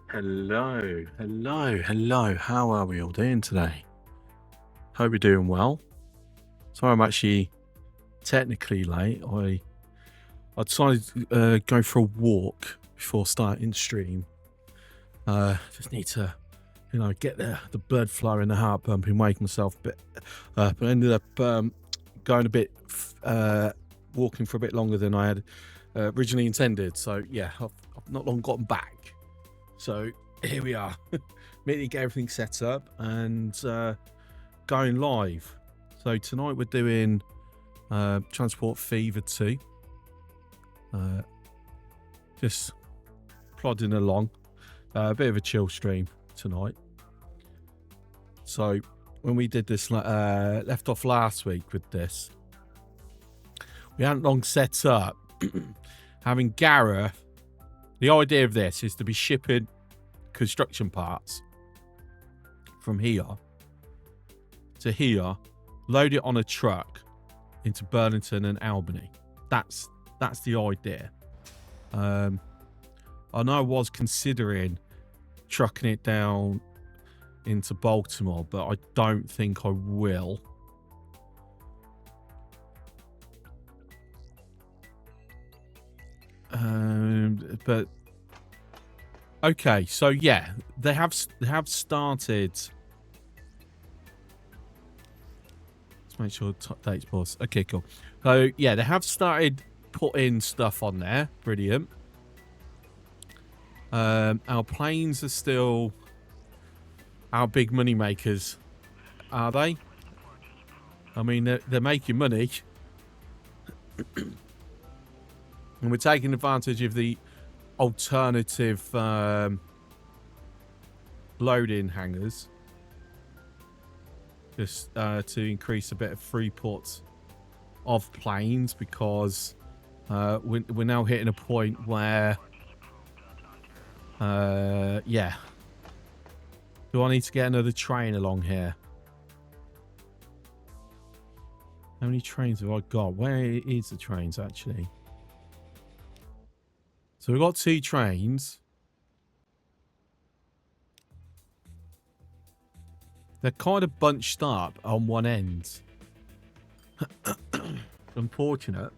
Hello, hello, hello. How are we all doing today? Hope you're doing well. Sorry, I'm actually technically late. I decided to go for a walk before starting stream. Just need to, get the blood flowing, the heart pumping, wake myself a bit up. I ended up going a bit, walking for a bit longer than I had originally intended. So yeah, I've not long gotten back. So here we are. Immediately get everything set up and going live. So tonight we're doing Transport Fever 2. Just plodding along. A bit of a chill stream tonight. So when we did this, left off last week with this, we hadn't long set up. Having Gareth, the idea of this is to be shipping construction parts from here to here, load it on a truck into Burlington and Albany. That's the idea. I know I was considering trucking it down into Baltimore, but I don't think I will. But okay, so yeah, they have started. Let's make sure dates pause. Okay, cool. So yeah, they have started putting stuff on there. Brilliant. Our planes are still our big money makers, are they? I mean, they're making money, and we're taking advantage of the alternative loading hangars just to increase a bit of throughput of planes, because we're now hitting a point where yeah, do I need to get another train along here? How many trains have I got? Where is the trains actually? So we've got 2 trains. They're kind of bunched up on one end. Unfortunate.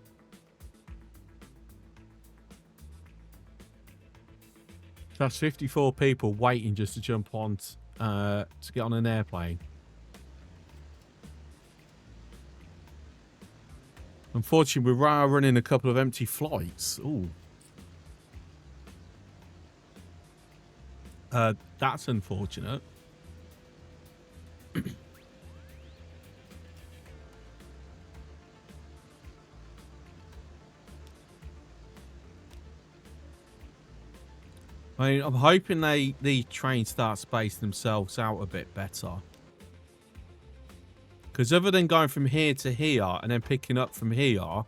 That's 54 people waiting just to jump on to get on an airplane. Unfortunately, we're running a couple of empty flights. Ooh. That's unfortunate. I mean, I'm hoping the trains start spacing themselves out a bit better. Because other than going from here to here and then picking up from here,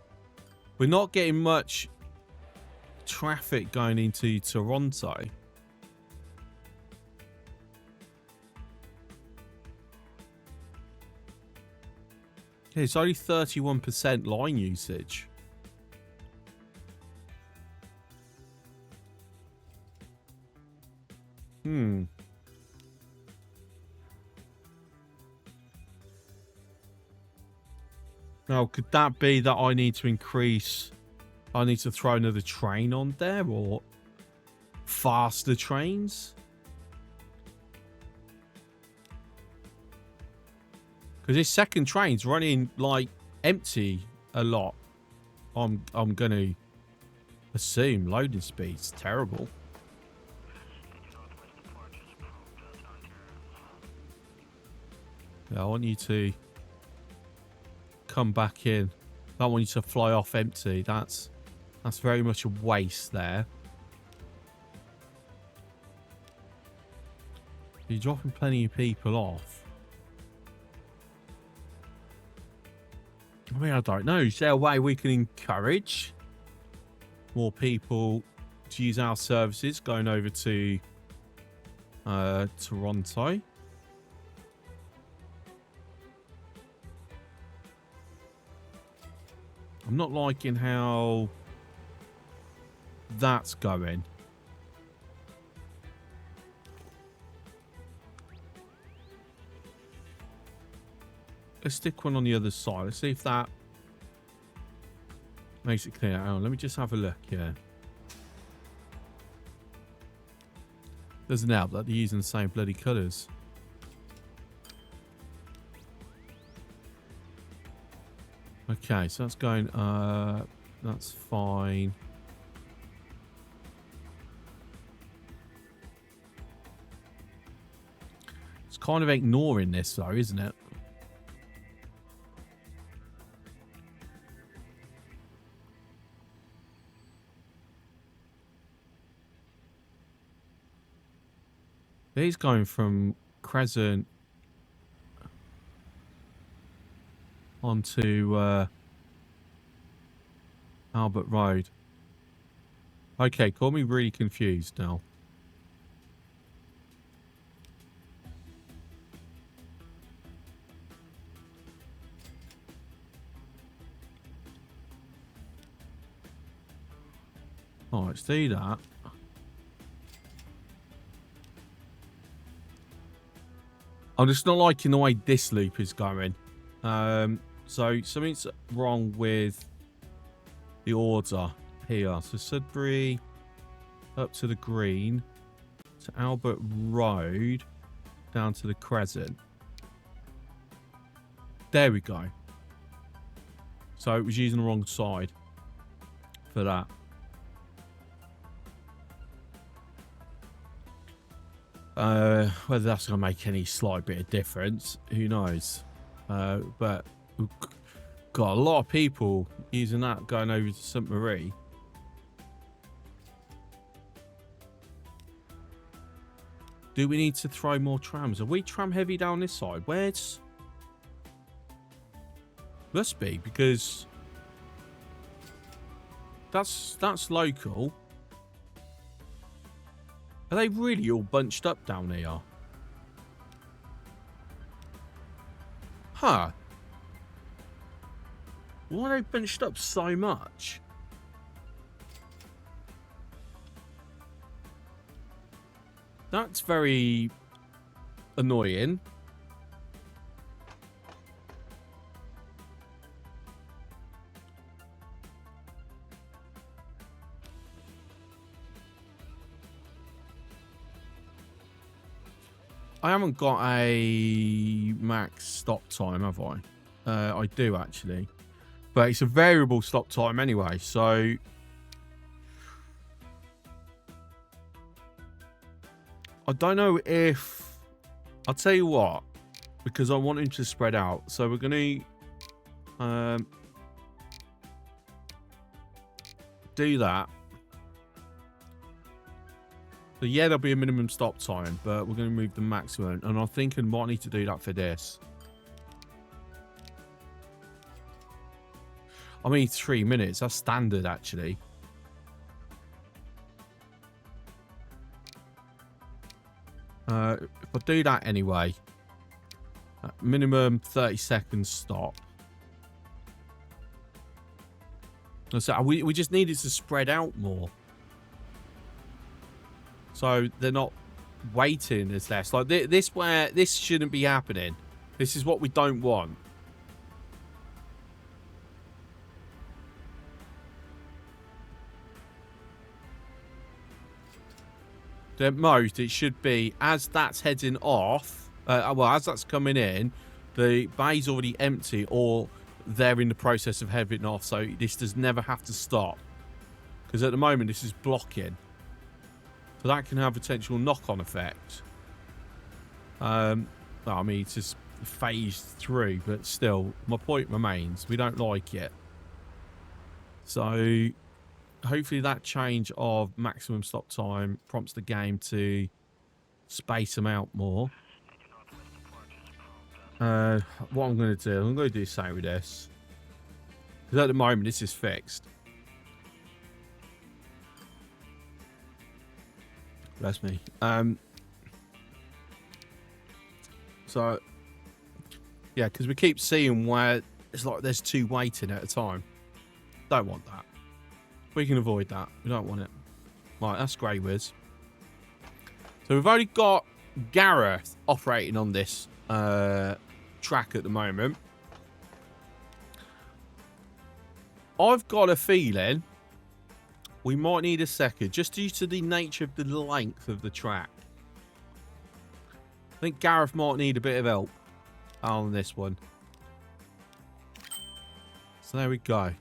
we're not getting much traffic going into Toronto. Yeah, it's only 31% line usage. Now, could that be that I need to increase... I need to throw another train on there, or faster trains? Because this second train's running, like, empty a lot. I'm going to assume loading speed's terrible. Yeah, I want you to come back in. I don't want you to fly off empty. That's very much a waste there. You're dropping plenty of people off. I mean, I don't know. Is there a way we can encourage more people to use our services going over to Toronto? I'm not liking how that's going. let's stick one on the other side. Let's see if that makes it clear. Hang on, let me just have a look here. Doesn't help that they're using the same bloody colours. Okay, so that's going that's fine. It's kind of ignoring this though, isn't it? He's going from Crescent onto Albert Road. Okay, got me really confused now. All right, let's do that. I'm just not liking the way this loop is going. So something's wrong with the order here. So Sudbury up to the Green, to Albert Road, down to the Crescent. There we go. So it was using the wrong side for that. Whether that's going to make any slight bit of difference, who knows? But we've got a lot of people using that going over to St. Marie. Do we need to throw more trams? Are we tram heavy down this side? Where's... Must be, because that's local. Are they really all bunched up down here? Huh. Why are they bunched up so much? That's very annoying. I haven't got a max stop time, have I? I do, actually. But it's a variable stop time anyway, so... I don't know if... I'll tell you what, because I want him to spread out. So we're going to... do that. So yeah, there'll be a minimum stop time, but we're going to move the maximum. And I think I might need to do that for this. I mean, 3 minutes. That's standard, actually. If I do that anyway, minimum 30 seconds stop. So we just need it to spread out more. So they're not waiting as less. Like this shouldn't be happening. This is what we don't want. At most, it should be as that's heading off. Well, as that's coming in, the bay's already empty, or they're in the process of heading off. So this does never have to stop, because at the moment this is blocking. So that can have potential knock-on effect. Well, I mean, it's just phased through, but still, my point remains. We don't like it. So hopefully that change of maximum stop time prompts the game to space them out more. What I'm going to do, I'm going to do the same with this. Because at the moment, this is fixed. Bless me. So, yeah, because we keep seeing where it's like there's two waiting at a time. Don't want that. We can avoid that. We don't want it. Right, that's grey whiz. So we've only got Gareth operating on this track at the moment. I've got a feeling we might need a second, just due to the nature of the length of the track. I think Gareth might need a bit of help on this one. So there we go.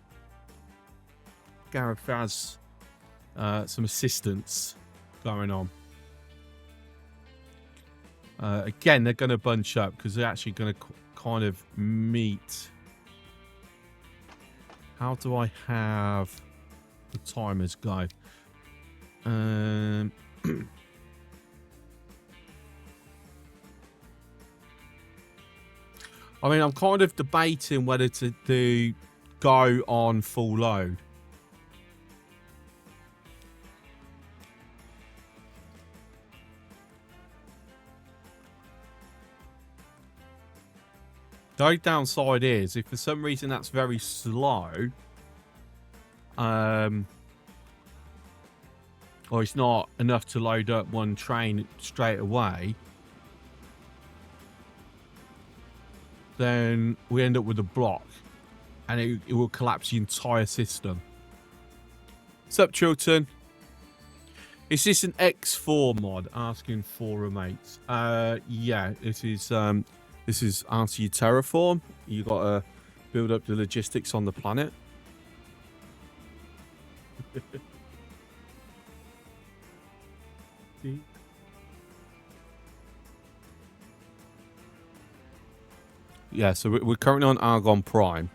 Gareth has some assistance going on. Again, they're going to bunch up because they're actually going to kind of meet. How do I have the timers go? I mean, I'm kind of debating whether to go on full load. The only downside is, if for some reason that's very slow, or it's not enough to load up one train straight away, then we end up with a block, and it will collapse the entire system. What's up, Chilton? Is this an X4 mod? Asking for a mate. Yeah, this is answer you terraform. You got to build up the logistics on the planet. Yeah, so we're currently on Argon Prime.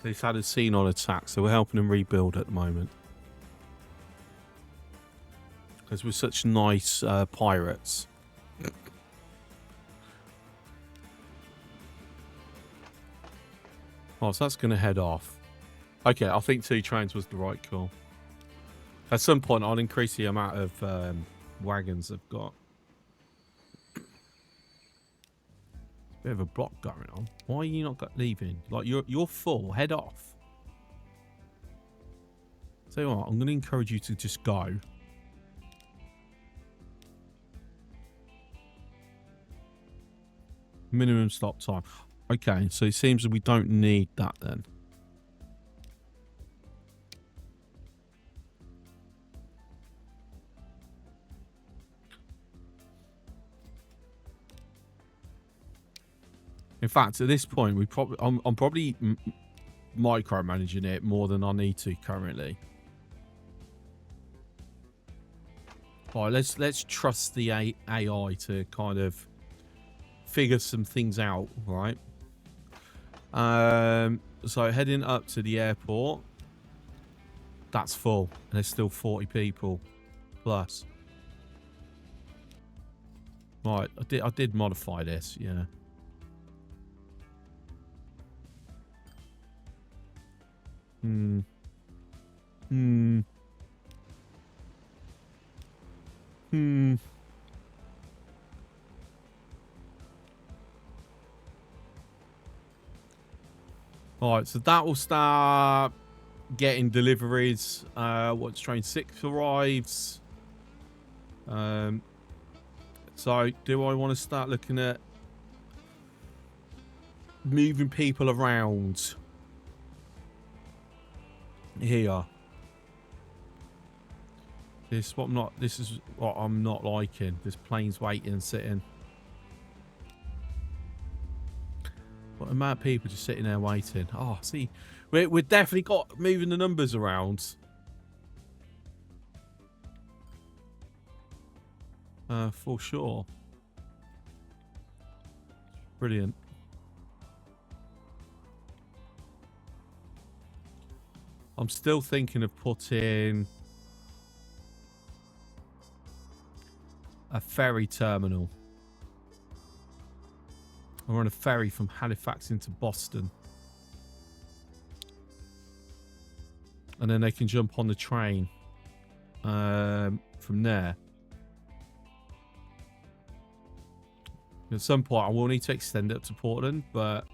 They've had a Xenon attack, so we're helping them rebuild at the moment. Because we're such nice pirates. Oh, so that's going to head off. Okay, I think 2 trains was the right call. At some point, I'll increase the amount of wagons I've got. Bit of a block going on. Why are you not leaving? Like, you're full. Head off. Tell you what, I'm going to encourage you to just go. Minimum stop time. Okay, so it seems that we don't need that then. In fact, at this point, I'm probably micromanaging it more than I need to currently. All right, let's trust the AI to kind of figure some things out, right? So heading up to the airport, that's full, and there's still 40 people plus. Right, I did modify this, yeah. Alright, so that will start getting deliveries. Once train 6 arrives. So do I want to start looking at moving people around here? This is what I'm not liking. There's planes waiting and sitting. What amount of people just sitting there waiting? Oh, see, we're definitely got moving the numbers around. For sure. Brilliant. I'm still thinking of putting a ferry terminal. I run a ferry from Halifax into Boston. And then they can jump on the train from there. At some point, I will need to extend it up to Portland, but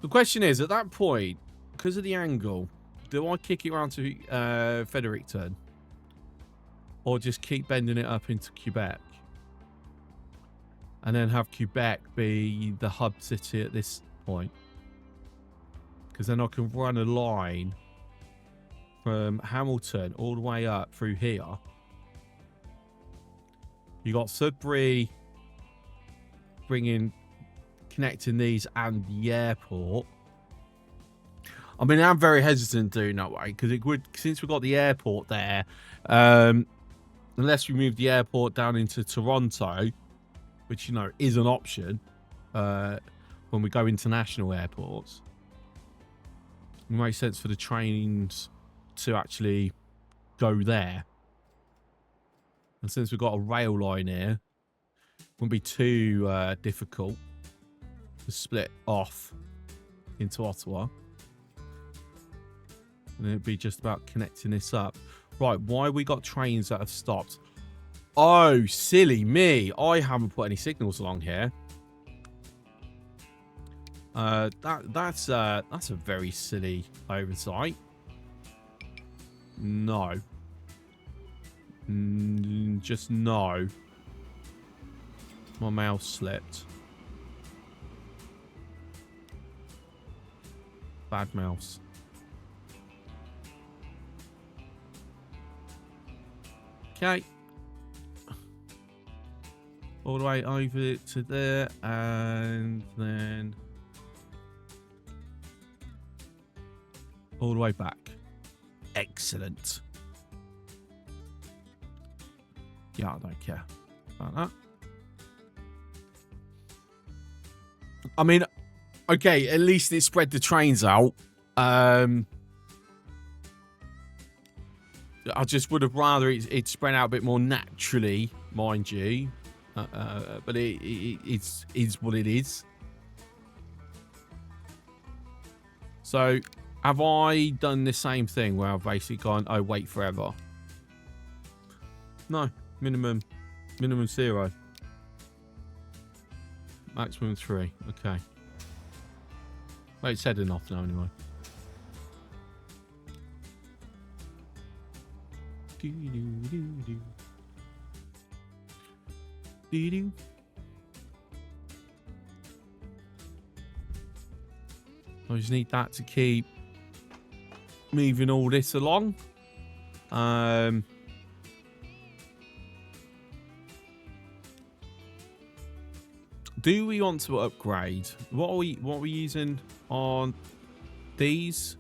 the question is, at that point, because of the angle, Do I kick it around to Fredericton? Or just keep bending it up into Quebec? And then have Quebec be the hub city at this point? Because then I can run a line from Hamilton all the way up through here. You got Sudbury connecting these and the airport. I mean, I'm very hesitant doing that way because it would, since we've got the airport there, unless we move the airport down into Toronto, which, you know, is an option when we go international airports, it makes sense for the trains to actually go there. And since we've got a rail line here, it wouldn't be too difficult to split off into Ottawa. And it'd be just about connecting this up. Right, why we got trains that have stopped? Oh, silly me. I haven't put any signals along here. That's a very silly oversight. No. Just no. My mouse slipped. Bad mouse. Okay. All the way over to there, and then all the way back. Excellent. Yeah, I don't care about that. I mean, okay, at least it spread the trains out. I just would have rather it spread out a bit more naturally, mind you. But it's what it is. So, have I done the same thing where I've basically gone, oh, wait forever? No. Minimum 0. Maximum 3. Okay. Well, it's heading off now anyway. I just need that to keep moving all this along. Do we want to upgrade? What are we using on these?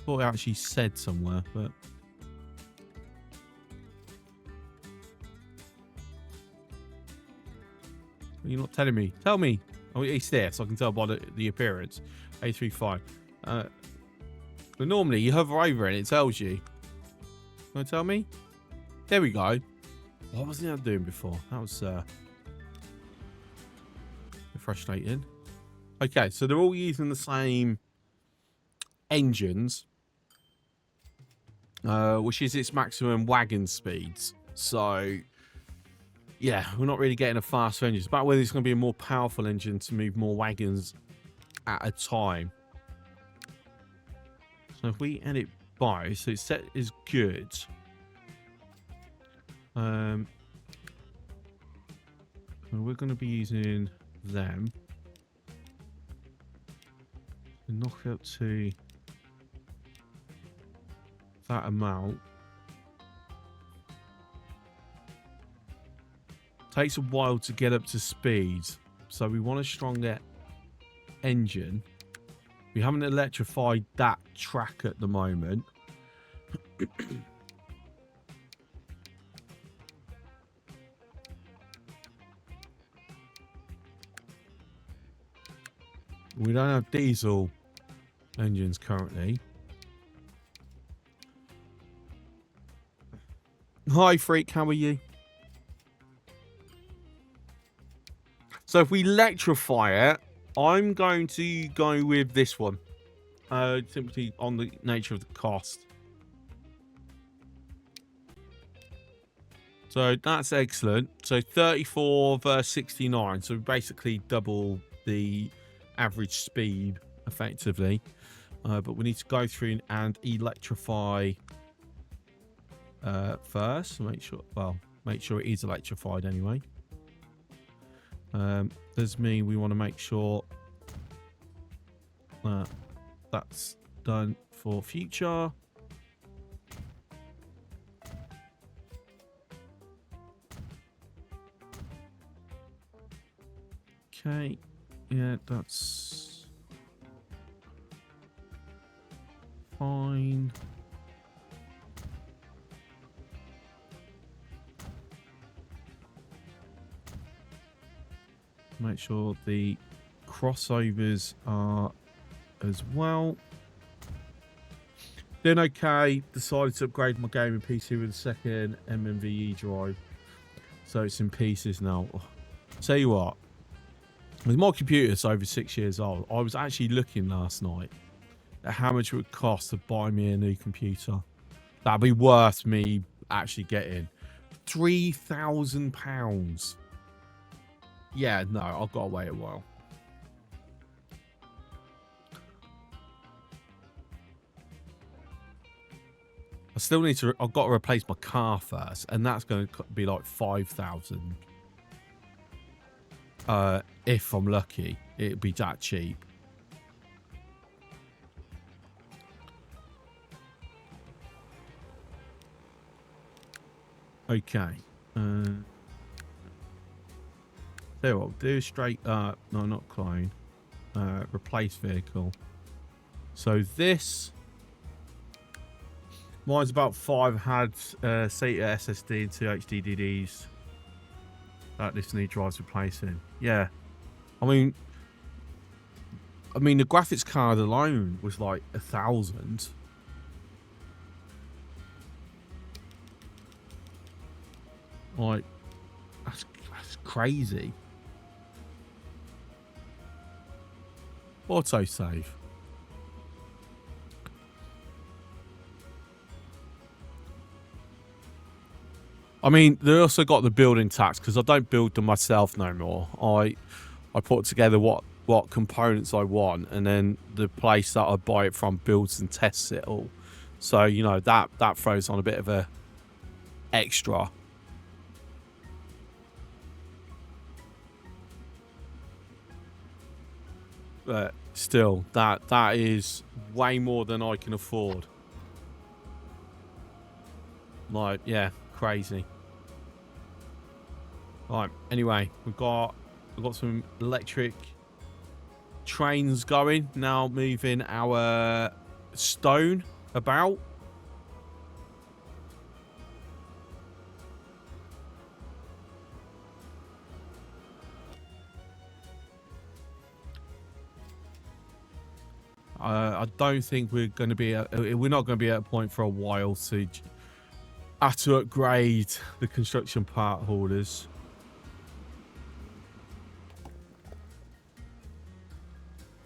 Thought it actually said somewhere, but you're not telling me. Tell me. Oh, it's there, so I can tell by the appearance. A35. But normally you hover over it and it tells you. Can you tell me? There we go. What was I doing before? That was frustrating. Okay, so they're all using the same engines, which is its maximum wagon speeds. So, yeah, we're not really getting a faster engine. It's about whether it's going to be a more powerful engine to move more wagons at a time. So if we edit by, so it's set is good. And we're going to be using them. Knock it up to that amount. Takes a while to get up to speed, so we want a stronger engine. We haven't electrified that track at the moment. We don't have diesel engines currently. Hi, Freak. How are you? So if we electrify it, I'm going to go with this one. Simply on the nature of the cost. So that's excellent. So 34 versus 69. So basically double the average speed, effectively. But we need to go through and electrify first. Make sure it is electrified anyway. Does mean we want to make sure that that's done for future. Okay, yeah, that's fine. Make sure the crossovers are as well. Then okay, decided to upgrade my gaming PC with a second MMVE drive. So it's in pieces now. Tell you what, with my computer, it's over 6 years old. I was actually looking last night at how much it would cost to buy me a new computer. That'd be worth me actually getting £3,000. Yeah, no, I've got to wait a while. I still need to. I've got to replace my car first, and that's going to be like 5,000. If I'm lucky, it'd be that cheap. Okay. There, what do straight up. No, not clone. Replace vehicle. So this. Mine's about 5 had SATA SSD and 2 HDDs. This need drives replacing. Yeah, I mean the graphics card alone was like 1,000. Like that's crazy. Autosave. I mean, they also got the building tax because I don't build them myself no more. I put together what components I want, and then the place that I buy it from builds and tests it all. So you know that throws on a bit of a extra. But still, that is way more than I can afford. Like, yeah, crazy. Right, anyway, we've got some electric trains going now, moving our stone about. I don't think we're going to be we're not going to be at a point for a while to have to upgrade the construction part holders.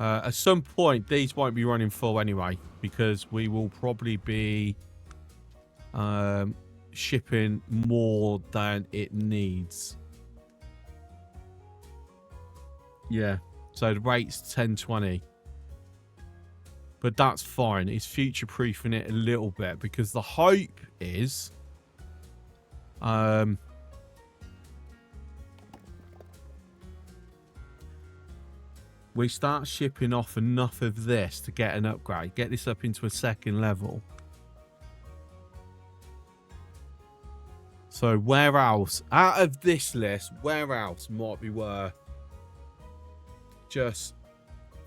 At some point, these won't be running full anyway, because we will probably be shipping more than it needs. Yeah, so the rate's 1020. But that's fine. It's future-proofing it a little bit, because the hope is we start shipping off enough of this to get an upgrade. Get this up into a second level. So where else? Out of this list, where else might be worth just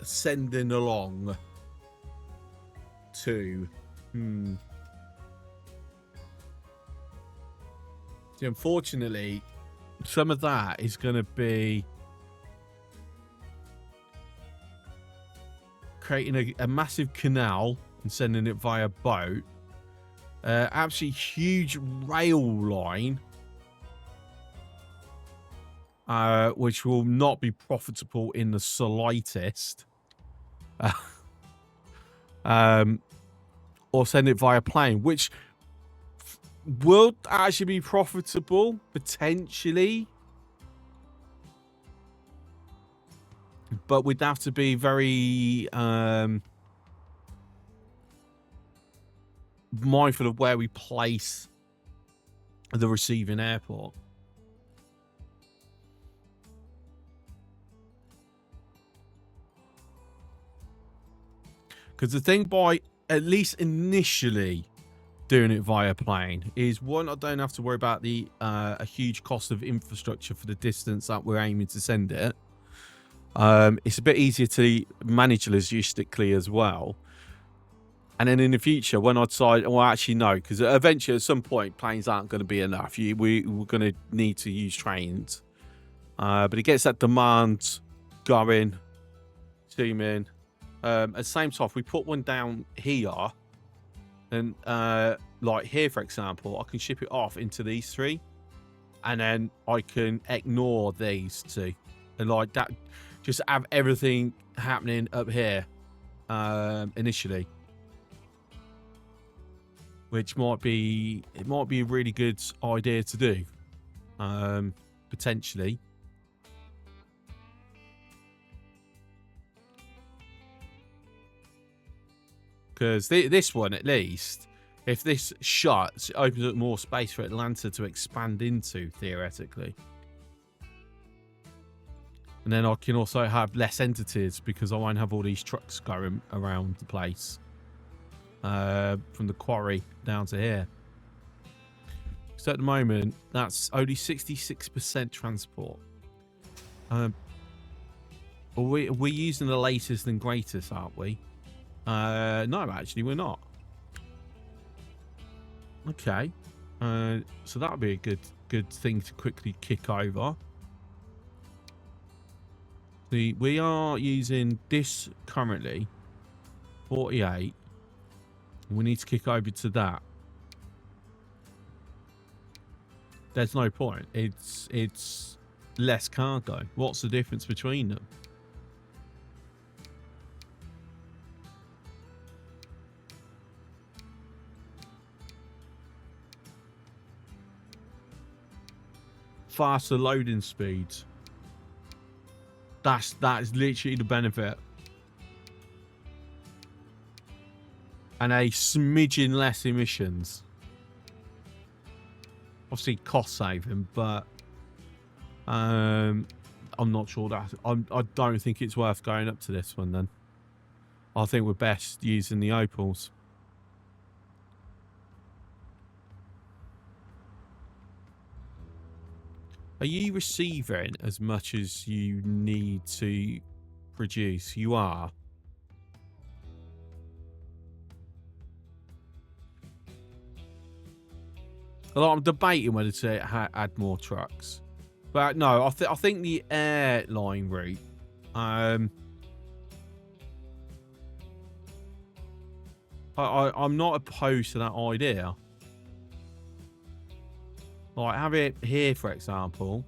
sending along to? See, unfortunately, some of that is going to be creating a massive canal and sending it via boat. Absolutely huge rail line, which will not be profitable in the slightest. Or send it via plane, which would actually be profitable, potentially. But we'd have to be very mindful of where we place the receiving airport. Because the thing by at least initially doing it via plane is, one, I don't have to worry about the a huge cost of infrastructure for the distance that we're aiming to send it. It's a bit easier to manage logistically as well. And then in the future, when I decide, well, actually no, because eventually at some point planes aren't going to be enough. We're going to need to use trains. But it gets that demand going, zooming. At the same time, if we put one down here, and like here, for example, I can ship it off into these three, and then I can ignore these two, and like that, just have everything happening up here initially, which might be a really good idea to do, potentially. Because this one, at least, if this shuts, it opens up more space for Atlanta to expand into, theoretically. And then I can also have less entities because I won't have all these trucks going around the place. From the quarry down to here. So at the moment, that's only 66% transport. We're using the latest and greatest, aren't we? No, actually, we're not. Okay. So that would be a good thing to quickly kick over. We are using this currently, 48. We need to kick over to that. There's no point. It's less cargo. What's the difference between them? Faster loading speeds. That is literally the benefit. And a smidgen less emissions. Obviously cost saving, but I'm not sure that I don't think it's worth going up to this one then. I think we're best using the Opals. Are you receiving as much as you need to produce? You are. Well, I'm debating whether to add more trucks. But no, I think the airline route. I'm not opposed to that idea. Like, have it here, for example.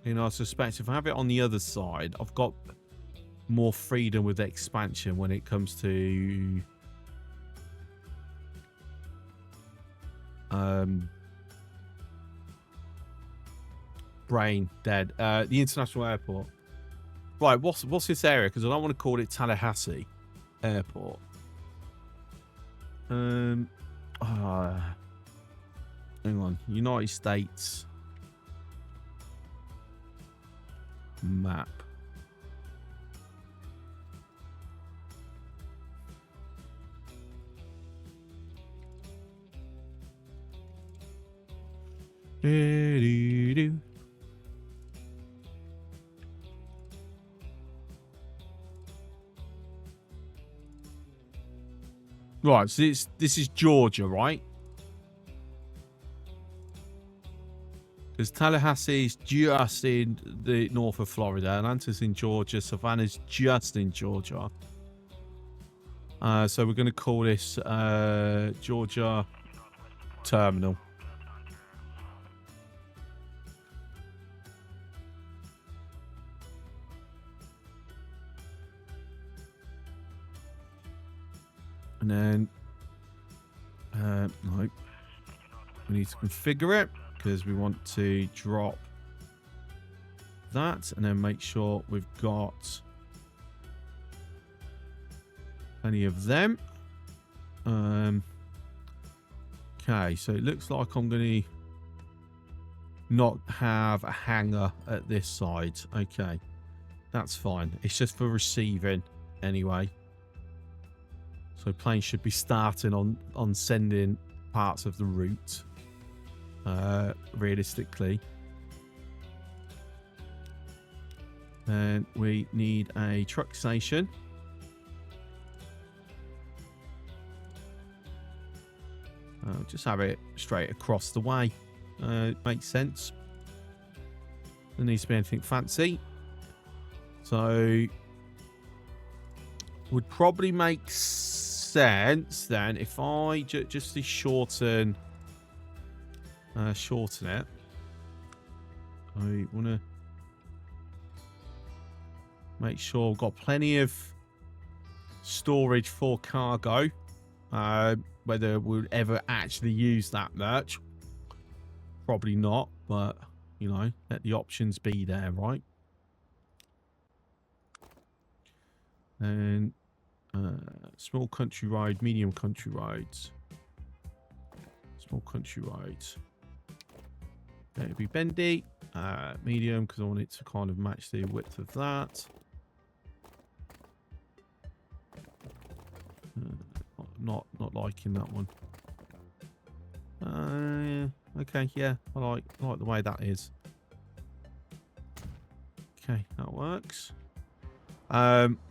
You know, I suspect if I have it on the other side, I've got more freedom with the expansion when it comes to brain dead. The international airport. Right, what's this area? Because I don't want to call it Tallahassee Airport. Hang on. United States map. Right, so this is Georgia, right? Because Tallahassee's just in the north of Florida, Atlanta's in Georgia, Savannah's just in Georgia. So we're going to call this Georgia Terminal. And then, no, we need to configure it because we want to drop that and then make sure we've got plenty of them. Okay, so it looks like I'm going to not have a hanger at this side. Okay, that's fine. It's just for receiving anyway. So planes should be starting on sending parts of the route realistically. And we need a truck station. Just have it straight across the way. Makes sense. There needs to be anything fancy. So would probably make sense then if I just shorten it. I want to make sure I've got plenty of storage for cargo. Whether we'll ever actually use that much, probably not, but you know, let the options be there, right? And small country road, medium country roads, small country roads. Let it be bendy, medium because I want it to kind of match the width of that. Not liking that one. Okay, yeah, I like the way that is. Okay, that works.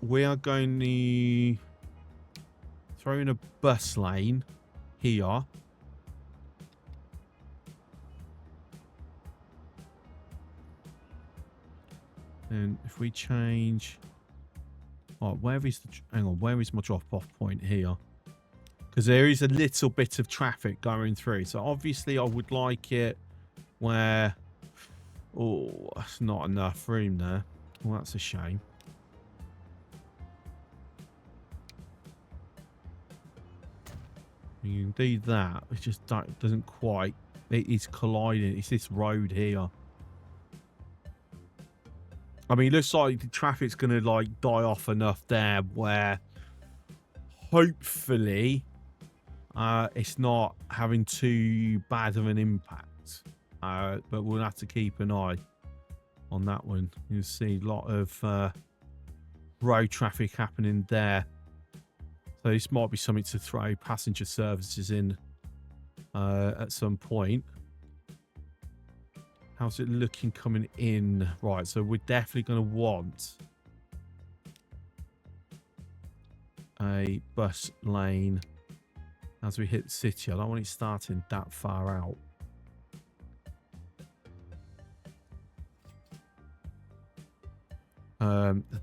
We are going to throw in a bus lane here. And if we change, oh, where is the? Hang on, where is my drop-off point here? Because there is a little bit of traffic going through. So obviously I would like it where... Oh, that's not enough room there. Well, that's a shame. You can do that. It just doesn't quite... It is colliding. It's this road here. I mean, it looks like the traffic's going to like die off enough there where hopefully... it's not having too bad of an impact, but we'll have to keep an eye on that one. You'll see a lot of road traffic happening there. So this might be something to throw passenger services in at some point. How's it looking coming in? Right, so we're definitely going to want a bus lane as we hit the city. I don't want it starting that far out.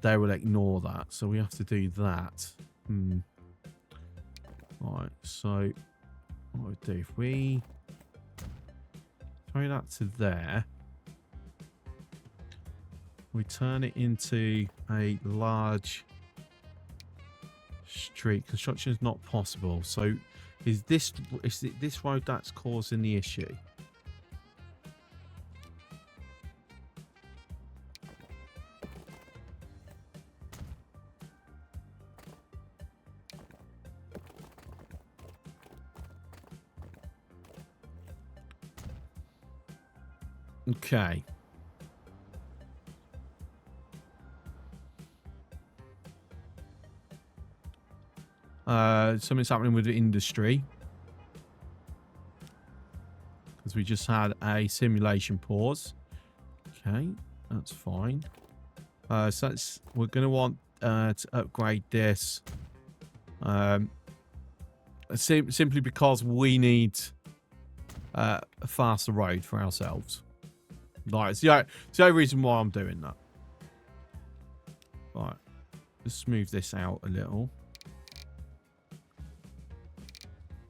They will ignore that, so we have to do that. Right, so what we do if we throw that to there, we turn it into a large street. Construction is not possible. So is it this road that's causing the issue? Okay. Something's happening with the industry. Because we just had a simulation pause. Okay, that's fine. So we're going to want to upgrade this. Simply because we need a faster road for ourselves. Right, it's the only reason why I'm doing that. Right, let's smooth this out a little.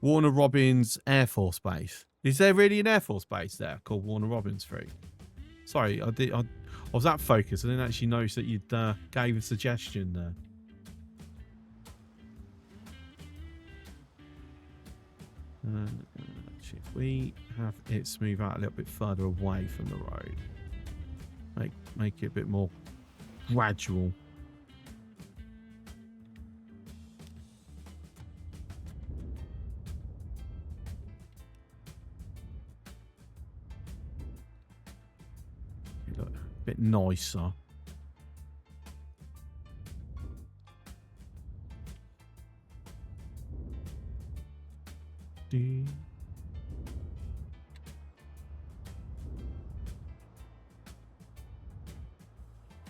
Warner Robins Air Force Base. Is there really an Air Force Base there called Warner Robins 3? Sorry, I was that focused. I didn't actually notice that you'd gave a suggestion there. Actually, if we have it smooth out a little bit further away from the road, make it a bit more gradual. Look a bit nicer.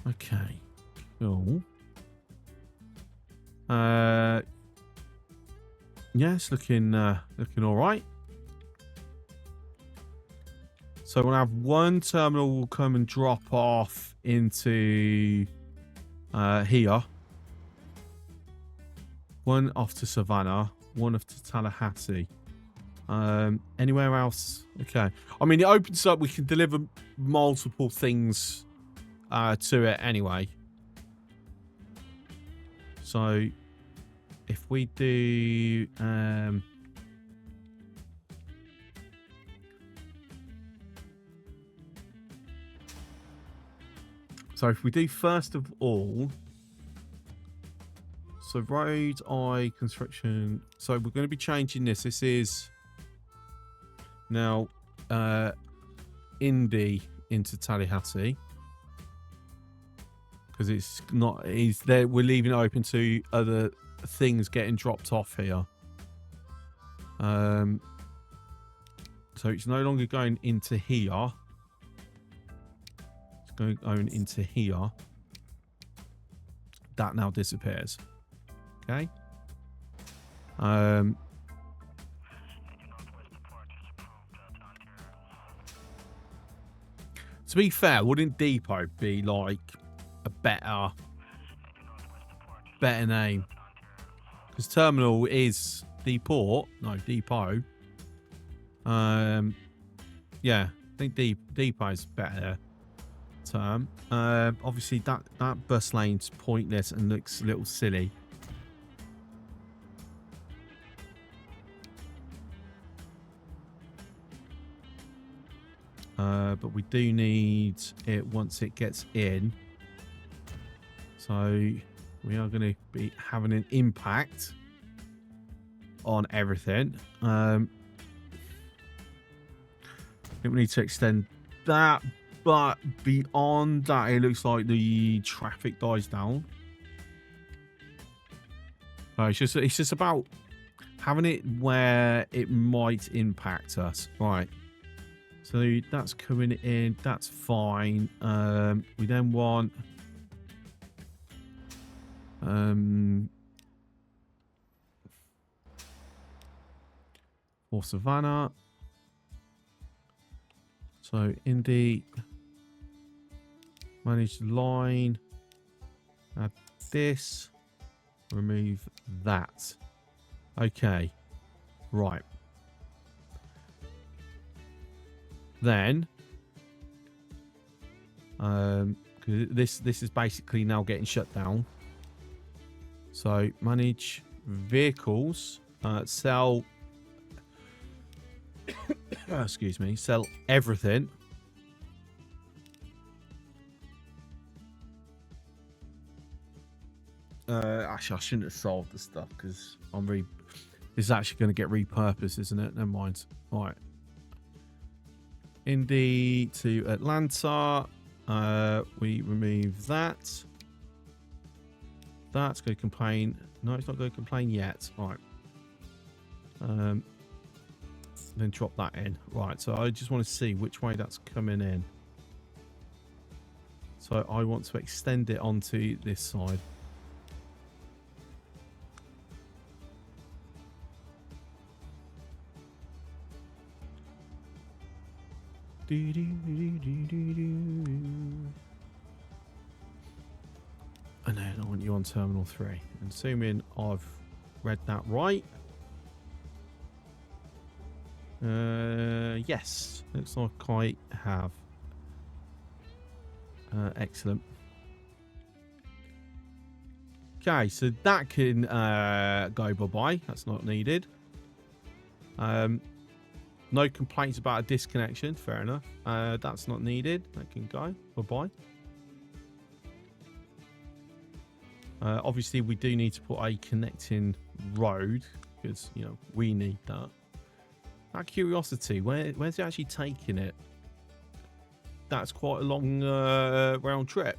Okay, cool. Yeah, it's looking all right. So we'll have one terminal will come and drop off into here. One off to Savannah, one off to Tallahassee. Anywhere else? Okay. I mean, it opens up. We can deliver multiple things to it anyway. So if we do so if we do first of all, so road eye construction. So we're going to be changing this. This is now Indy into Tallahassee, because it's not. Is there? We're leaving it open to other things getting dropped off here. So it's no longer going into here. It's going into here. That now disappears. Okay. To be fair, wouldn't Depot be like a better name? Because terminal is Depot. No, Depot. Yeah, I think Depot is a better term. Obviously that bus lane's pointless and looks a little silly. But we do need it once it gets in. So we are going to be having an impact on everything. I think we need to extend that, but beyond that, it looks like the traffic dies down. It's just about having it where it might impact us, right? So that's coming in. That's fine. We then want for Savannah. So Indy, manage the line. Add this. Remove that. Okay. Right. Then this is basically now getting shut down. So manage vehicles, sell excuse me, sell everything. Actually, I shouldn't have sold the stuff because this is actually going to get repurposed, isn't it? Never mind. All right. Indy to Atlanta. We remove that. That's going to complain. No, it's not going to complain yet. All right. Then drop that in. Right. So I just want to see which way that's coming in. So I want to extend it onto this side. And then I want you on Terminal 3. And assuming I've read that right. Yes, looks like I have. Excellent. Okay, so that can go bye-bye. That's not needed. No complaints about a disconnection. Fair enough. That's not needed. That can go. Bye-bye. Obviously, we do need to put a connecting road because, you know, we need that. Out of curiosity, where's it actually taking it? That's quite a long round trip.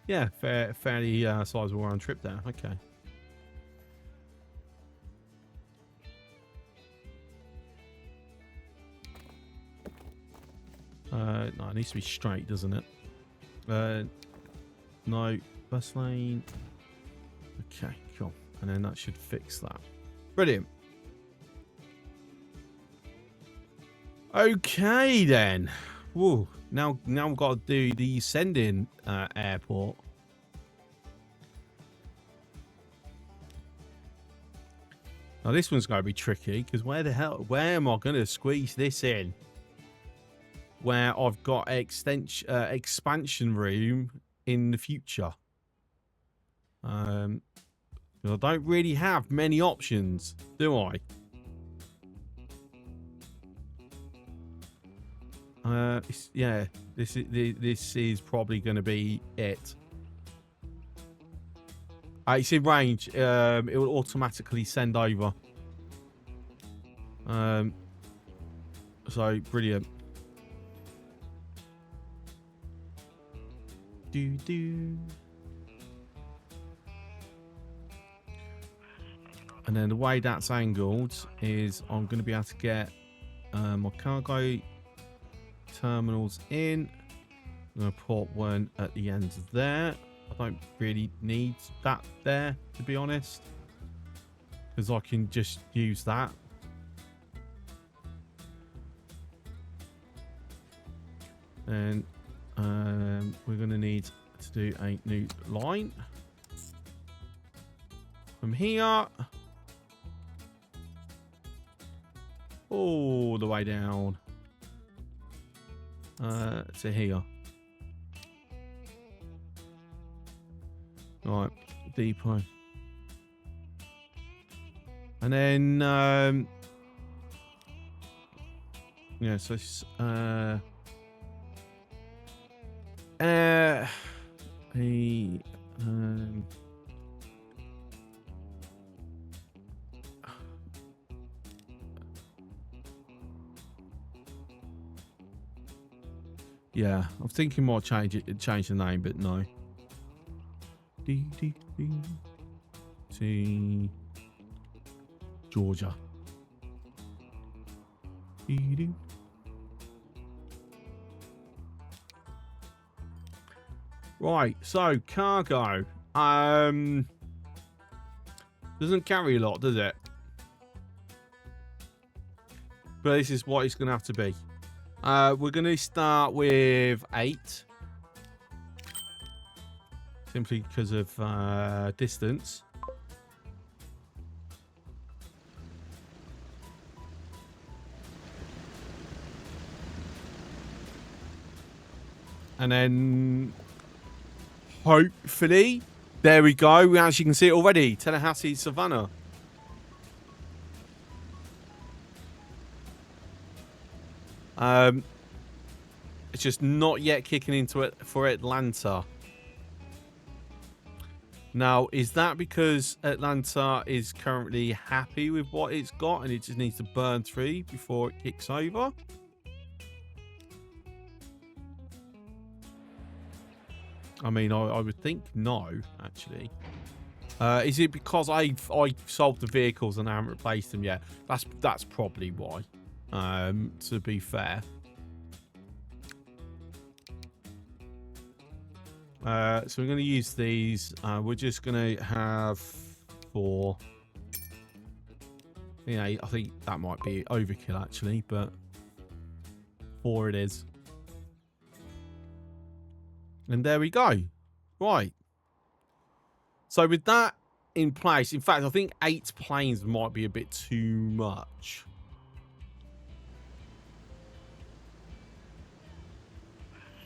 Yeah, fairly sizable round trip there. Okay. No, it needs to be straight, doesn't it? No, bus lane. Okay, cool. And then that should fix that. Brilliant. Okay, then. Whoa. Now we've got to do the sending airport. Now this one's going to be tricky because where am I going to squeeze this in? Where I've got expansion room in the future. I don't really have many options, do I? Yeah, this is probably going to be it. It's in range. It will automatically send over. So brilliant. And then the way that's angled is I'm going to be able to get my cargo terminals in. I'm going to put one at the end there. I don't really need that there, to be honest, because I can just use that. And we're going to need to do a new line from here all the way down to here. Right, depot. And then yeah, so yeah, I'm thinking more change the name, but no. See Georgia. Right, so cargo doesn't carry a lot, does it? But this is what it's gonna have to be. We're gonna start with 8. Simply because of distance. And then hopefully, there we go. We actually can see it already. Tallahassee, Savannah. It's just not yet kicking into it for Atlanta. Now, is that because Atlanta is currently happy with what it's got and it just needs to burn through before it kicks over? I mean, I would think no, actually. Is it because I sold the vehicles and I haven't replaced them yet? That's probably why, to be fair. So we're going to use these. We're just going to have 4. Yeah, I think that might be overkill, actually, but 4 it is. And there we go. Right. So with that in place, in fact, I think 8 planes might be a bit too much.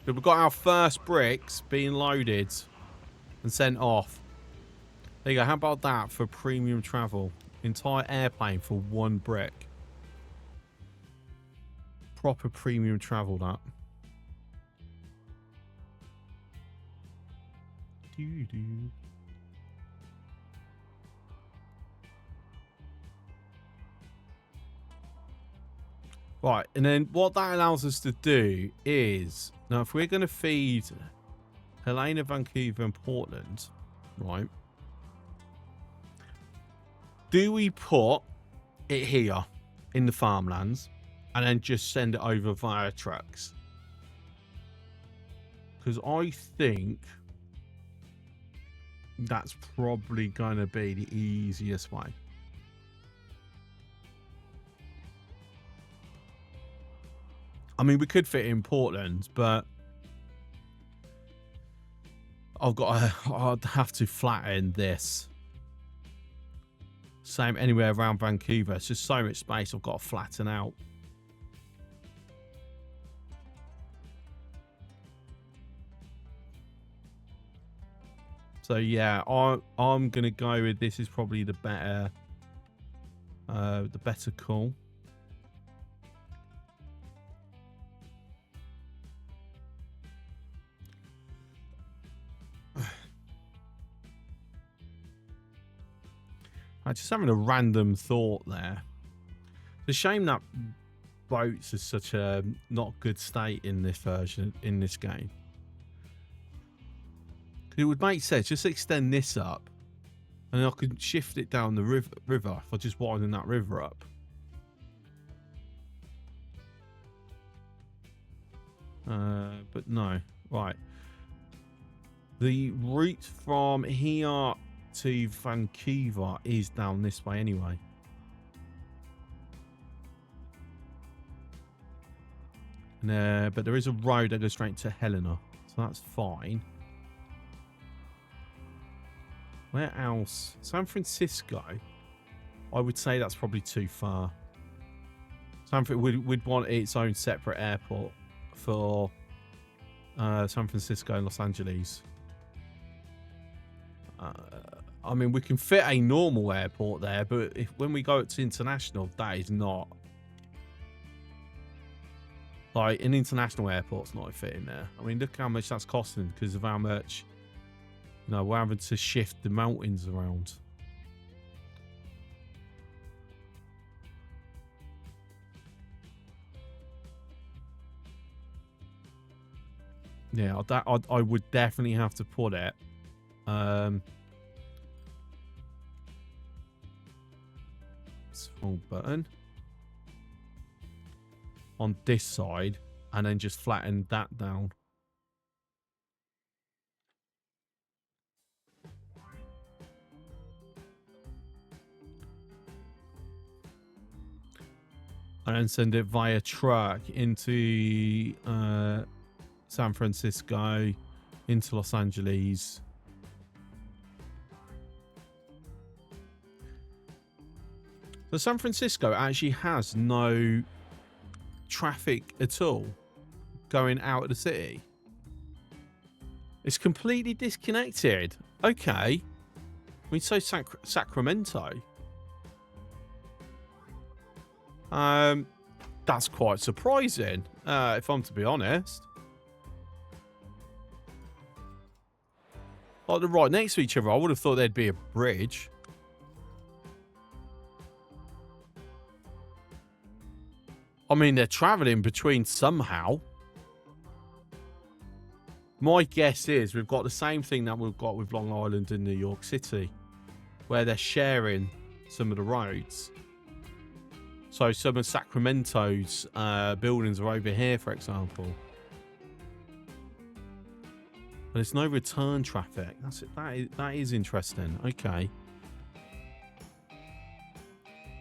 But we've got our first bricks being loaded and sent off. There you go. How about that for premium travel? Entire airplane for 1 brick. Proper premium travel, that. Doo-doo. Right, and then what that allows us to do is, now if we're going to feed Helena, Vancouver and Portland, right, do we put it here in the farmlands and then just send it over via trucks? Because I think that's probably going to be the easiest way. I mean, we could fit it in Portland, but I'd have to flatten this. Same anywhere around Vancouver. It's just so much space I've got to flatten out. So yeah, I'm gonna go with this is probably the better call. I'm just having a random thought there. It's a shame that boats are such a not good state in this version, in this game. It would make sense, just extend this up and I could shift it down the river if I just widen that river up. But no. Right. The route from here to Vancouver is down this way anyway. And, but there is a road that goes straight to Helena, so that's fine. Where else? San Francisco. I would say that's probably too far. We'd want its own separate airport for San Francisco and Los Angeles. I mean, we can fit a normal airport there, but when we go to international, that is not. Like, an international airport's not fitting there. I mean, look how much that's costing because of how much, you know, we're having to shift the mountains around. Yeah, I would definitely have to put it. Small button on this side and then just flatten that down. And then send it via truck into San Francisco, into Los Angeles. So San Francisco actually has no traffic at all going out of the city. It's completely disconnected. Okay. I mean, so Sacramento. That's quite surprising, if I'm to be honest. Like, they're right next to each other. I would have thought there'd be a bridge. I mean, they're traveling between somehow. My guess is we've got the same thing that we've got with Long Island and New York City, where they're sharing some of the roads. So some of Sacramento's buildings are over here, for example. But there's no return traffic. That is interesting. Okay.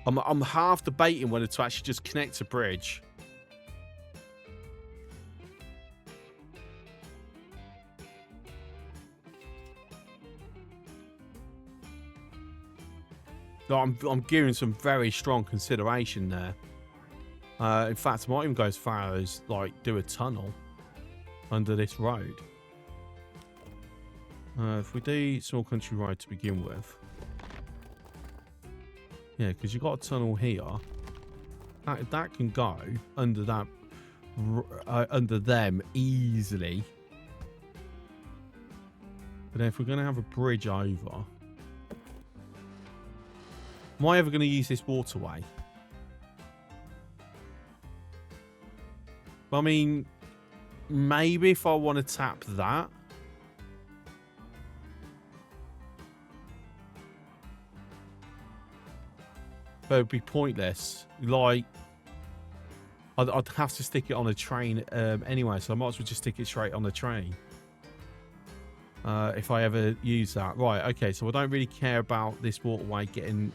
I'm half debating whether to actually just connect a bridge. No, I'm giving some very strong consideration there. In fact, I might even go as far as like do a tunnel under this road. If we do small country road to begin with. Yeah, because you've got a tunnel here. That can go under that, under them easily. But if we're going to have a bridge over, am I ever going to use this waterway? I mean, maybe if I want to tap that. But it'd be pointless. Like, I'd have to stick it on a train anyway, so I might as well just stick it straight on the train. If I ever use that. Right, okay, so I don't really care about this waterway getting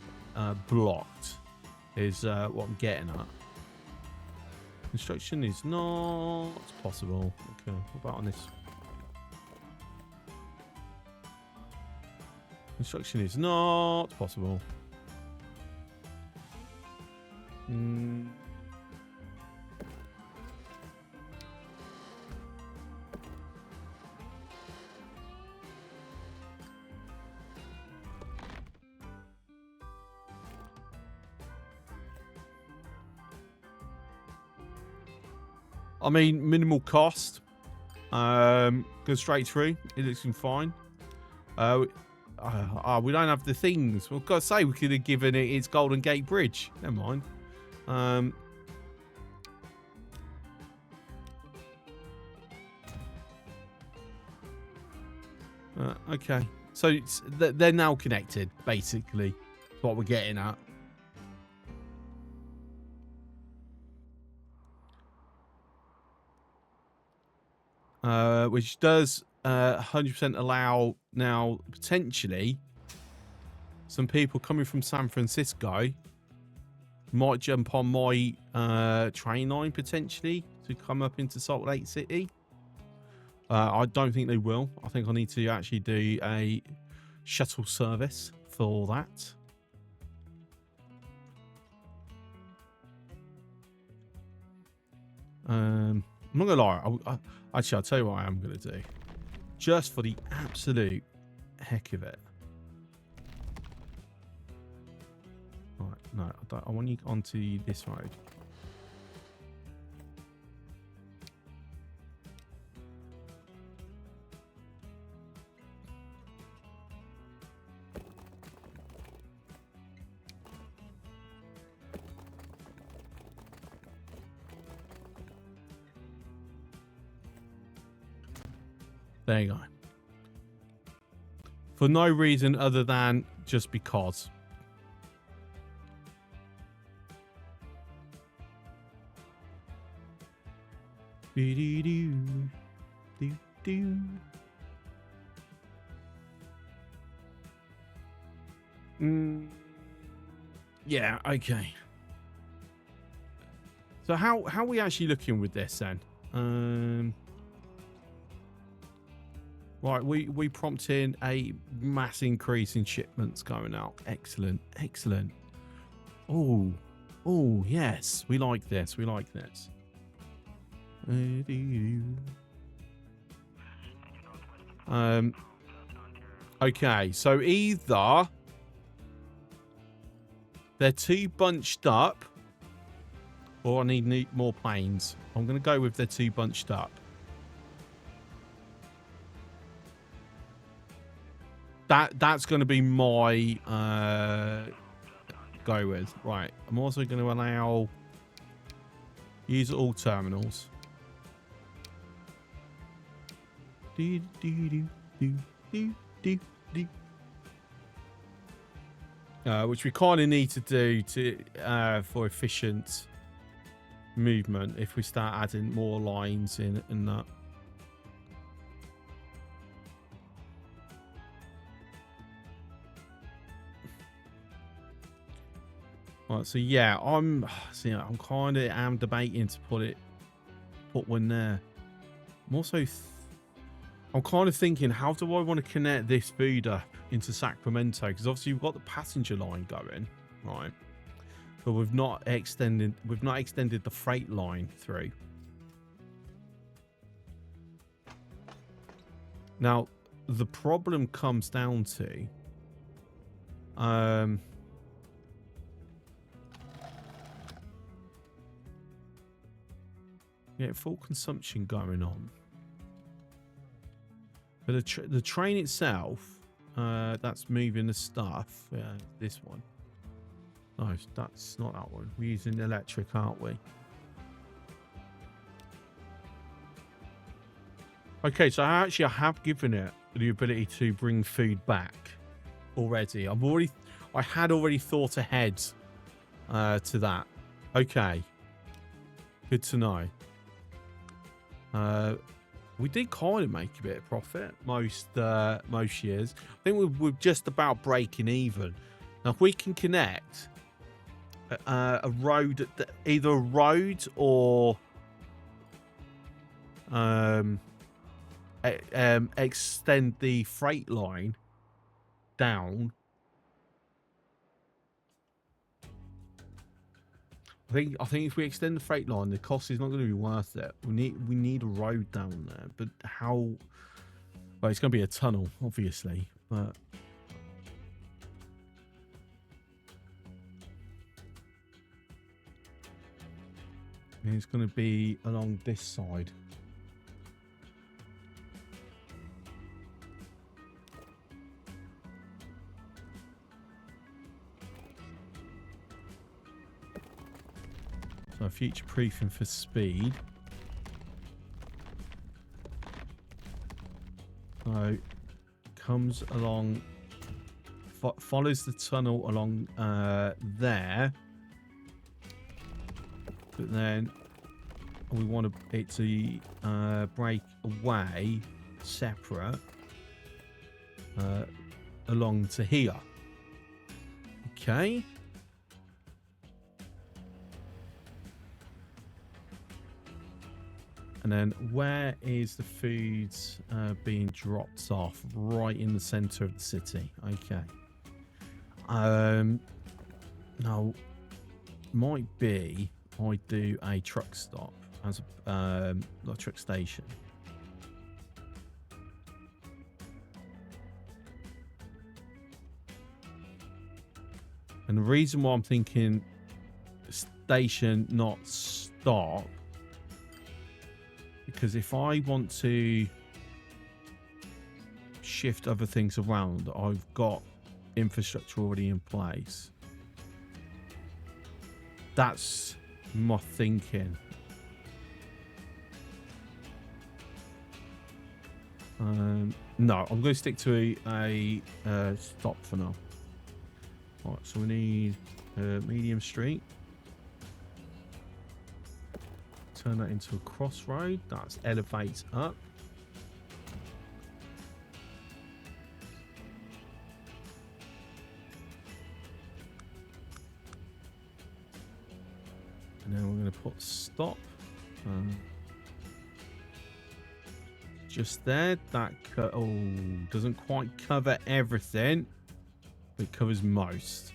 blocked, is what I'm getting at. Construction is not possible. Okay, what about on this? Construction is not possible. I mean, minimal cost. Go straight through. It looks fine. We don't have the things. Well, gotta say, we could have given it its Golden Gate Bridge. Never mind. Okay. So they're now connected, basically. That's what we're getting at. Which does 100% allow now potentially some people coming from San Francisco might jump on my train line potentially to come up into Salt Lake City. I don't think they will. I think I need to actually do a shuttle service for that. I'm not gonna lie. Actually, I'll tell you what I am gonna do, just for the absolute heck of it. Right, no, I want you onto this road. There you go. For no reason other than just because. Yeah, okay. So how are we actually looking with this then? Right, we prompt in a mass increase in shipments going out. Excellent, excellent. Oh, yes, we like this. We like this. Okay, so either they're too bunched up, or I need more planes. I'm going to go with they're too bunched up. That's going to be my go with. Right, I'm also going to allow use all terminals. Which we kind of need to do for efficient movement if we start adding more lines in and that. Right, so yeah, I'm kind of debating to put one there. I'm also I'm kind of thinking, how do I want to connect this food up into Sacramento? Because obviously we've got the passenger line going, right? But we've not extended the freight line through. Now, the problem comes down to get full consumption going on. But the train itself, that's moving the stuff. This one. No, that's not that one. We're using electric, aren't we? Okay, so I have given it the ability to bring food back already. I had already thought ahead to that. Okay, good to know. We did kind of make a bit of profit most years. I think we're just about breaking even. Now, if we can connect a road, either a road or extend the freight line down. I think if we extend the freight line, the cost is not going to be worth it. We need a road down there, but how? Well, it's going to be a tunnel, obviously, but it's going to be along this side. So future proofing for speed. So comes along, follows the tunnel along there, but then we want it to break away separate along to here. Okay. And then where is the foods being dropped off? Right in the center of the city. Okay. Now, might be I do a truck stop as a truck station. And the reason why I'm thinking station, not stop, because if I want to shift other things around, I've got infrastructure already in place. That's my thinking. No, I'm going to stick to a stop for now. All right, so we need medium street. Turn that into a crossroad. That's elevates up. And then we're going to put stop. Just there. That doesn't quite cover everything, but it covers most.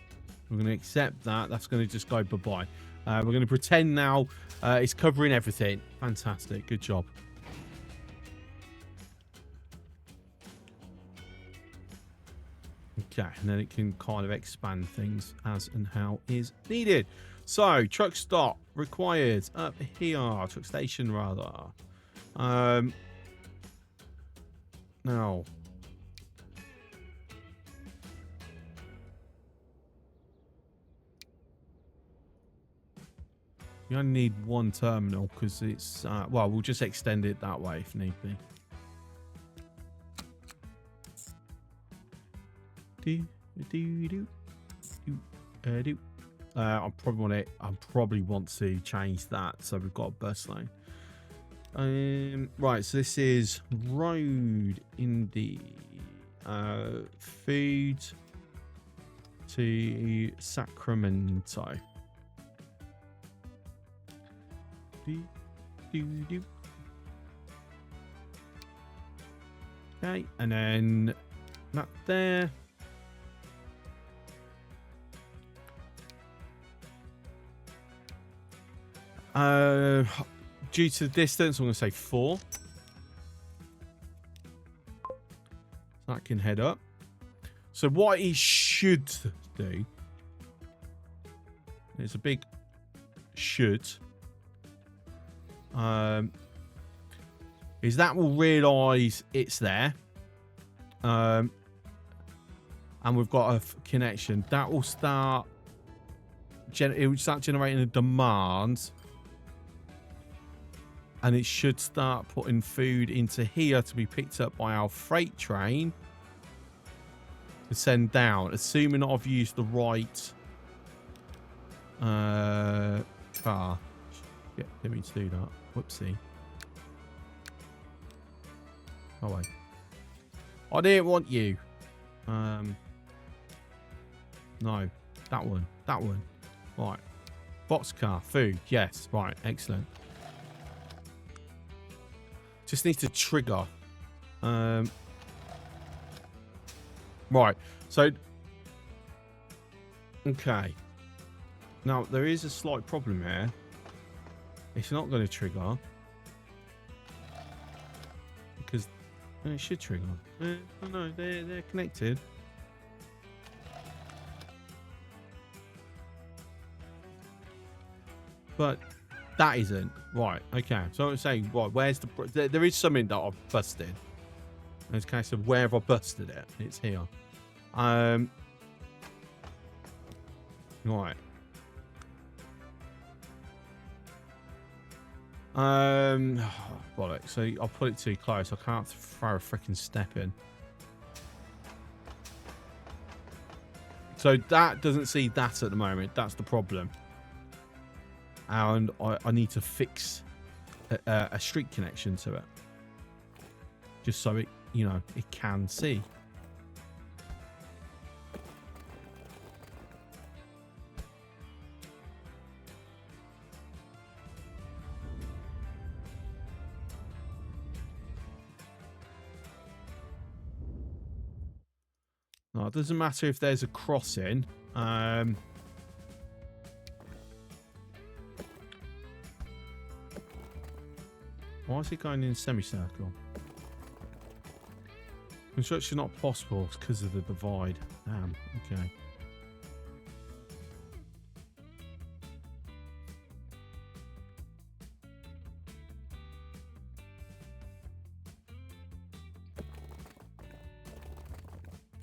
We're going to accept that. That's going to just go bye-bye. We're going to pretend now it's covering everything. Fantastic. Good job. Okay, and then it can kind of expand things as and how is needed. So, truck stop required up here. Truck station, rather. Now. You only need one terminal because it's, well, we'll just extend it that way if need be. I probably want to change that so we've got a bus lane. Right, so this is road in the food to Sacramento. Okay, and then that there. Due to the distance, I'm going to say 4. That can head up. So what he should do, it's a big should. is that will realise it's there. And we've got a connection. That will start... it will start generating a demand. And it should start putting food into here to be picked up by our freight train to send down, assuming I've used the right car. Yeah, didn't mean to do that. Whoopsie. Oh wait. I didn't want you. No. That one. That one. Right. Boxcar. Food. Yes. Right. Excellent. Just need to trigger. Right. So. Okay. Now, there is a slight problem here. It's not going to trigger. Because it should trigger. No, they're connected. But that isn't. Right, okay. So I'm saying, right, where's the... there is something that I've busted. It's a case of where have I busted it? It's here. Right. Bollocks. So I'll put it too close. I can't throw a freaking step in. So that doesn't see that at the moment. That's the problem. And I need to fix a street connection to it. Just so it, you know, it can see. No, it doesn't matter if there's a crossing. Why is it going in a semicircle? Construction not possible because of the divide. Damn, okay.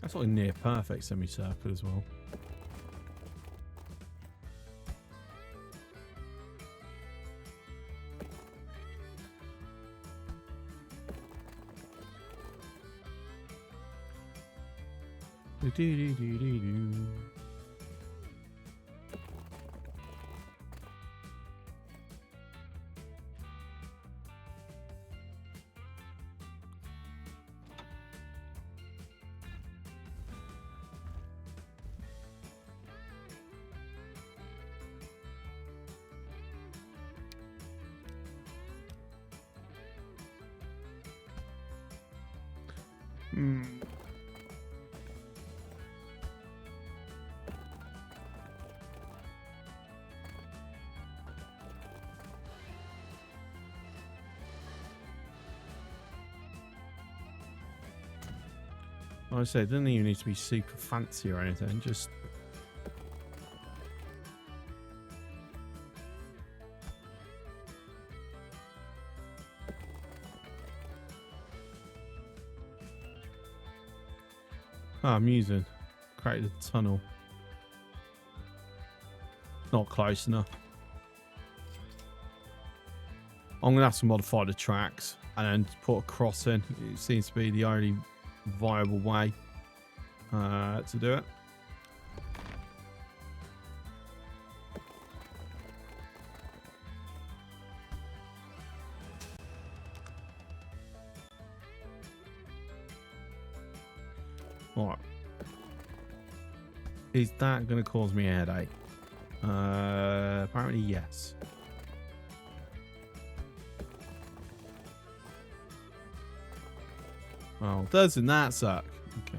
That's like a near perfect semicircle as well. Like I said, it doesn't even need to be super fancy or anything, just... Ah, I'm using. Created a tunnel. Not close enough. I'm going to have to modify the tracks and then put a crossing. It seems to be the only viable way to do it. Alright. Is that going to cause me a headache? Apparently yes. Oh, doesn't that suck? Okay.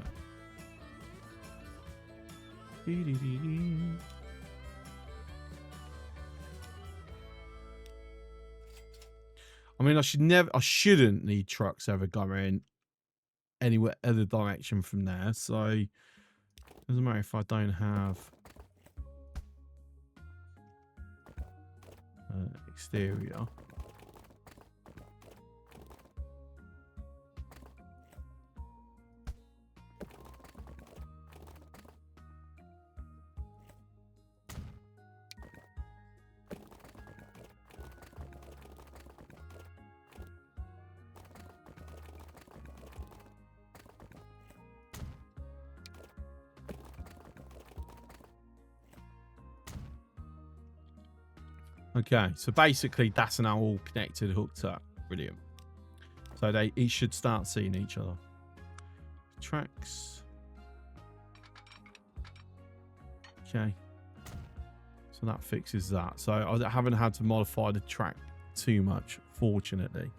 I mean, I shouldn't need trucks ever going anywhere other direction from there. So it doesn't matter if I don't have exterior. Okay, so basically that's now all connected, hooked up. Brilliant. So they each should start seeing each other. Tracks. Okay. So that fixes that. So I haven't had to modify the track too much, fortunately.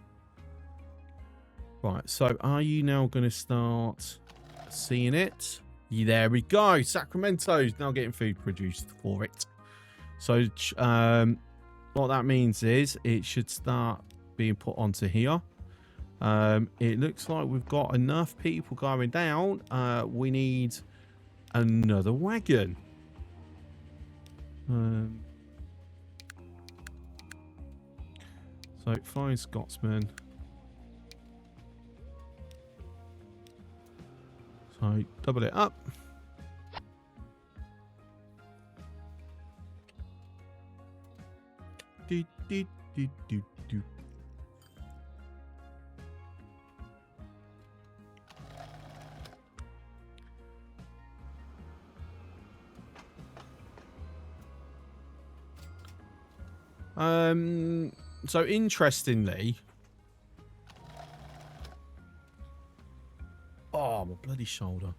Right, so are you now going to start seeing it? Yeah, there we go. Sacramento's now getting food produced for it. So what that means is it should start being put onto here. It looks like we've got enough people going down. We need another wagon. So Flying Scotsman. So double it up. Do, do, do, do, do. So interestingly, oh, my bloody shoulder.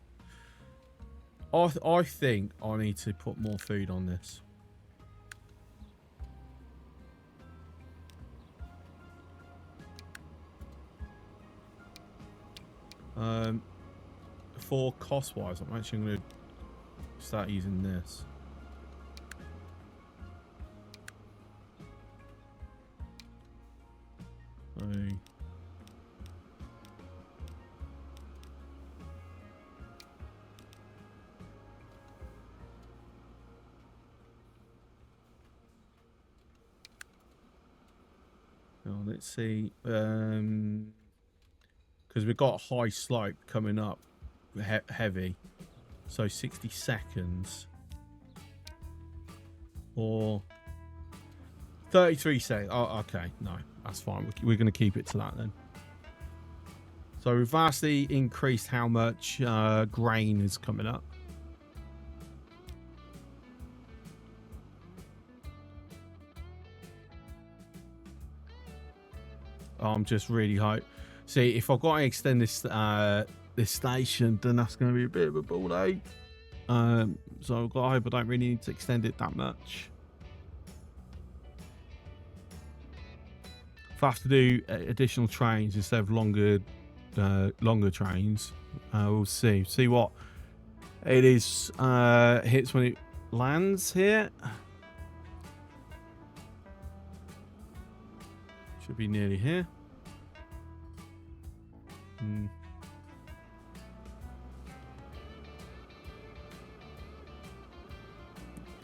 I think I need to put more food on this. For cost-wise, I'm actually going to start using this. So now let's see, because we've got a high slope coming up, heavy, so 60 seconds or 33 seconds. Oh, okay, no, that's fine. We're going to keep it to that then. So we've vastly increased how much grain is coming up. I'm just really hyped. See, if I've got to extend this this station, then that's going to be a bit of a ball ache. So I've got to hope I don't really need to extend it that much. If I have to do additional trains instead of longer trains, we'll see. See what it is hits when it lands here. Should be nearly here.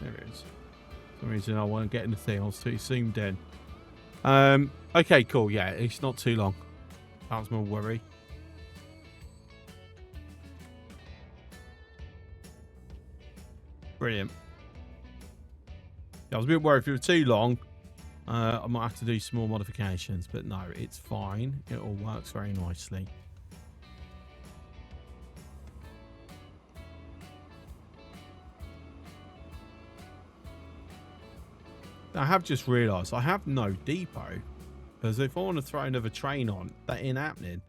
There it is. For some reason I wasn't getting the thing. I was too zoomed in. Okay, cool. Yeah, it's not too long. That was my worry. Brilliant. Yeah, I was a bit worried if it was too long. I might have to do some more modifications, but no, it's fine. It all works very nicely. I have just realised I have no depot, because if I want to throw another train on, that ain't happening.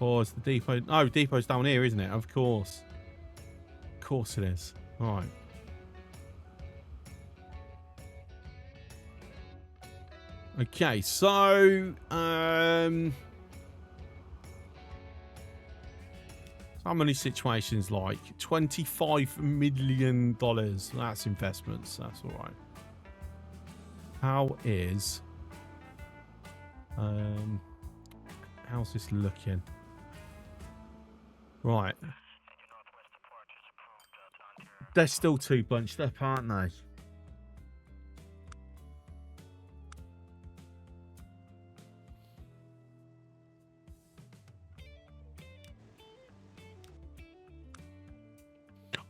Or is the depot? No, depot's down here, isn't it? Of course. Of course it is. All right. Okay, so how many situations like $25 million? That's investments. That's all right. How is how's this looking? Right. They're still too bunched up, aren't they?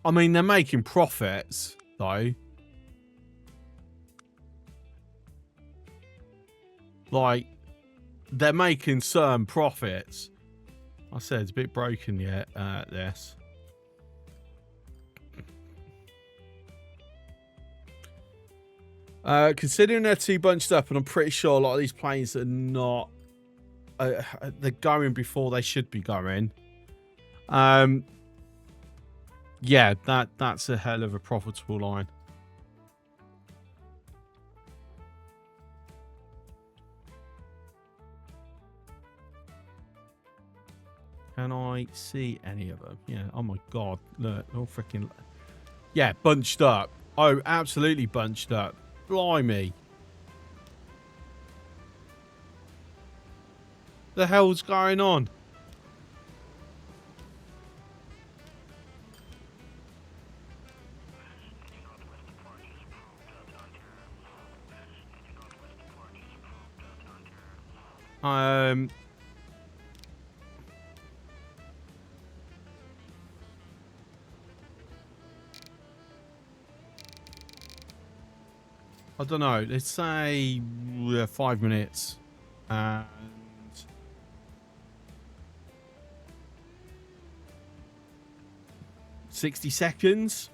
I mean, they're making profits, though. Like, they're making some profits. I said it's a bit broken yet, this. Considering they're too bunched up, and I'm pretty sure a lot of these planes are not... they're going before they should be going. Yeah, that's a hell of a profitable line. Can I see any of them? Yeah. Oh my god. Look, all freaking... Yeah, bunched up. Oh, absolutely bunched up. Blimey. The hell's going on? I don't know. Let's say 5 minutes. And 60 seconds.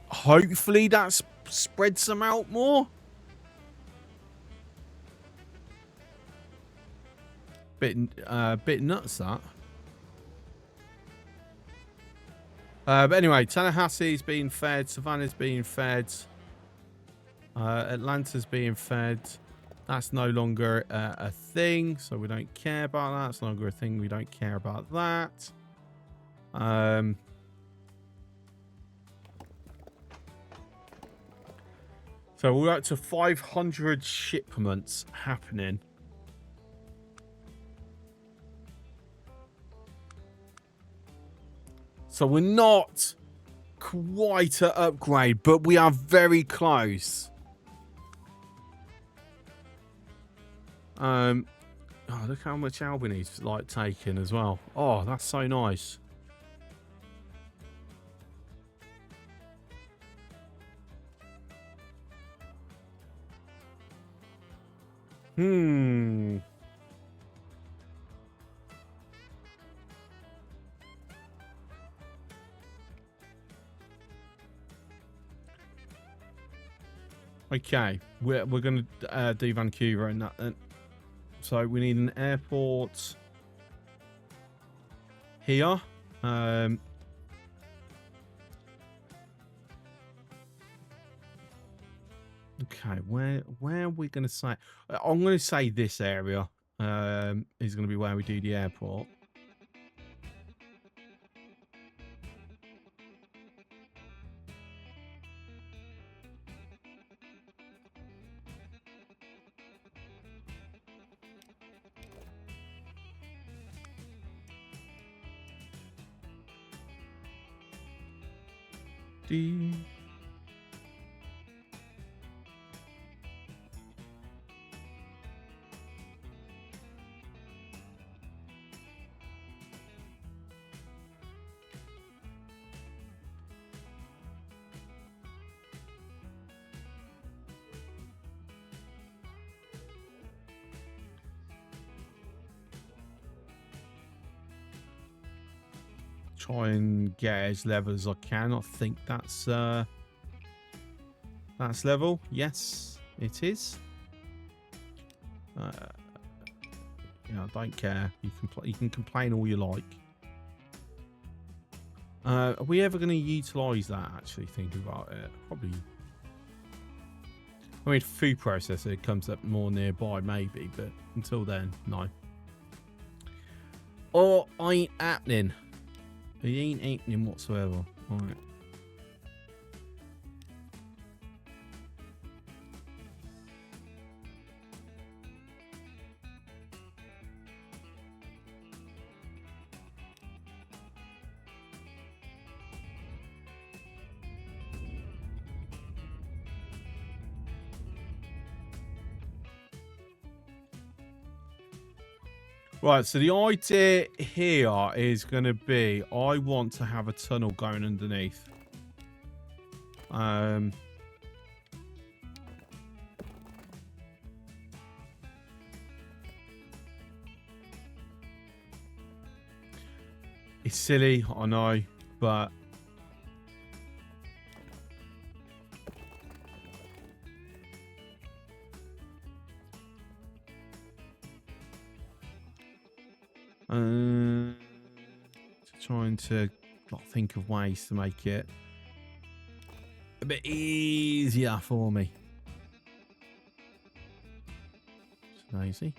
Hopefully that spreads them out more. Bit nuts that. But anyway, Tallahassee's being fed, Savannah's being fed, Atlanta's being fed. That's no longer a thing, so we don't care about that. It's no longer a thing. We don't care about that. So we're up to 500 shipments happening. So we're not quite at upgrade, but we are very close. Oh, look how much Albany's like taking as well. Oh, that's so nice. Okay, we're going to do Vancouver and that then. So we need an airport here. Okay, where are we going to say? I'm going to say this area is going to be where we do the airport. Try and get as level as I can. I think that's level. Yes, it is. You know, I don't care. You can complain all you like. Are we ever going to utilise that? Actually, thinking about it, probably. I mean, food processor comes up more nearby, maybe, but until then, no. Or ain't happening. It ain't happening whatsoever. All right. Right, so the idea here is going to be I want to have a tunnel going underneath. It's silly, I know, but trying to think of ways to make it a bit easier for me. It's easy.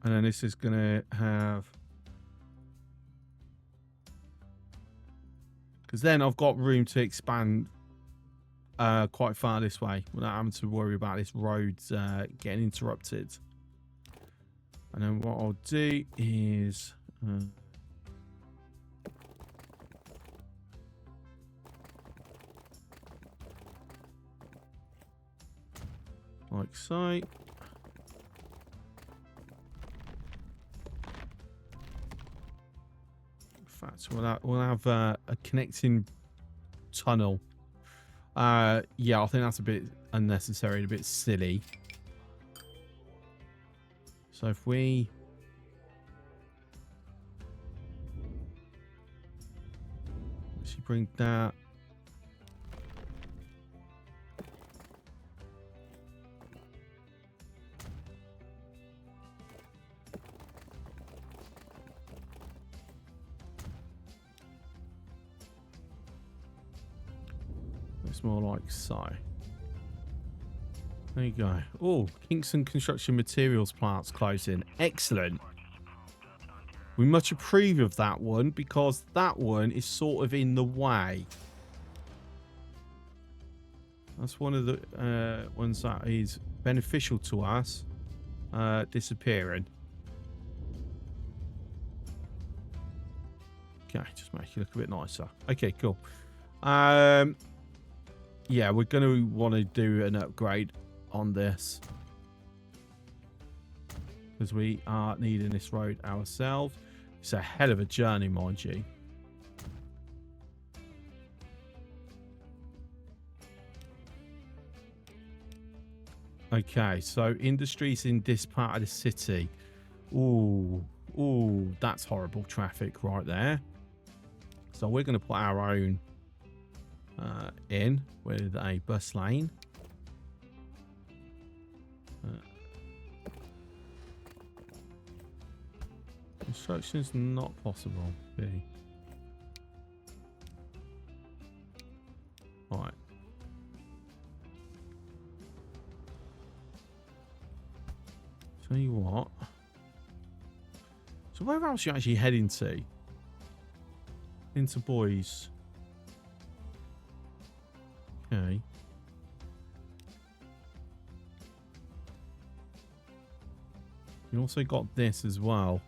And then this is going to have... Because then I've got room to expand quite far this way without having to worry about this road getting interrupted. And then what I'll do is... like so. In fact, we'll have a connecting tunnel. Yeah, I think that's a bit unnecessary and a bit silly. So if we... actually bring that... it's more like so. There you go. Oh, Kingston Construction Materials plant's closing. Excellent. We much approve of that one because that one is sort of in the way. That's one of the ones that is beneficial to us disappearing. Okay, just make it look a bit nicer. Okay, cool. Yeah, we're going to want to do an upgrade on this because we are needing this road ourselves. It's a hell of a journey, mind you. Okay, so industries in this part of the city. Ooh, that's horrible traffic right there. So we're going to put our own in with a bus lane. Construction is not possible. B. Right. Tell you what. So where else are you actually heading to? Into boys. Okay. You also got this as well.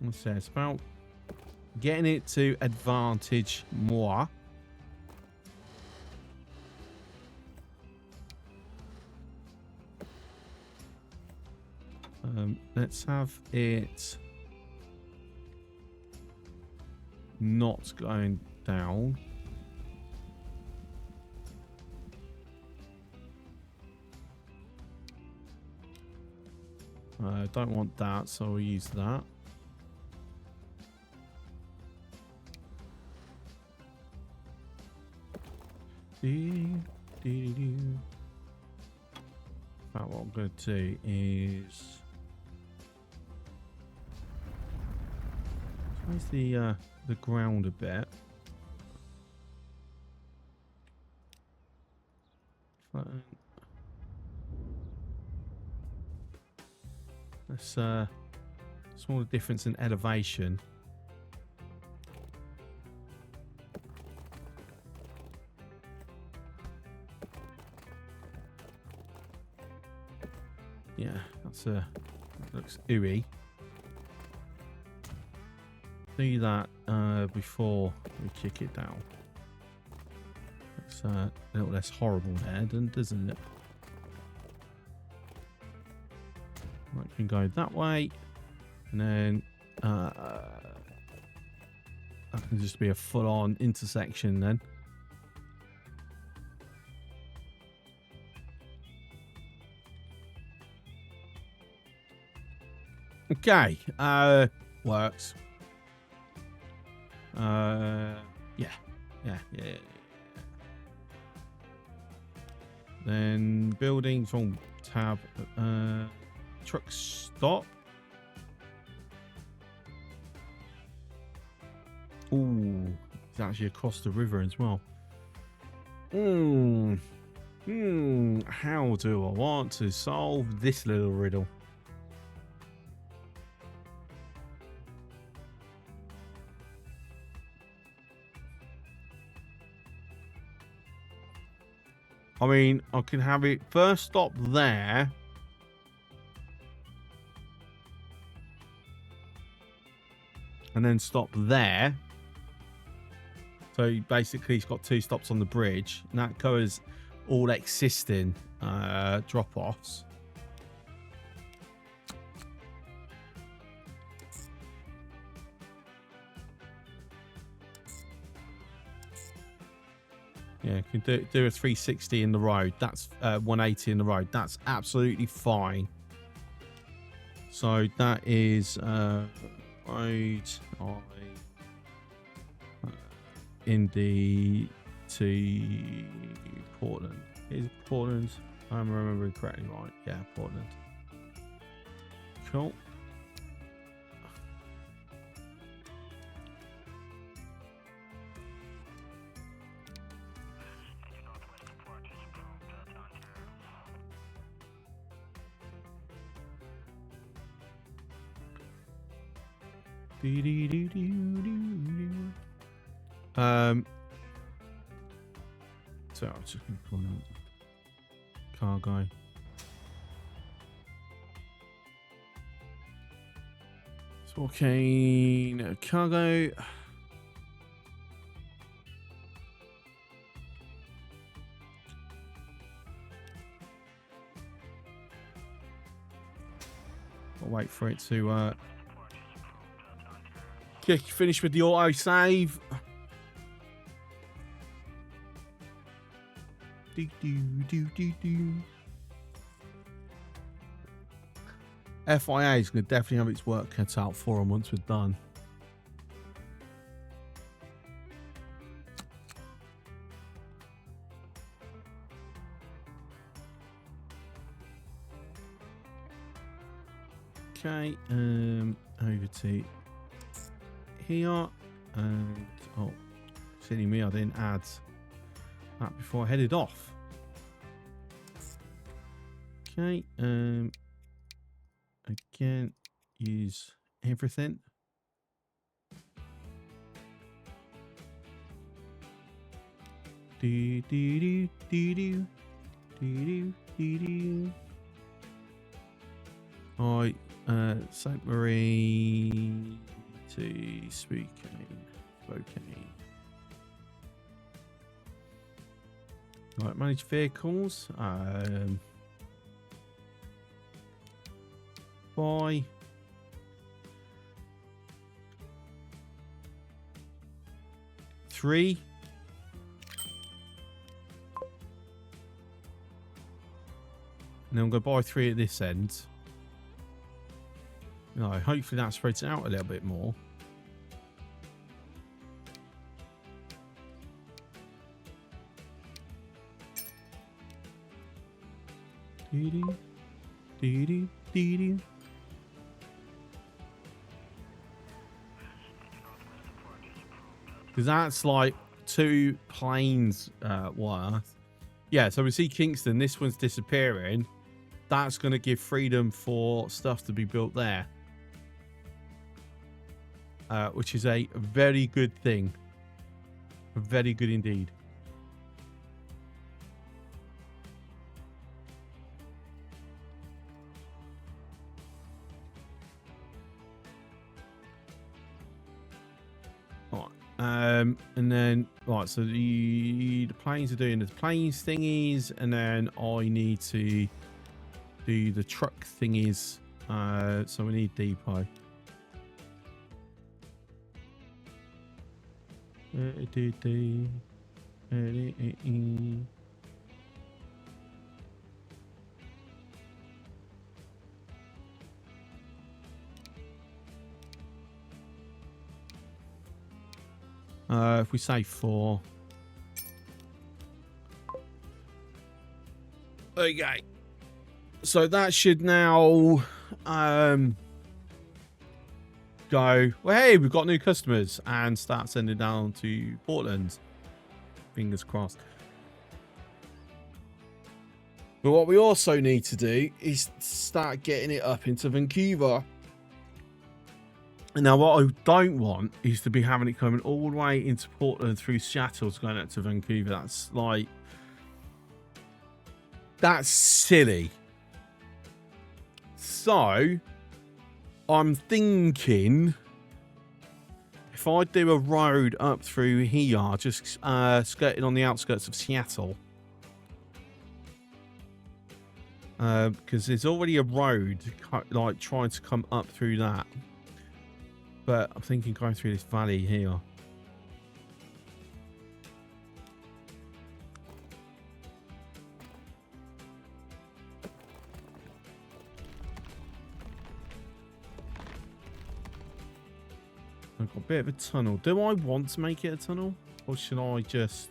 Let's say it's about getting it to advantage more. Let's have it not going down. I don't want that, so we'll use that. But what I'm going to do is raise the ground a bit. Flatten. That's smaller difference in elevation. Yeah, that looks ooey. Do that before we kick it down. It's a little less horrible there, doesn't it? Right, can go that way, and then that can just be a full-on intersection then. Okay, works. Yeah. Then buildings on tab, truck stop. Ooh, it's actually across the river as well. How do I want to solve this little riddle? I mean, I can have it first stop there. And then stop there. So basically it's got 2 stops on the bridge. And that covers all existing drop-offs. Yeah, you can do a 360 in the road. That's 180 in the road. That's absolutely fine. So that is road Indy to Portland. Is Portland? I'm remembering correctly, right? Yeah, Portland. Cool. So I'm just going to call out cargo. Walking cargo. I'll wait for it to finish with the auto save. FIA is going to definitely have its work cut out for them once we're done. Okay, over to here, and oh, silly me, I didn't add that before I headed off. Okay, again, use everything. Do do do do do do do do. Alright, Submarine to Spokane. Right, manage vehicles. Buy. Three. And then I'm going to buy 3 at this end. No, hopefully that spreads it out a little bit more. Dee-dee. Dee-dee. Dee-dee. Because that's like 2 planes worth. Yeah, so we see Kingston. This one's disappearing. That's going to give freedom for stuff to be built there. Which is a very good thing. Very good indeed. And then right, so the planes are doing the planes thingies, and then I need to do the truck thingies. So we need depot. If we say 4. Okay. So that should now go, well, hey, we've got new customers, and start sending down to Portland. Fingers crossed. But what we also need to do is start getting it up into Vancouver. Now, what I don't want is to be having it coming all the way into Portland through Seattle to going out to Vancouver. That's like, that's silly. So, I'm thinking if I do a road up through here, just skirting on the outskirts of Seattle. Because there's already a road like trying to come up through that. But I'm thinking going through this valley here. I've got a bit of a tunnel. Do I want to make it a tunnel? Or should I just...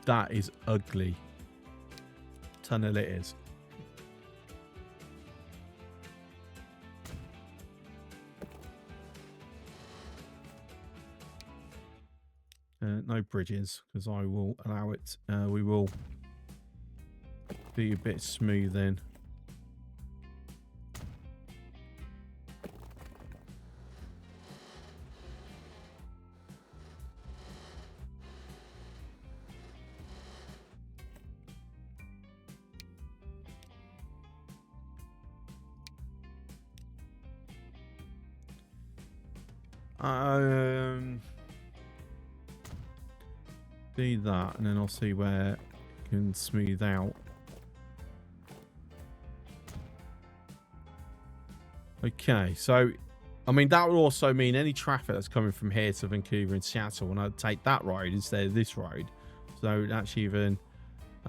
That is ugly. Tunnel it is. No bridges, because I will allow it. We will be a bit smooth then. Do that, and then I'll see where it can smooth out. Okay, so I mean that would also mean any traffic that's coming from here to Vancouver and Seattle, when I take that road instead of this road, so it would actually even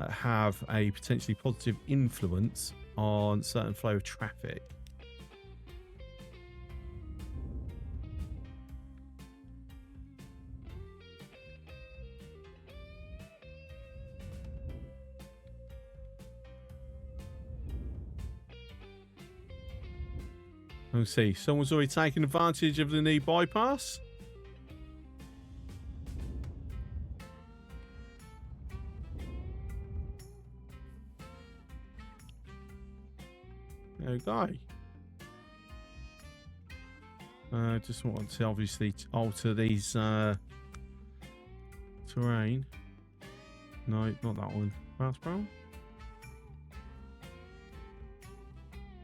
have a potentially positive influence on certain flow of traffic. Let's see. Someone's already taken advantage of the new bypass. There we go. Just want to obviously alter these terrain. No, not that one. Mouse brown.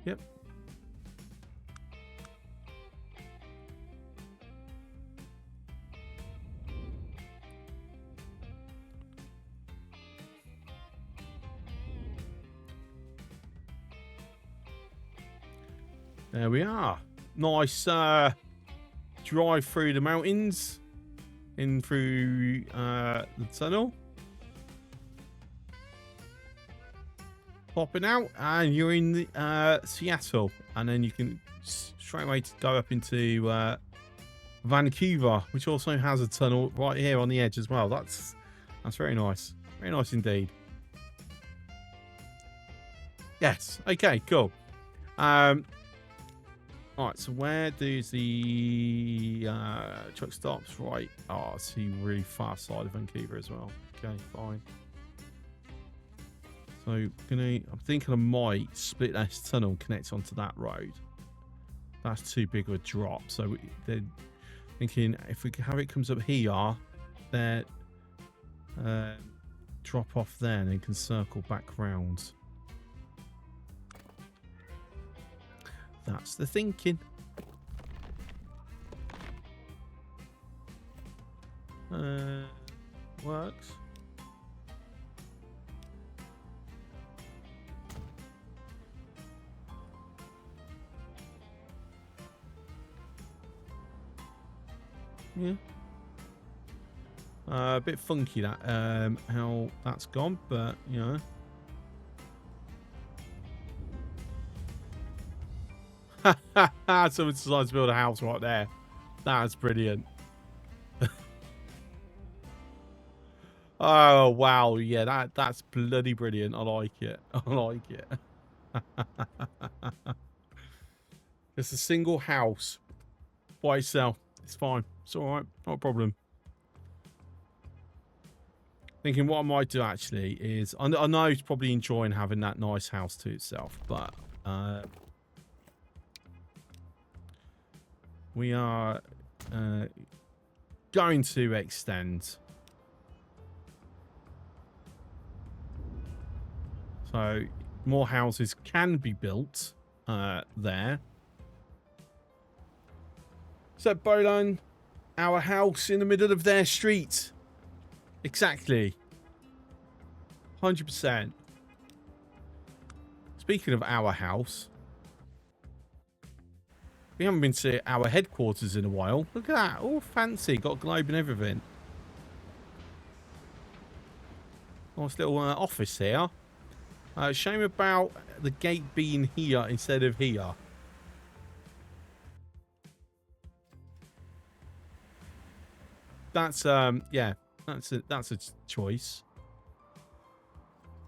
Yep. There we are. Nice drive through the mountains, in through the tunnel. Popping out, and you're in the, Seattle, and then you can straight away go up into Vancouver, which also has a tunnel right here on the edge as well. That's very nice indeed. Yes. Okay, cool. Alright, so where does the truck stops? Right. Oh, I see really far side of Vancouver as well. Okay, fine. So I'm thinking I might split this tunnel and connect onto that road. That's too big of a drop. So they're thinking if we can have it comes up here, then drop off there and then can circle back round. That's the thinking. Works. Yeah. A bit funky that how that's gone, but you know. Someone decides to build a house right there. That's brilliant. Oh wow, yeah, that's bloody brilliant. I like it. I like it. It's a single house by itself. It's fine. It's all right. Not a problem. Thinking what I might do actually is I know he's probably enjoying having that nice house to itself, but we are going to extend. So more houses can be built there. So Bolan, our house in the middle of their street. Exactly. 100%. Speaking of our house, we haven't been to our headquarters in a while. Look at that. All fancy. Got a globe and everything. Nice little office here. Shame about the gate being here instead of here. That's yeah, that's a choice.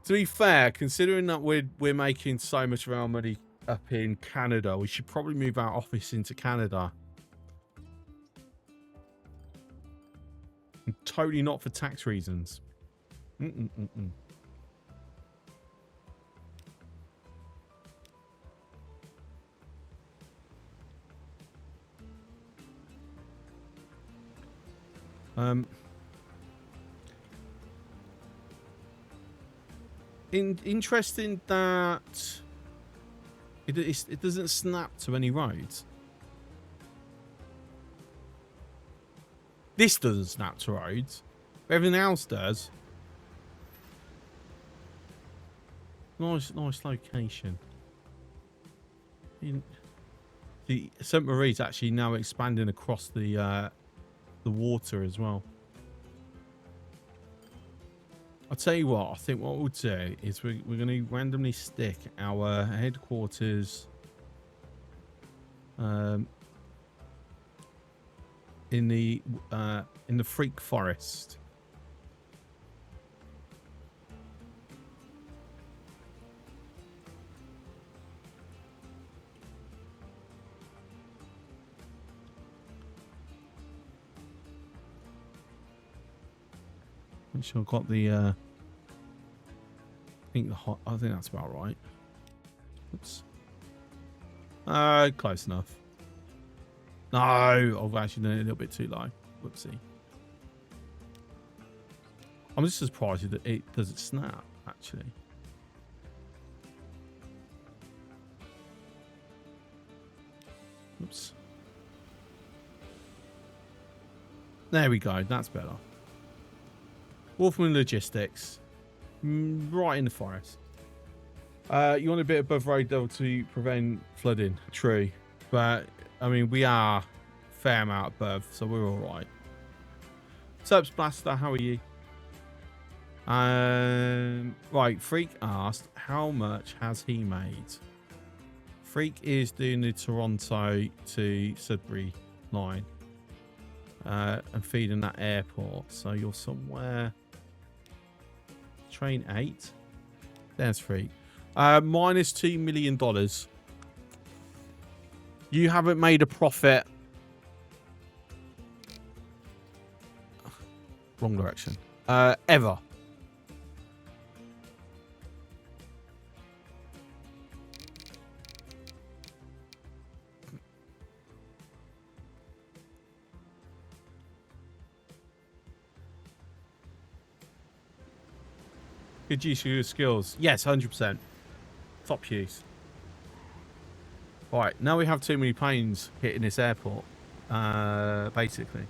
To be fair, considering that we're making so much of our money up in Canada, we should probably move our office into Canada. And totally not for tax reasons. Interesting that it doesn't snap to any roads. This doesn't snap to roads. Everything else does. Nice location. The St. Marie's actually now expanding across the water as well. I'll tell you what, I think what we'll do is we're going to randomly stick our headquarters in the Freak Forest. Make sure I've got the I think that's about right. Oops. Close enough. No, I've actually done it a little bit too low. Whoopsie. I'm just surprised that it doesn't snap, actually. Oops. There we go. That's better. Wolfman Logistics. Right in the forest. You want a bit above road level to prevent flooding. True. But, I mean, we are a fair amount above, so we're all right. Serps Blaster, how are you? Right, Freak asked, how much has he made? Freak is doing the Toronto to Sudbury line. And feeding that airport. So you're somewhere... Train 8. There's Freak. Minus $2 million. You haven't made a profit. Wrong direction. Ever. Good use of your skills. Yes, 100%. Top use. Right, now we have too many planes hitting this airport. Basically.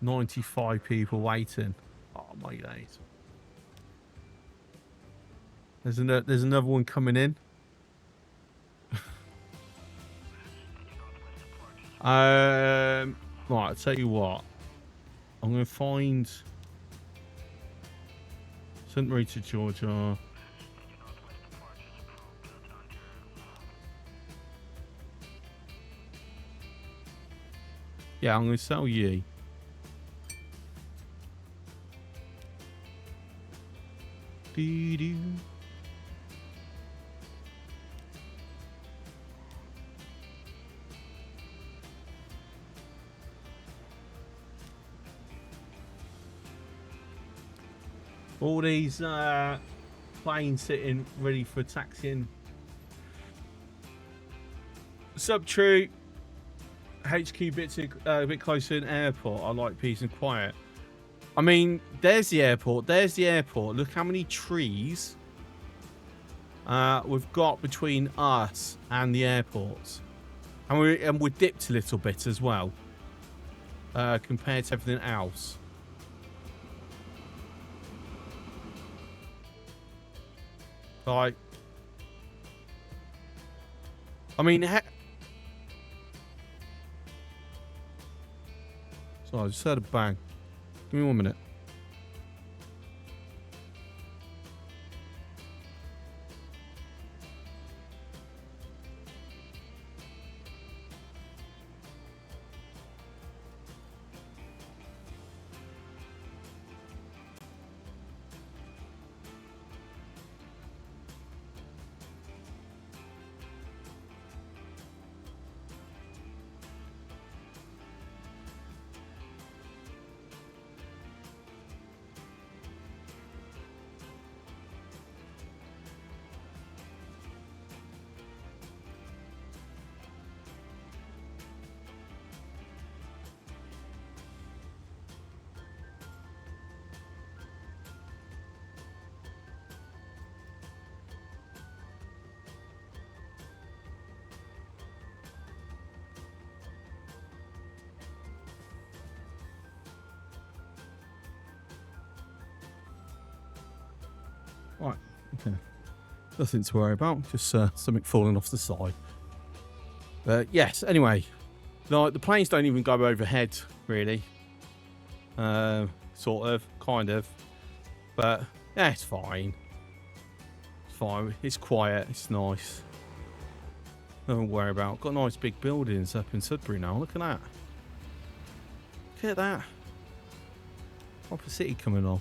$95 people waiting. Oh my days. There's another one coming in. Right, I'll tell you what. I'm going to find St. Rita, Georgia. Yeah, I'm going to sell you. Doo-doo. All these planes sitting ready for taxiing. Subtroop. HQ a bit closer to an airport. I like peace and quiet. I mean, there's the airport. There's the airport. Look how many trees we've got between us and the airports. And we're dipped a little bit as well compared to everything else. Like, I mean, sorry, I just heard a bang. Give me 1 minute. Right, okay. Nothing to worry about, just something falling off the side. But yes, anyway, like the planes don't even go overhead, really. Sort of, kind of. But yeah, it's fine. It's fine. It's quiet. It's nice. Nothing to worry about. Got nice big buildings up in Sudbury now. Look at that. Look at that. Proper city coming on.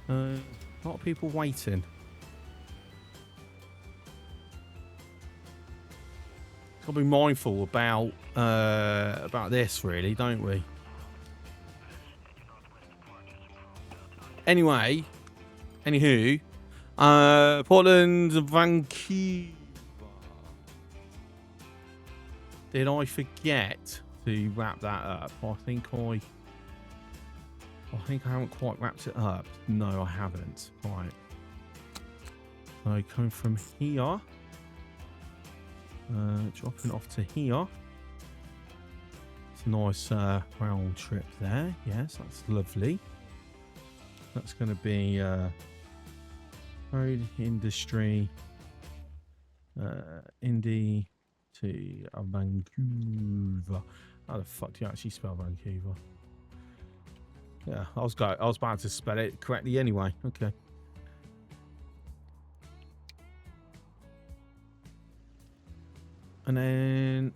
A lot of people waiting. Got to be mindful about this, really, don't we? Anyway, anywho, Portland, Vancouver. Did I forget to wrap that up? I think I haven't quite wrapped it up. No, I haven't. Right. So coming from here, dropping off to here. It's a nice round trip there. Yes, that's lovely. That's going to be road industry, Indy to Vancouver. How the fuck do you actually spell Vancouver? Yeah, I was about to spell it correctly anyway. Okay. And then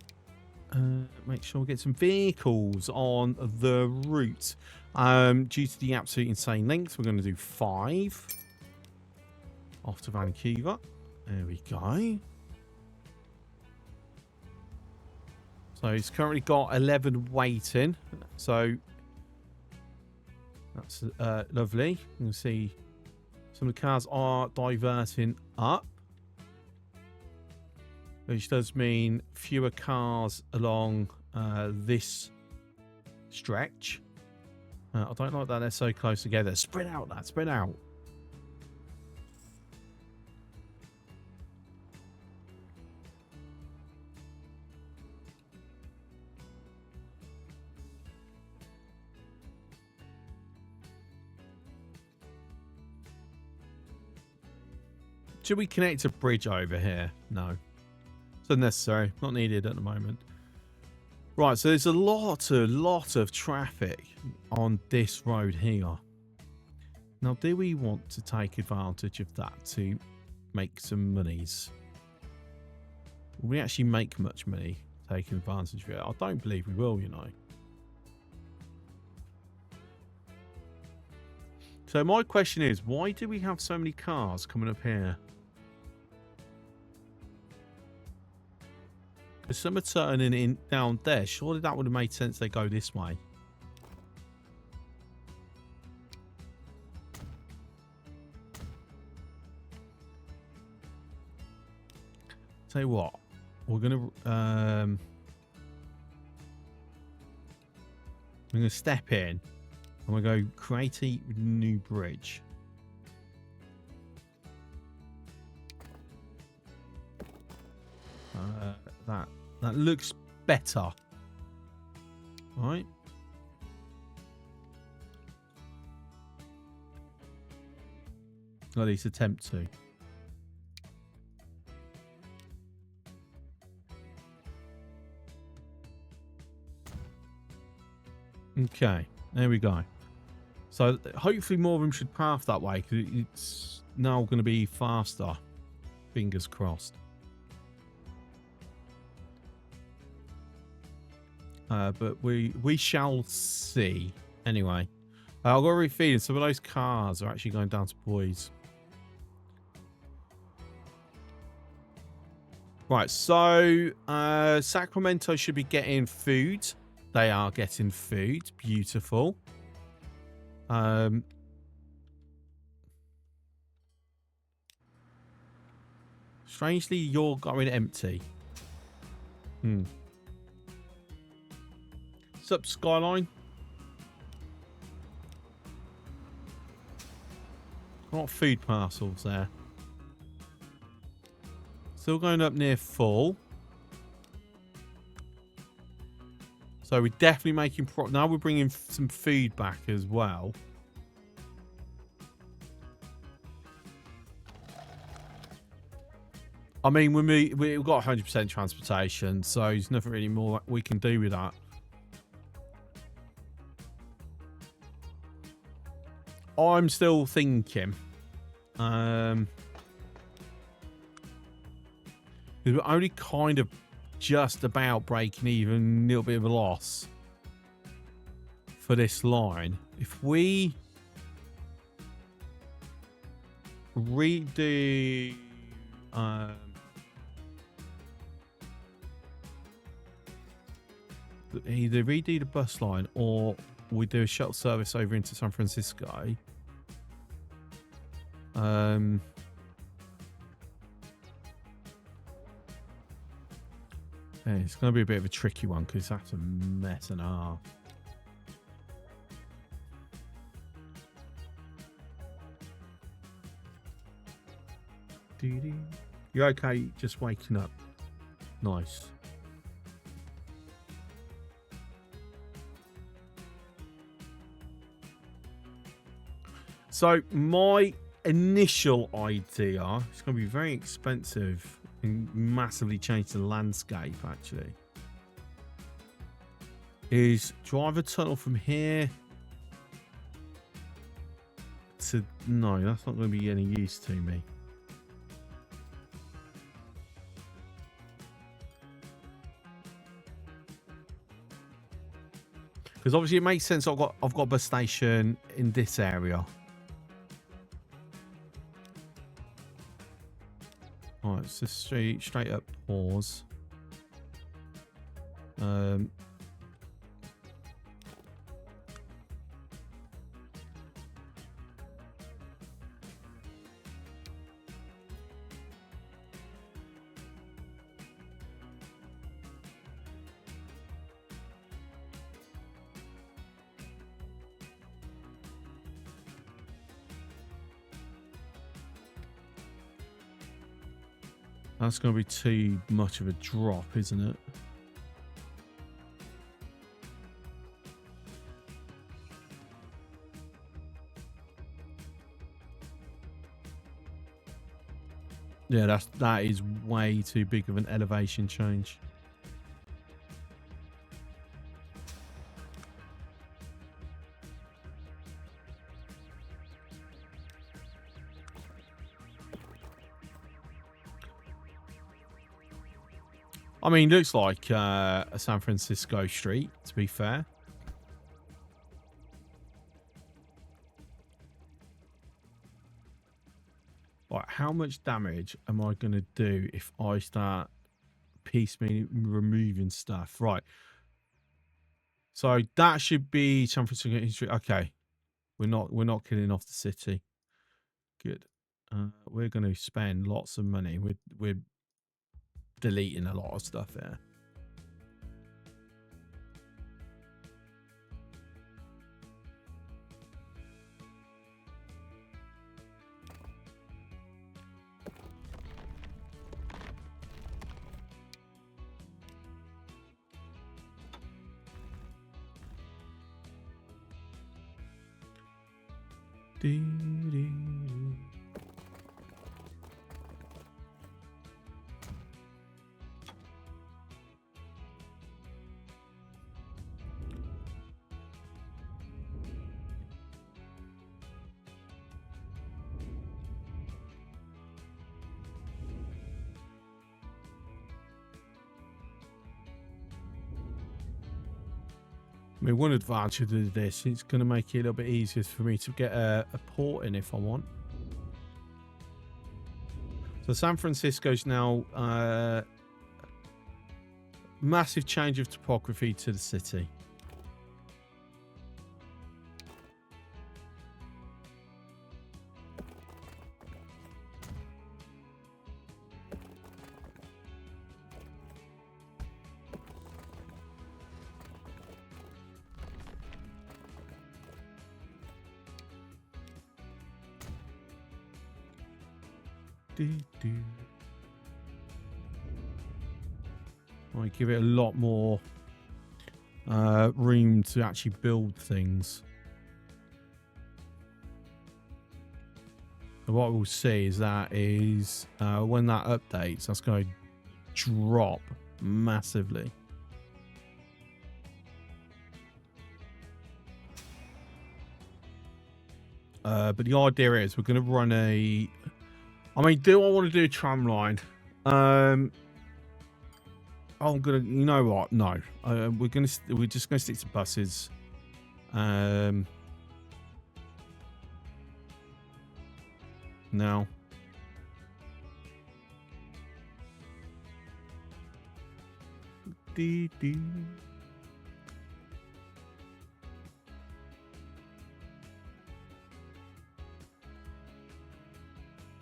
make sure we get some vehicles on the route. Due to the absolute insane length, we're going to do 5 off to Vancouver. There we go. So it's currently got 11 waiting. So that's lovely. You can see some of the cars are diverting up, which does mean fewer cars along this stretch. I don't like that they're so close together. Spread out, lad. Spread out. Should we connect a bridge over here? No. It's unnecessary. Not needed at the moment. Right, so there's a lot of traffic on this road here. Now, do we want to take advantage of that to make some monies? Will we actually make much money taking advantage of it? I don't believe we will, you know. So my question is, why do we have so many cars coming up here? Because some are turning in down there. Surely that would have made sense they go this way. Tell you what, we're gonna step in and we're going to create a new bridge. That looks better. All right. At least attempt to. Okay, there we go. So hopefully more of them should path that way, because it's now going to be faster. Fingers crossed. But we shall see. Anyway, I've got a feeling some of those cars are actually going down to boys. Right, so Sacramento should be getting food. They are getting food. Beautiful. Strangely, you're going empty. Sup, Skyline? Got food parcels there. Still going up near full. So we're definitely making now we're bringing some food back as well. I mean, we've got 100% transportation, so there's nothing really more we can do with that. I'm still thinking. We're only kind of just about breaking even, a little bit of a loss for this line. If we redo either redo the bus line or we do a shuttle service over into San Francisco. Yeah, it's going to be a bit of a tricky one because that's a mess and a half. You okay? Just waking up. Nice. So my initial idea, it's going to be very expensive and massively change the landscape actually, is drive a tunnel from here to, no, that's not going to be any use to me. Because obviously it makes sense. I've got a bus station in this area. All right, so straight up pause. That's going to be too much of a drop, isn't it? Yeah, that is way too big of an elevation change. I mean, looks like a San Francisco street, to be fair. Right, how much damage am I going to do if I start piecemeal removing stuff? Right. So that should be San Francisco history. Okay. We're not killing off the city. Good. We're going to spend lots of money. We're deleting a lot of stuff here. I mean, one advantage of this, it's going to make it a little bit easier for me to get a port in if I want. So San Francisco's now massive change of topography to the city. I give it a lot more room to actually build things. And what we'll see is when that updates, that's going to drop massively. But the idea is we're going to run a... I mean, do I want to do a tram line? I'm gonna, you know what? No, we're just gonna stick to buses. Now,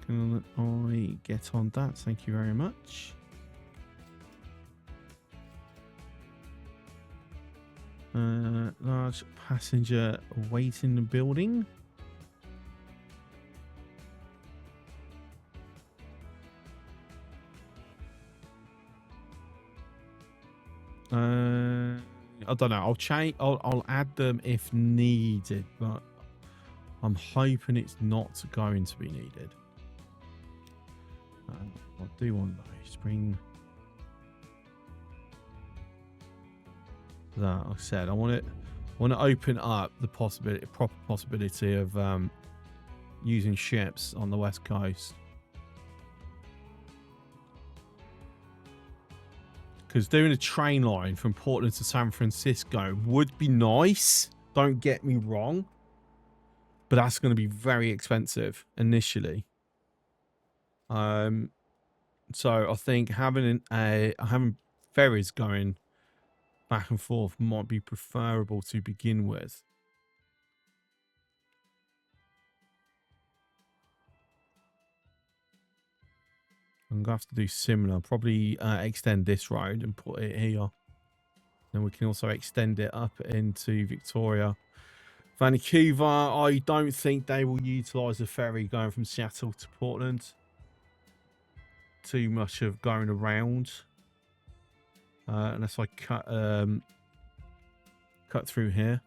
can I get on that? Thank you very much. Large passenger waiting the building. I don't know. I'll change. I'll add them if needed, but I'm hoping it's not going to be needed. I do want those spring. That like I said, I want to open up the proper possibility of using ships on the west coast. Because doing a train line from Portland to San Francisco would be nice. Don't get me wrong. But that's going to be very expensive initially. So I think having having ferries going back and forth might be preferable to begin with. I'm going to have to do similar. Probably extend this road and put it here. Then we can also extend it up into Victoria. Vancouver, I don't think they will utilise the ferry going from Seattle to Portland. Too much of going around. Unless I cut through here.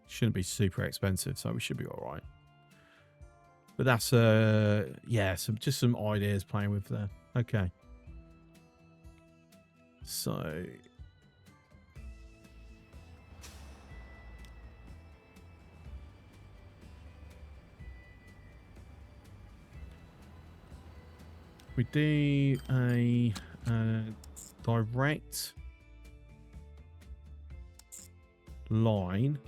Shouldn't be super expensive, so we should be all right. But that's yeah, just some ideas playing with there. Okay. So we do a direct line.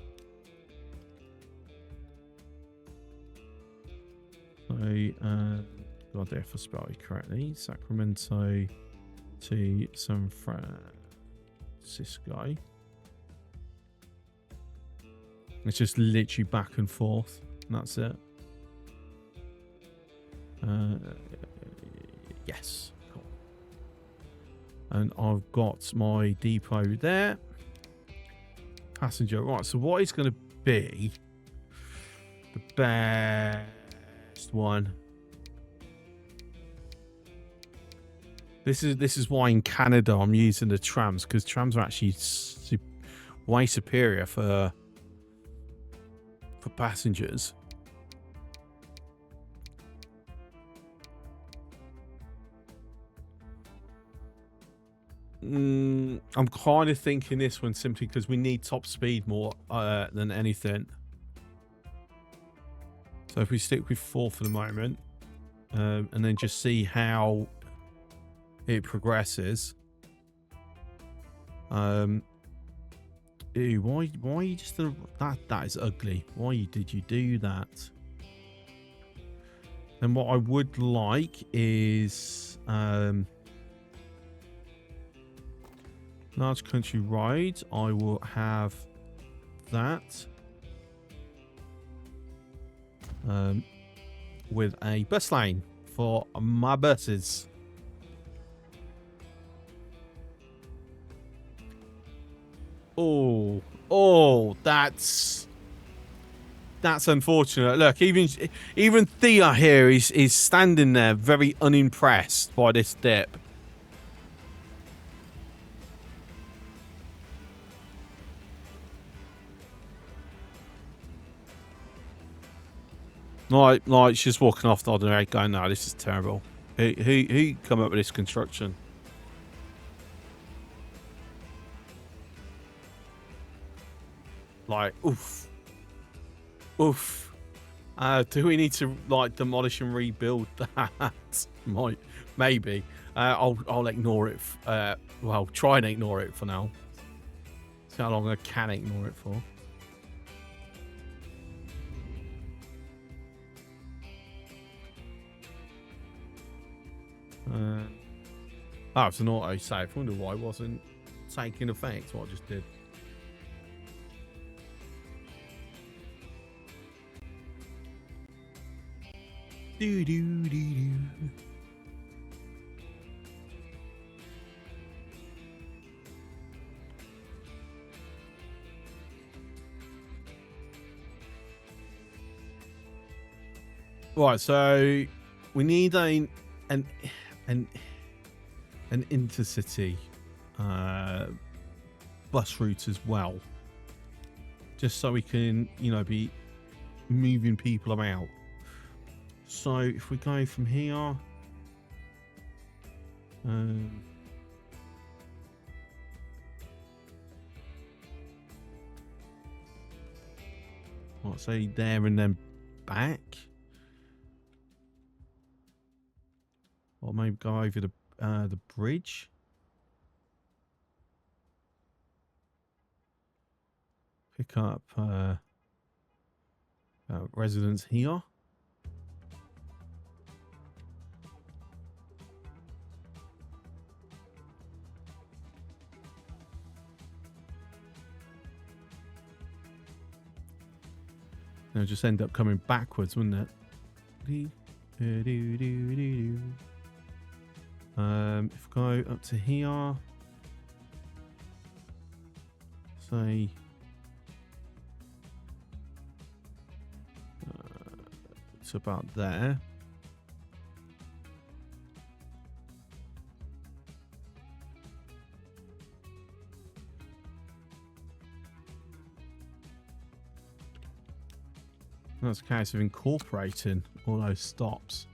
So, God, if I spell it correctly, Sacramento to San Francisco. It's just literally back and forth. And that's it. Yes. Cool. And I've got my depot there. Passenger. Right, so what is going to be the best one? This is why in Canada I'm using the trams, because trams are actually way superior for passengers. I'm kind of thinking this one simply because we need top speed more than anything. So if we stick with 4 for the moment, and then just see how it progresses. Ew, why are you just that is ugly. Why did you do that? And what I would like is large country road. I will have that with a bus lane for my buses. Oh, that's unfortunate. Look, even Thea here is standing there very unimpressed by this dip. Like she's just walking off the ordinary going, no, this is terrible. Who come up with this construction? Like, oof. Do we need to like demolish and rebuild that? Maybe. I'll ignore it. Well, try and ignore it for now. See how long I can ignore it for. Oh, it's an auto save. I wonder why it wasn't taking effect. What I just did. Right, so we need an intercity bus route as well, just so we can, you know, be moving people about. So if we go from here, I'll say there and then back, or maybe go over the bridge. Pick up residents here. It'll just end up coming backwards, wouldn't it? If I go up to here, say it's about there. That's a case of incorporating all those stops.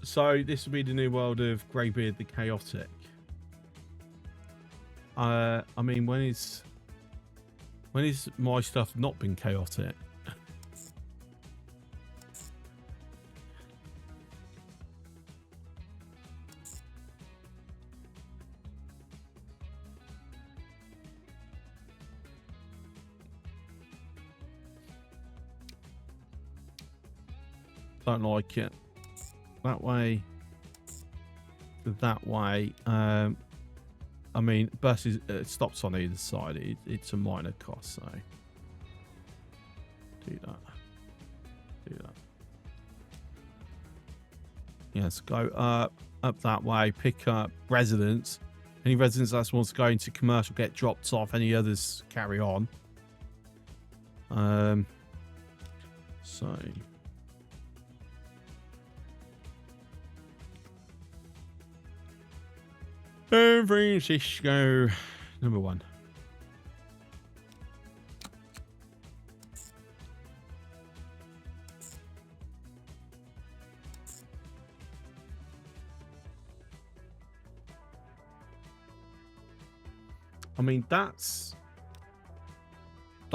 So this will be the new world of Greybeard the Chaotic. I mean, when is my stuff not been chaotic? Don't like it. That way, that way. I mean, buses stops on either side. It's a minor cost, so do that. Do that. Yes, go up that way. Pick up residents. Any residents that wants to go into commercial get dropped off. Any others carry on. So. San Francisco, number 1. I mean, that's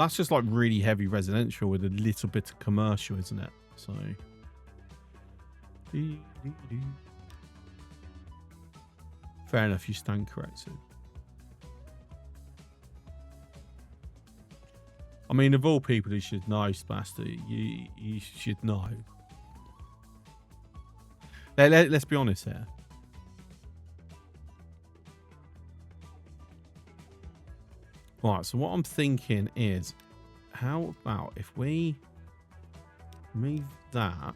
just like really heavy residential with a little bit of commercial, isn't it? So. Fair enough, you stand corrected. I mean, of all people who should know, Spasta, you should know. Let's be honest here. Right, so what I'm thinking is, how about if we move that?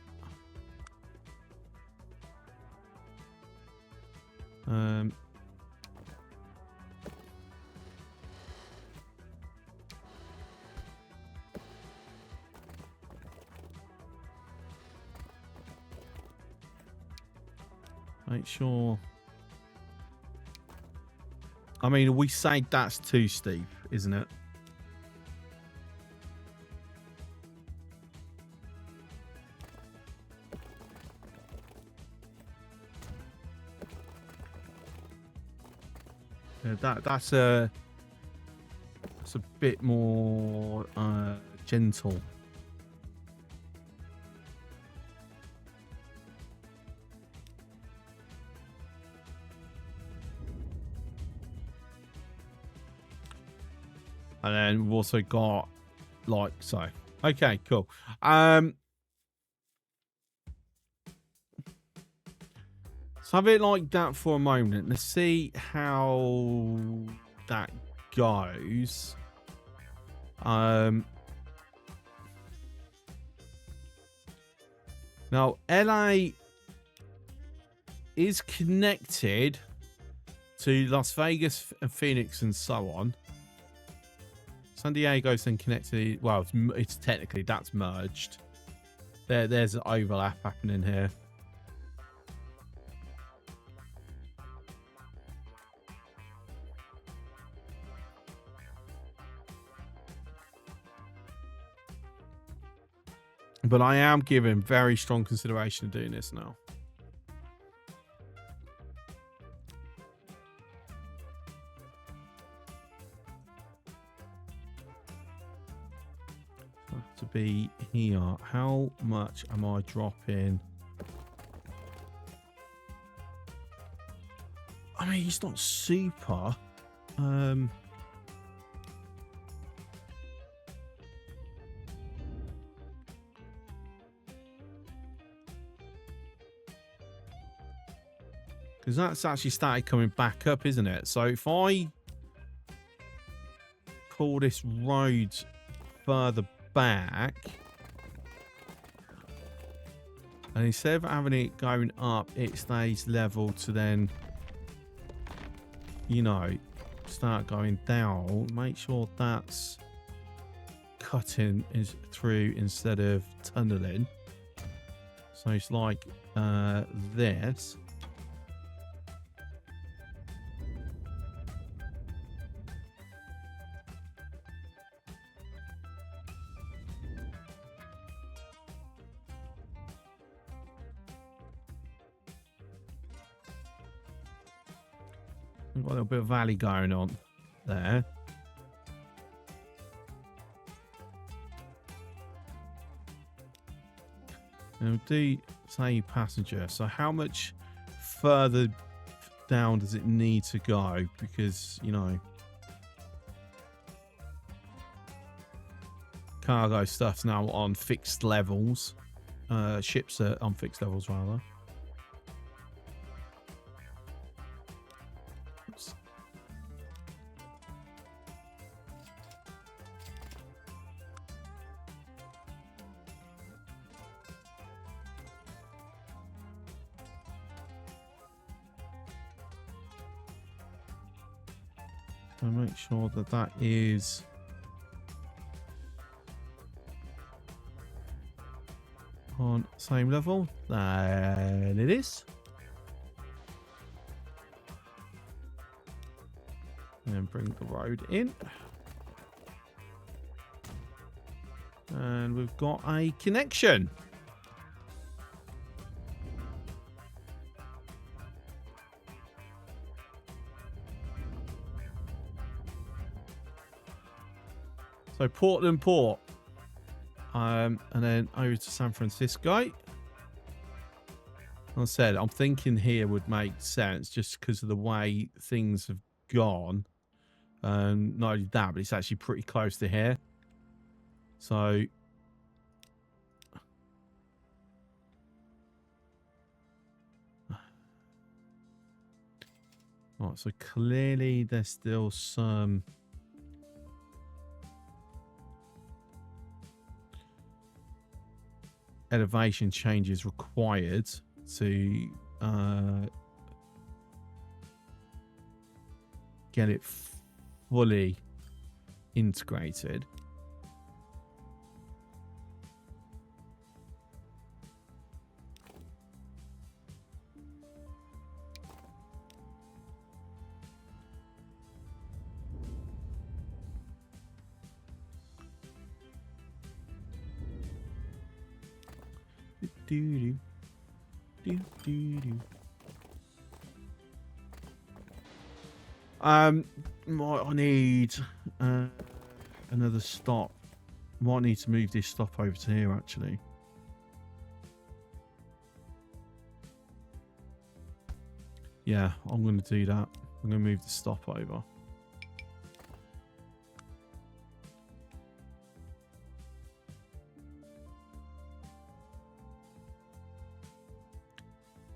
Make sure. I mean, we say that's too steep, isn't it? That's a bit more gentle. And then we've also got like so. Okay, cool. So have it like that for a moment. Let's see how that goes. Now LA is connected to Las Vegas and Phoenix and so on. San Diego's then connected. Well, it's technically that's merged. There's an overlap happening here. But I am giving very strong consideration to doing this now. To be here, how much am I dropping? I mean, he's not super. Because that's actually started coming back up, isn't it? So if I pull this road further back, and instead of having it going up, it stays level to then, you know, start going down. Make sure that's cutting is through instead of tunneling. So it's like this. We've got a little bit of valley going on there. Now do say passenger. So how much further down does it need to go? Because, you know, cargo stuff's now on fixed levels. Ships are on fixed levels rather. Oops. So make sure that that is on same level. There it is. And bring the road in. And we've got a connection. So Portland Port. And then over to San Francisco. Like I said, I'm thinking here would make sense just because of the way things have gone. Not only that, but it's actually pretty close to here. So right, so clearly there's still some elevation changes required to get it fully integrated. Do, do, do, do. I need another stop. Might need to move this stop over to here actually. Yeah, I'm going to do that. I'm going to move the stop over.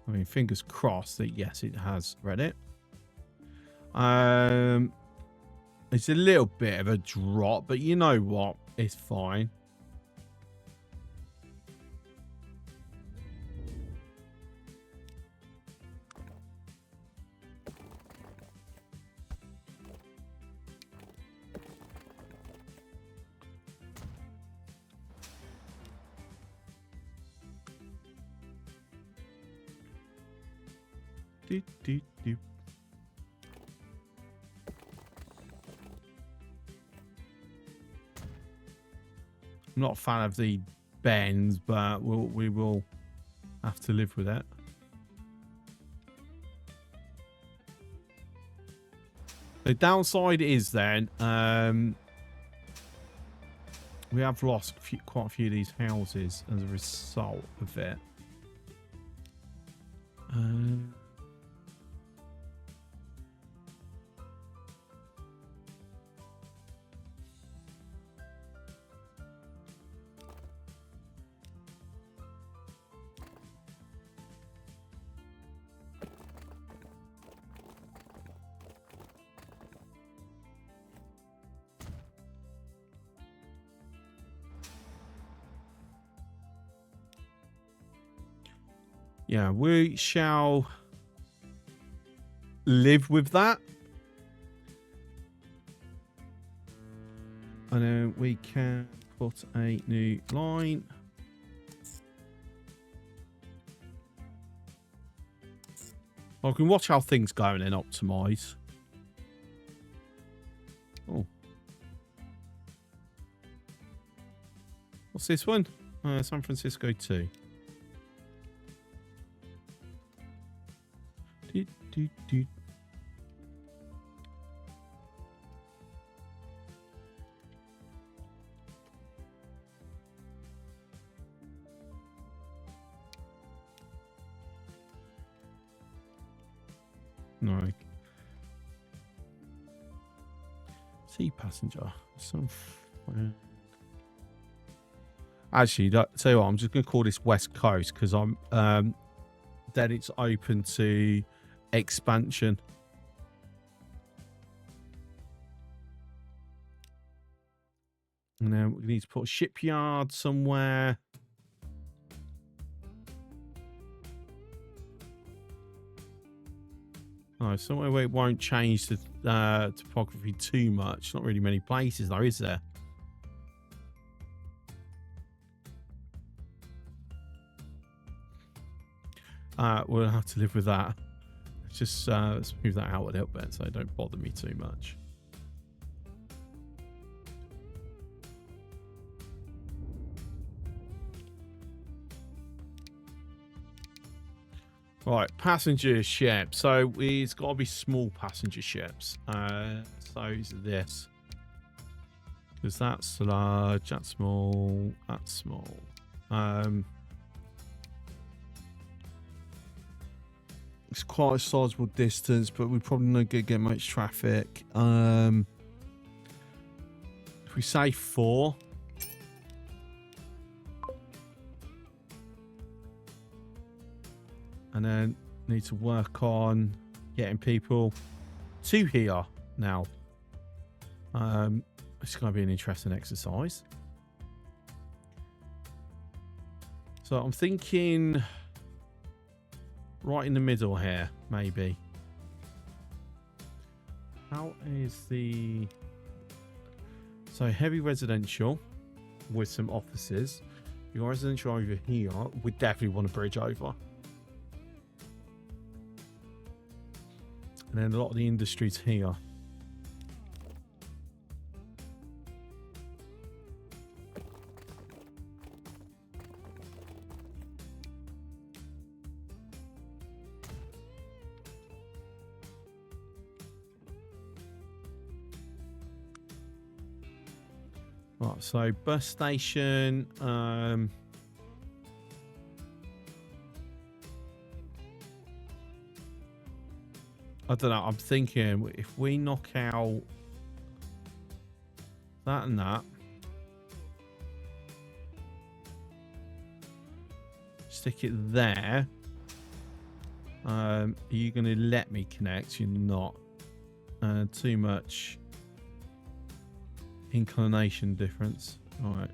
I mean, fingers crossed that yes, it has read it. It's a little bit of a drop, but you know what? It's fine. Do, do, do. I'm not a fan of the bends, but we will have to live with it. The downside is then we have lost quite a few of these houses as a result of it. yeah, we shall live with that. And then we can put a new line. I can watch how things go and then optimize. Oh. What's this one? San Francisco 2. Do. No. Sea passenger. Actually, tell you what, I'm just going to call this West Coast because I'm then it's open to expansion. And then we need to put a shipyard somewhere. Oh, somewhere where it won't change the topography too much. Not really many places though, is there? We'll have to live with that. Just let's move that out a little bit so it don't bother me too much. Right, passenger ship. So it's got to be small passenger ships. So is this. Because that's large, that's small, that's small. It's quite a sizable distance, but we're probably not going to get much traffic. If we say 4. And then need to work on getting people to here now. It's going to be an interesting exercise. So I'm thinking right in the middle here, maybe. How is the... So heavy residential with some offices. Your residential over here, we definitely want a bridge over. And then a lot of the industries here. Right, so bus station. I don't know. I'm thinking if we knock out that and that, stick it there. Are you going to let me connect? You're not. Too much inclination difference. All right.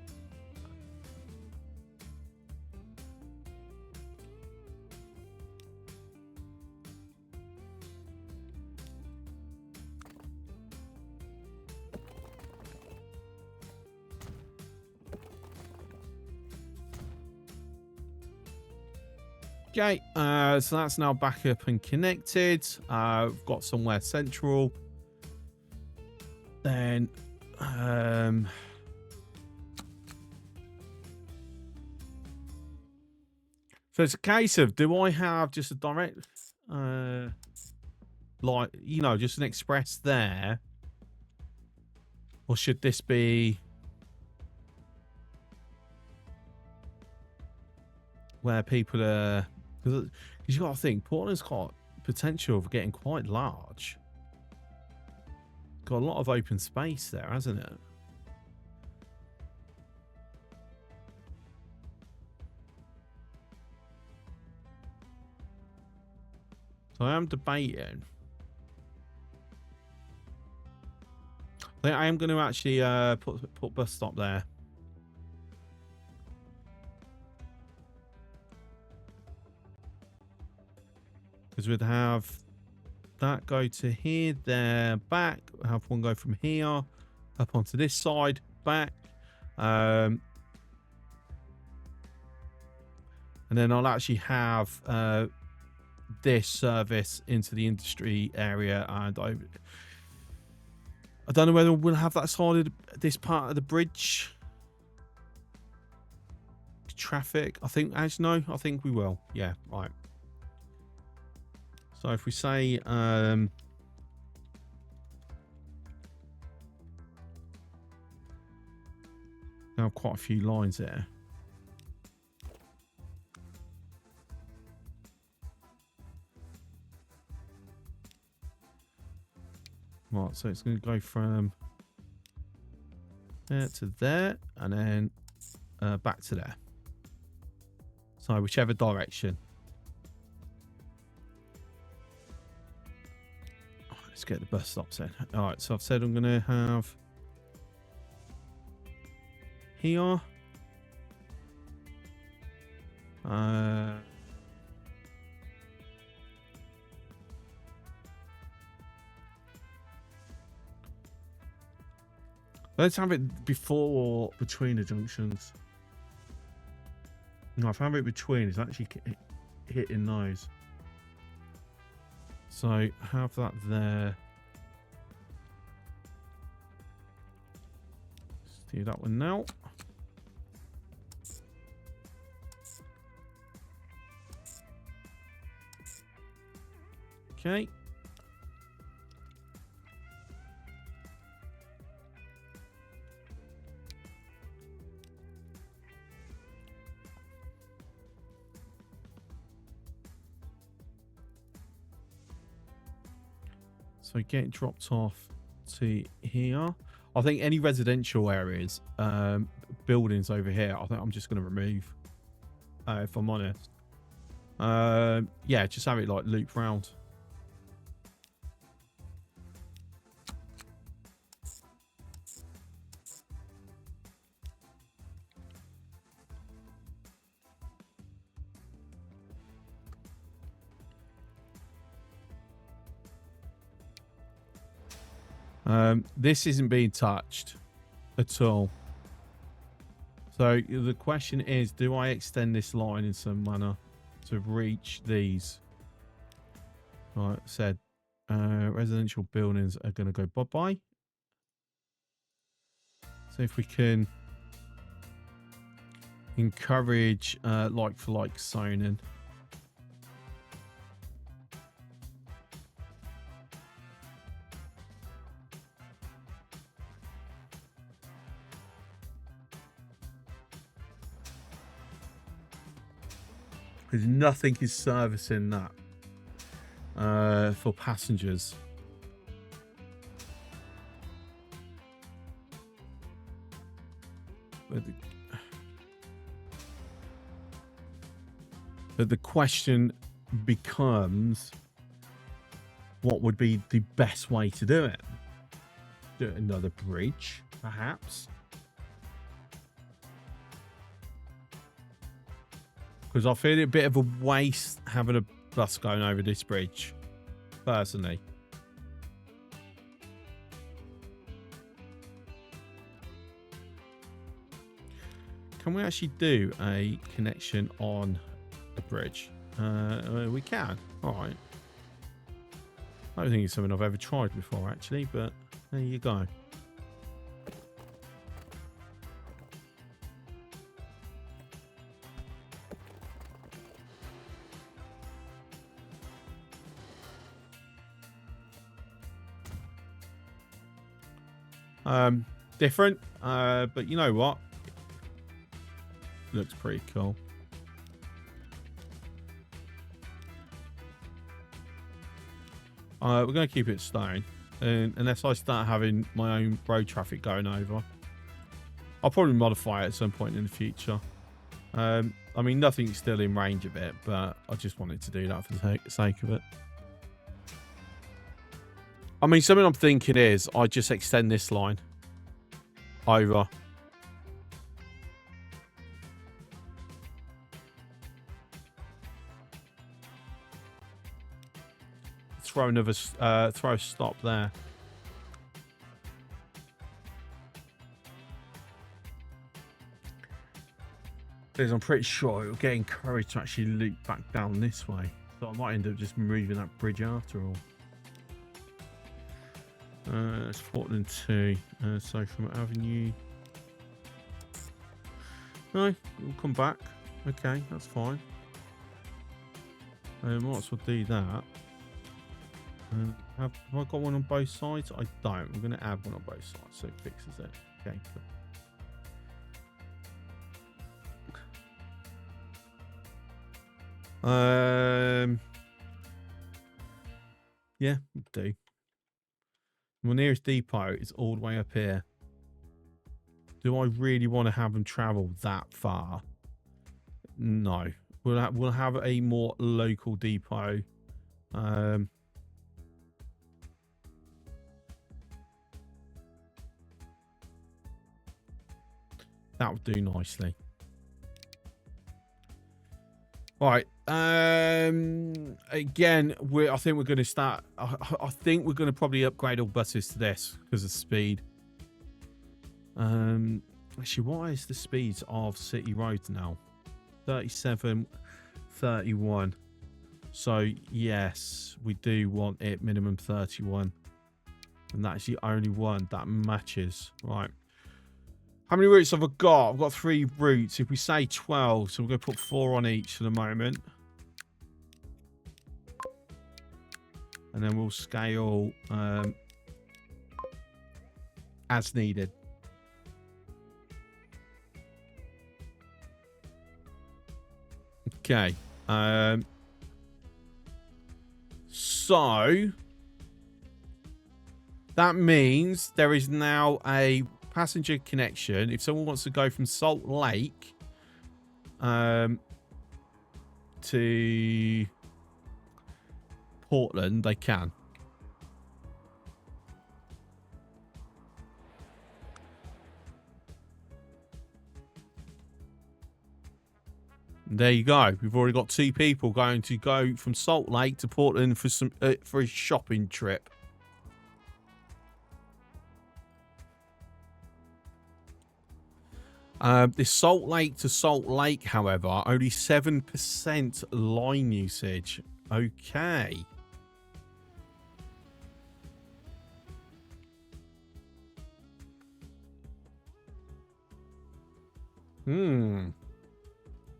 Okay, so that's now back up and connected. We've got somewhere central. Then, so it's a case of, do I have just a direct, like, you know, just an express there? Or should this be where people are... Because you got to think, Portland's got potential of getting quite large. Got a lot of open space there, hasn't it? So I am debating. I think I am going to actually put bus stop there. Because we'd have that go to here, there, back. Have one go from here up onto this side, back. And then I'll actually have this service into the industry area, and I don't know whether we'll have that side of this part of the bridge traffic. I think, actually, no, I think we will. Yeah, right. So if we say now quite a few lines there. Right, so it's going to go from there to there, and then back to there. So whichever direction. Let's get the bus stops in. All right, so I've said I'm going to have here. Let's have it before or between the junctions. No, if I have it between, it's actually hitting those. So have that there. Let's do that one now. Okay. So get dropped off to here. I think any residential areas, buildings over here, I think I'm just going to remove, if I'm honest. Yeah, just have it like loop round. This isn't being touched at all. So the question is, do I extend this line in some manner to reach these? Right, said residential buildings are going to go bye-bye. So if we can encourage like-for-like zoning. Because nothing is servicing that for passengers. But the question becomes, what would be the best way to do it? Do another bridge, perhaps? Because I feel it a bit of a waste having a bus going over this bridge, personally. Can we actually do a connection on the bridge? We can. All right. I don't think it's something I've ever tried before, actually, but there you go. Different, but you know what? Looks pretty cool. We're going to keep it stone, and unless I start having my own road traffic going over. I'll probably modify it at some point in the future. I mean, nothing's still in range of it, but I just wanted to do that for the sake of it. I mean, something I'm thinking is I just extend this line over. throw another throw a stop there. Because I'm pretty sure it'll get encouraged to actually loop back down this way. So I might end up just moving that bridge after all. It's Portland 2. So from Avenue. No, we'll come back. Okay, that's fine. Might as well do that. Have I got one on both sides? I don't. I'm going to add one on both sides so it fixes it. Okay, cool. Yeah, we'll do. My nearest depot is all the way up here. Do I really want to have them travel that far? No. We'll have a more local depot. That would do nicely. All right. Again, I think we're going to start. I think we're going to probably upgrade all buses to this because of speed. Actually, what is the speeds of city roads now? 37, 31. So yes, we do want it minimum 31, and that's the only one that matches. Right. How many routes have I got? I've got 3 routes. If we say 12, so we're going to put 4 on each for the moment. And then we'll scale as needed. Okay. So that means there is now a passenger connection. If someone wants to go from Salt Lake to Portland, they can. There you go. We've already got 2 people going to go from Salt Lake to Portland for some for a shopping trip. This Salt Lake to Salt Lake, however, only 7% line usage. Okay.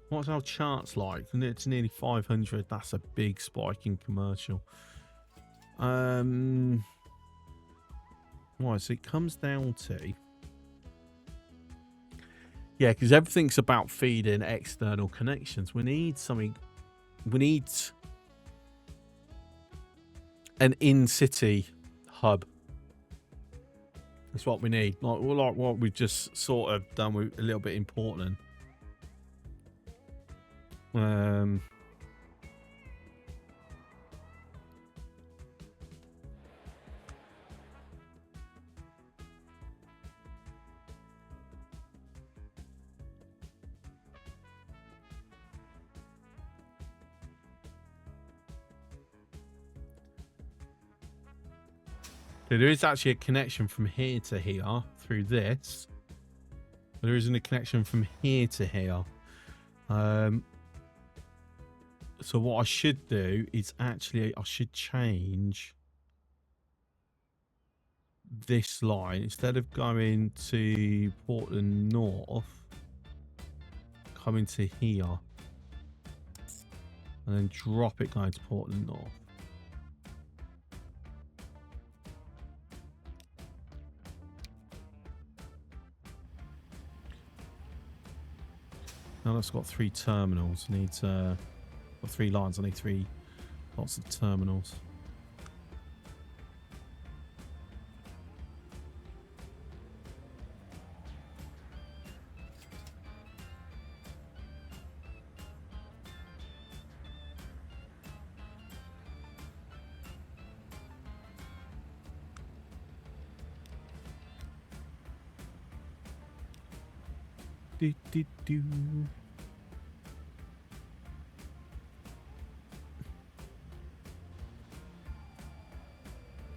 What's our charts like? It's nearly 500. That's a big spike in commercial. Right, so it comes down to... Yeah, because everything's about feeding external connections. We need something... We need an in-city hub. That's what we need. Like what we've just sort of done with a little bit in Portland. There is actually a connection from here to here through this. There isn't a connection from here to here. So what I should do is actually I should change this line instead of going to Portland North, coming to here and then drop it going to Portland North. Now that's got 3 terminals. Needs or 3 lines. I need 3 lots of terminals. Do, do, do.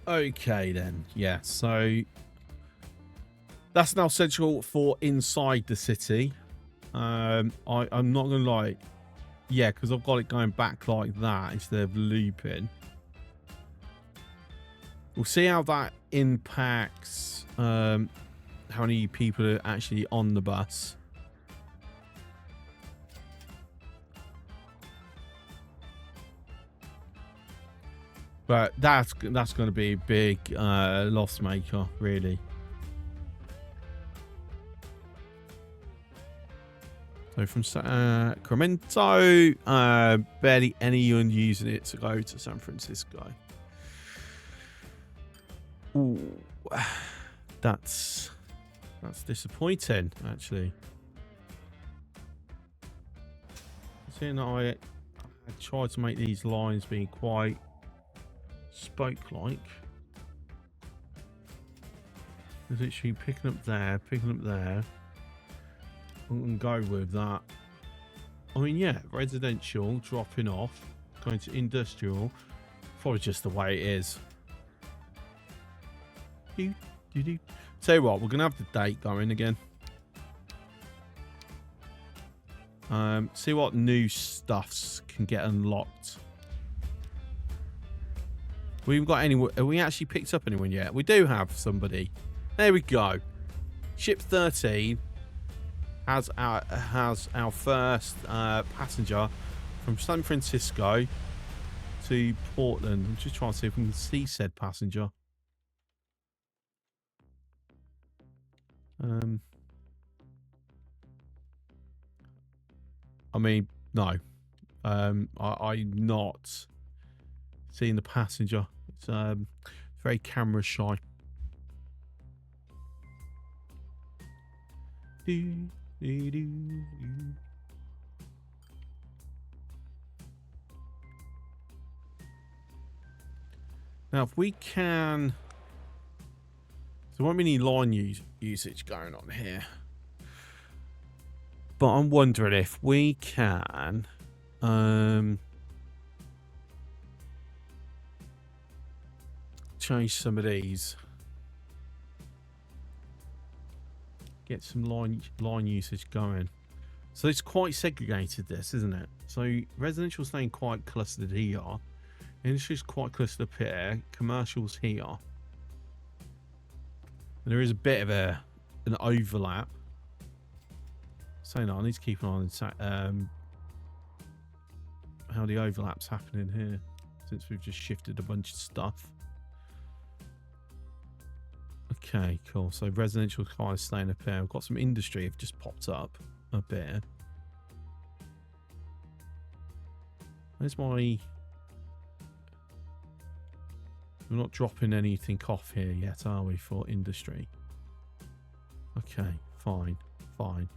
Okay then. Yeah, so that's now central for inside the city. I'm not gonna lie. Yeah, because I've got it going back like that instead of looping. We'll see how that impacts how many people are actually on the bus. But that's going to be a big loss maker, really. So from Sacramento, barely anyone using it to go to San Francisco. Ooh, that's disappointing, actually. Seeing that I tried to make these lines being quite spoke-like. There's literally picking up there, picking up there. I'm going to go with that. I mean, yeah, residential, dropping off, going to industrial. Probably just the way it is. Tell you what, we're going to have the date going again. See what new stuffs can get unlocked. We haven't got anyone. Have we actually picked up anyone yet? We do have somebody. There we go. Ship 13 has our first passenger from San Francisco to Portland. I'm just trying to see if we can see said passenger. I mean, no. I'm not seeing the passenger. It's very camera shy. Now, if we can... There won't be any line usage going on here. But I'm wondering if we can... change some of these. Get some line usage going. So it's quite segregated, this, isn't it? So residential staying quite clustered here. Industry's quite clustered up here. Commercials here. And there is a bit of an overlap. So no, I need to keep an eye on how the overlap's happening here, since we've just shifted a bunch of stuff. Okay, cool. So residential kind of staying up here. We've got some industry have just popped up a bit. Where's my... We're not dropping anything off here yet, are we, for industry? Okay, fine, fine.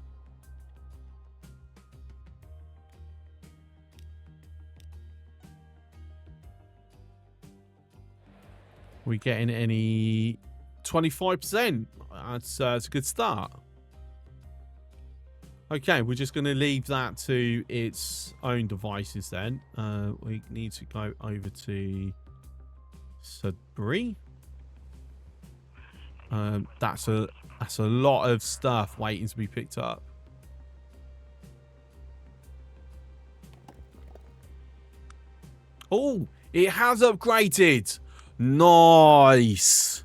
We getting any 25%? That's a good start. Okay, we're just going to leave that to its own devices then. We need to go over to Sudbury. That's a lot of stuff waiting to be picked up. Oh, it has upgraded. Nice.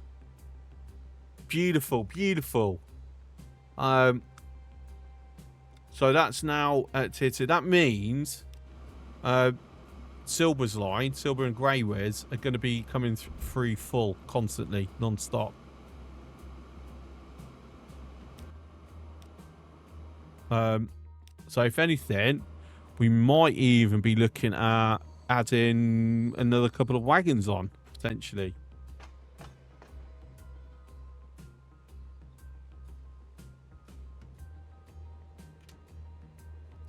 Beautiful, beautiful. So that's now at tier 2. That means Silver's line, Silver and Greywares, are going to be coming through full constantly, non-stop. So if anything, we might even be looking at adding another couple of wagons on, potentially.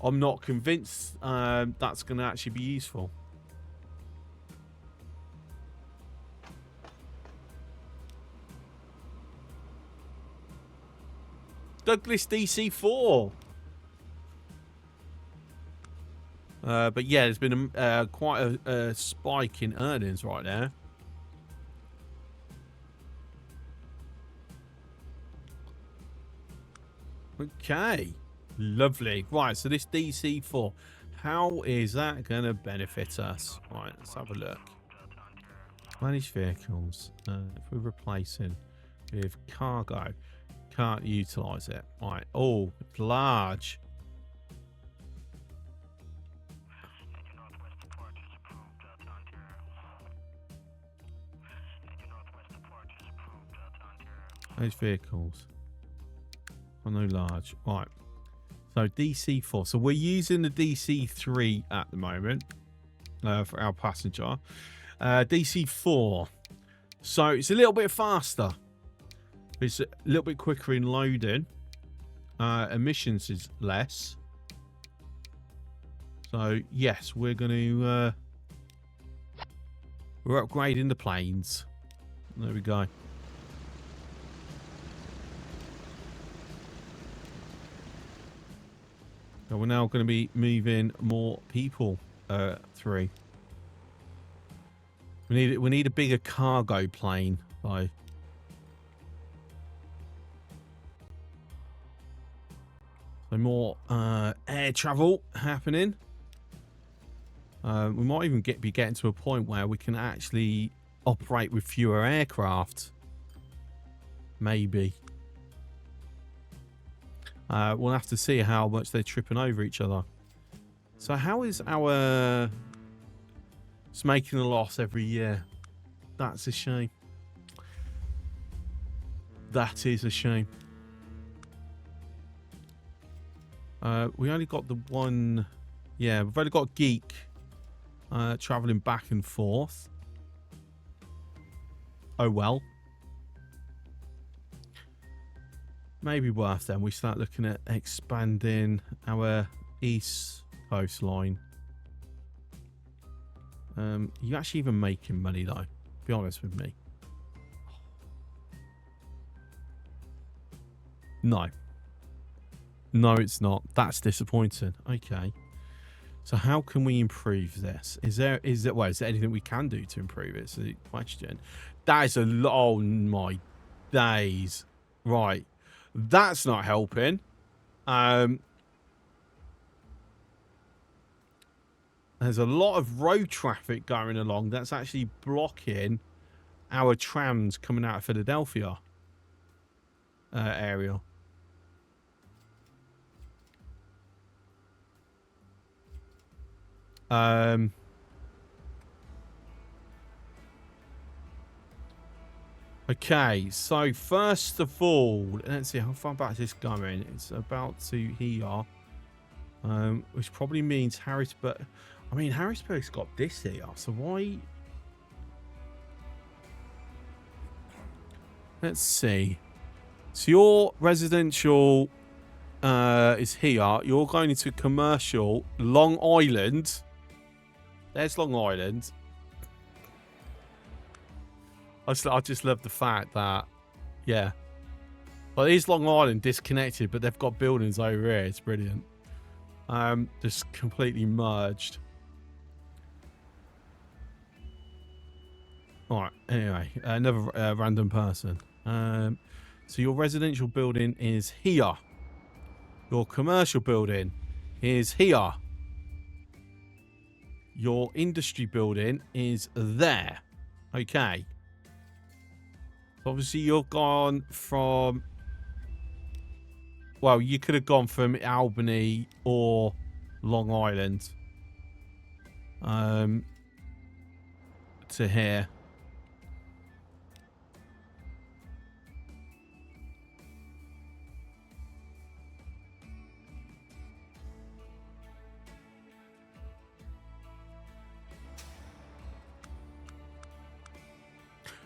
I'm not convinced that's going to actually be useful. Douglas DC4. But yeah, there's been quite a spike in earnings right there. Okay. Lovely. Right, so this DC4, how is that going to benefit us? Right, let's have a look. Manage vehicles. If we're replacing with cargo, can't utilise it. Right. Oh, it's large. Those vehicles. Oh, no, large. Right. So DC4. So we're using the DC3 at the moment for our passenger. DC4. So it's a little bit faster. It's a little bit quicker in loading. Emissions is less. So yes, we're going to we're upgrading the planes. There we go. So we're now going to be moving more people through. We need a bigger cargo plane though. So more air travel happening. We might even be getting to a point where we can actually operate with fewer aircraft. Maybe. We'll have to see how much they're tripping over each other. So how is our... It's making a loss every year. That's a shame. That is a shame. We only got the one... Yeah, we've only got Geek travelling back and forth. Oh well. Maybe worth then we start looking at expanding our East Coast line. You actually even making money though, be honest with me. No. No, it's not. That's disappointing. Okay. So how can we improve this? Is there anything we can do to improve it? It's the question. That is a lot. Oh my days. Right. That's not helping. There's a lot of road traffic going along that's actually blocking our trams coming out of Philadelphia area. Okay, so first of all, let's see how far back is this going. It's about to here, which probably means Harrisburg. I mean, Harrisburg's got this here, so why? Let's see. So your residential is here. You're going into commercial Long Island. There's Long Island. I just love the fact that, yeah. Well, it is Long Island disconnected, but they've got buildings over here. It's brilliant. Just completely merged. All right. Anyway, another random person. So your residential building is here. Your commercial building is here. Your industry building is there. Okay. Obviously, you've gone from... Well, you could have gone from Albany or Long Island to here.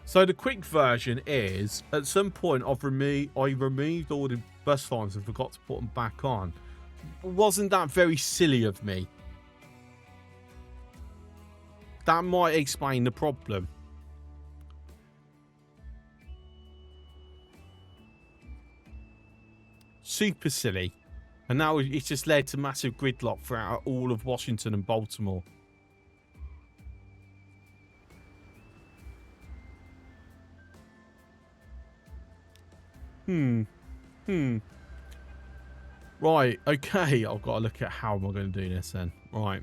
So the quick version is, at some point I removed all the bus lines and forgot to put them back on. Wasn't that very silly of me? That might explain the problem. Super silly. And now it's just led to massive gridlock throughout all of Washington and Baltimore. Right, okay. I've got to look at how am I going to do this then. Right.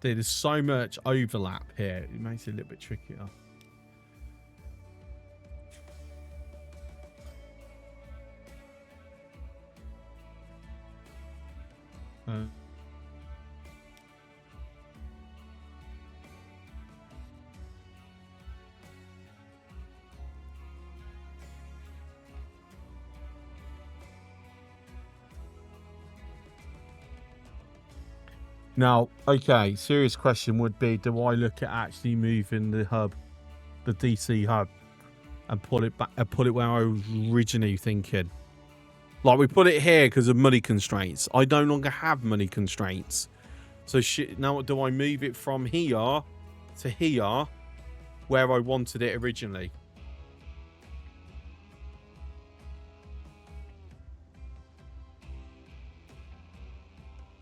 Dude, there's so much overlap here. It makes it a little bit trickier. Now, okay, serious question would be, do I look at actually moving the hub, the DC hub, and put it back, put it where I was originally thinking? Like, we put it here because of money constraints. I no longer have money constraints. So shit, now do I move it from here to here where I wanted it originally?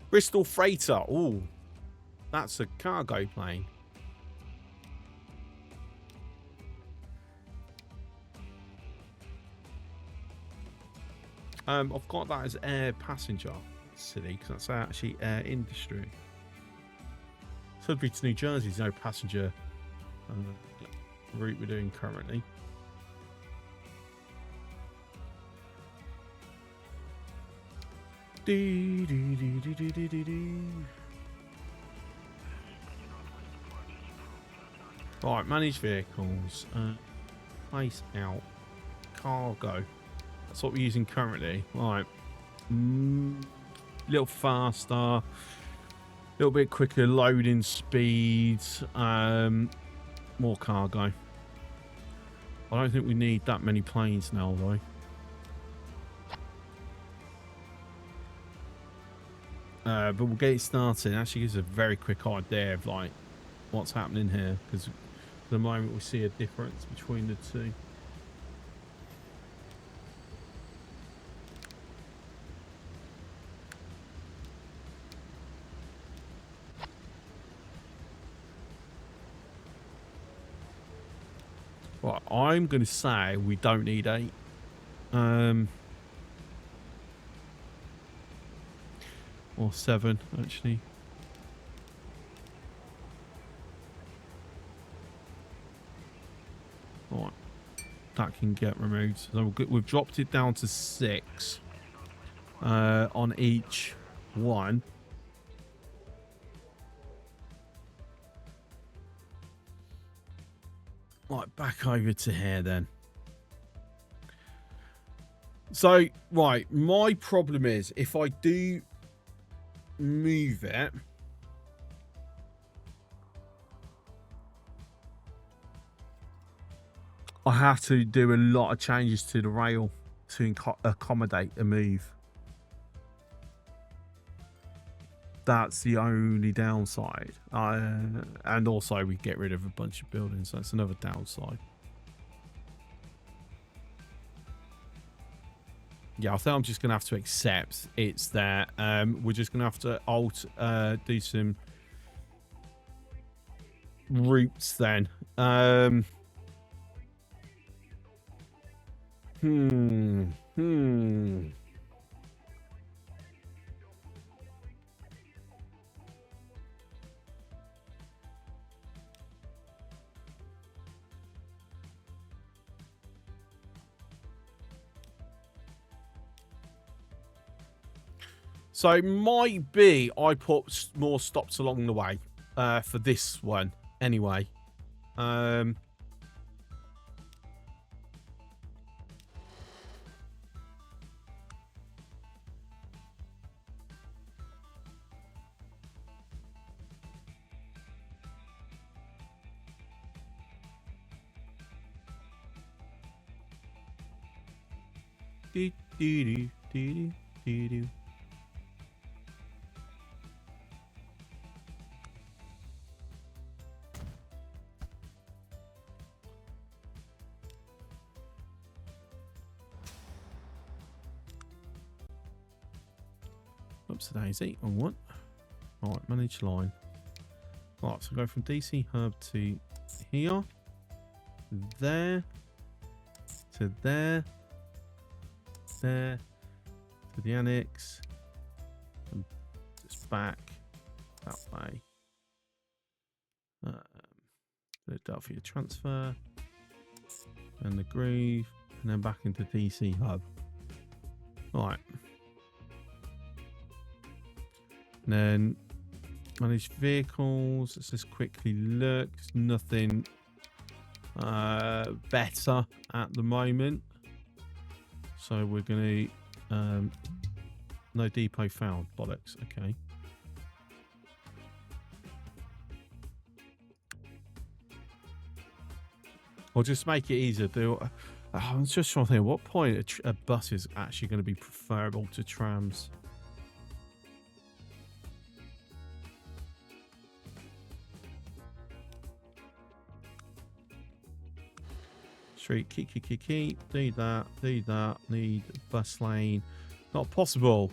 Bristol Freighter. Ooh, that's a cargo plane. I've got that as air passenger city because that's actually air industry. Sudbury to New Jersey is no passenger route we're doing currently. Right, manage vehicles. Place out. Cargo. That's what we're using currently. Right. Little faster. A little bit quicker loading speeds. More cargo. I don't think we need that many planes now, though. But we'll get it started. It actually gives a very quick idea of like what's happening here, because at the moment we see a difference between the two. Right, I'm going to say we don't need 8. Or 7, actually. Right, that can get removed. So we've dropped it down to 6 on each one. Right, back over to here then. So, right, my problem is if I do move it, I have to do a lot of changes to the rail to accommodate a move. That's the only downside. And also we get rid of a bunch of buildings, so that's another downside. Yeah, I think I'm just going to have to accept it's there. We're just going to have to do some routes then. So it might be I put more stops along the way for this one anyway. Oops, daisy on what? Right, manage line. Right, so go from DC hub to here, there, to there, there, to the annex, and just back that way. Philadelphia transfer, and the groove, and then back into DC hub. Right. And then manage vehicles. Let's just quickly look. There's nothing better at the moment. So we're going to... no depot found. Bollocks. Okay. Or just make it easier. I'm just trying to think, at what point a bus is actually going to be preferable to trams? Street, keep, do that, need bus lane. Not possible.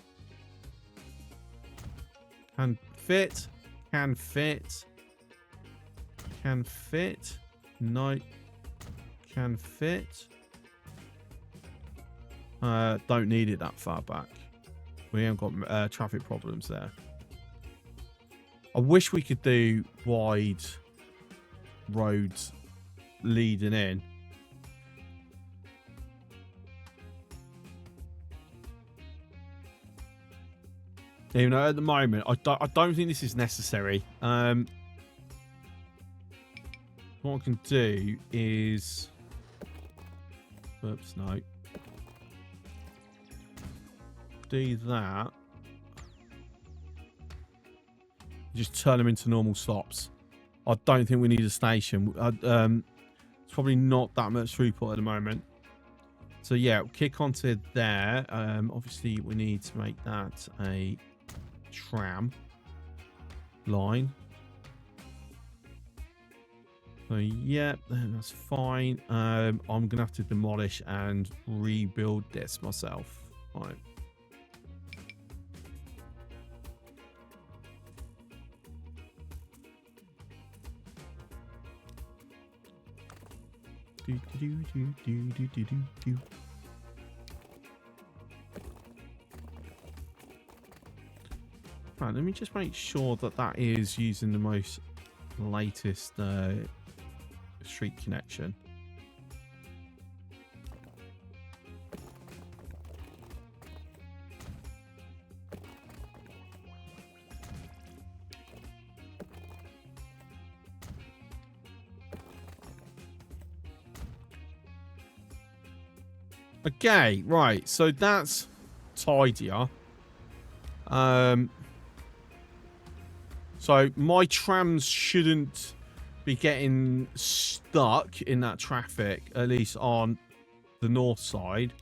Can fit, no. Can fit. Don't need it that far back. We haven't got traffic problems there. I wish we could do wide roads leading in. Even though at the moment, I don't think this is necessary. What I can do is... Oops, no. Do that. Just turn them into normal stops. I don't think we need a station. It's probably not that much throughput at the moment. So yeah, kick onto there. Obviously, we need to make that a tram line. So yeah, that's fine. I'm gonna have to demolish and rebuild this myself. Right. Right, let me just make sure that that is using the most latest street connection. Okay, right, so that's tidier. So my trams shouldn't be getting stuck in that traffic, at least on the north side.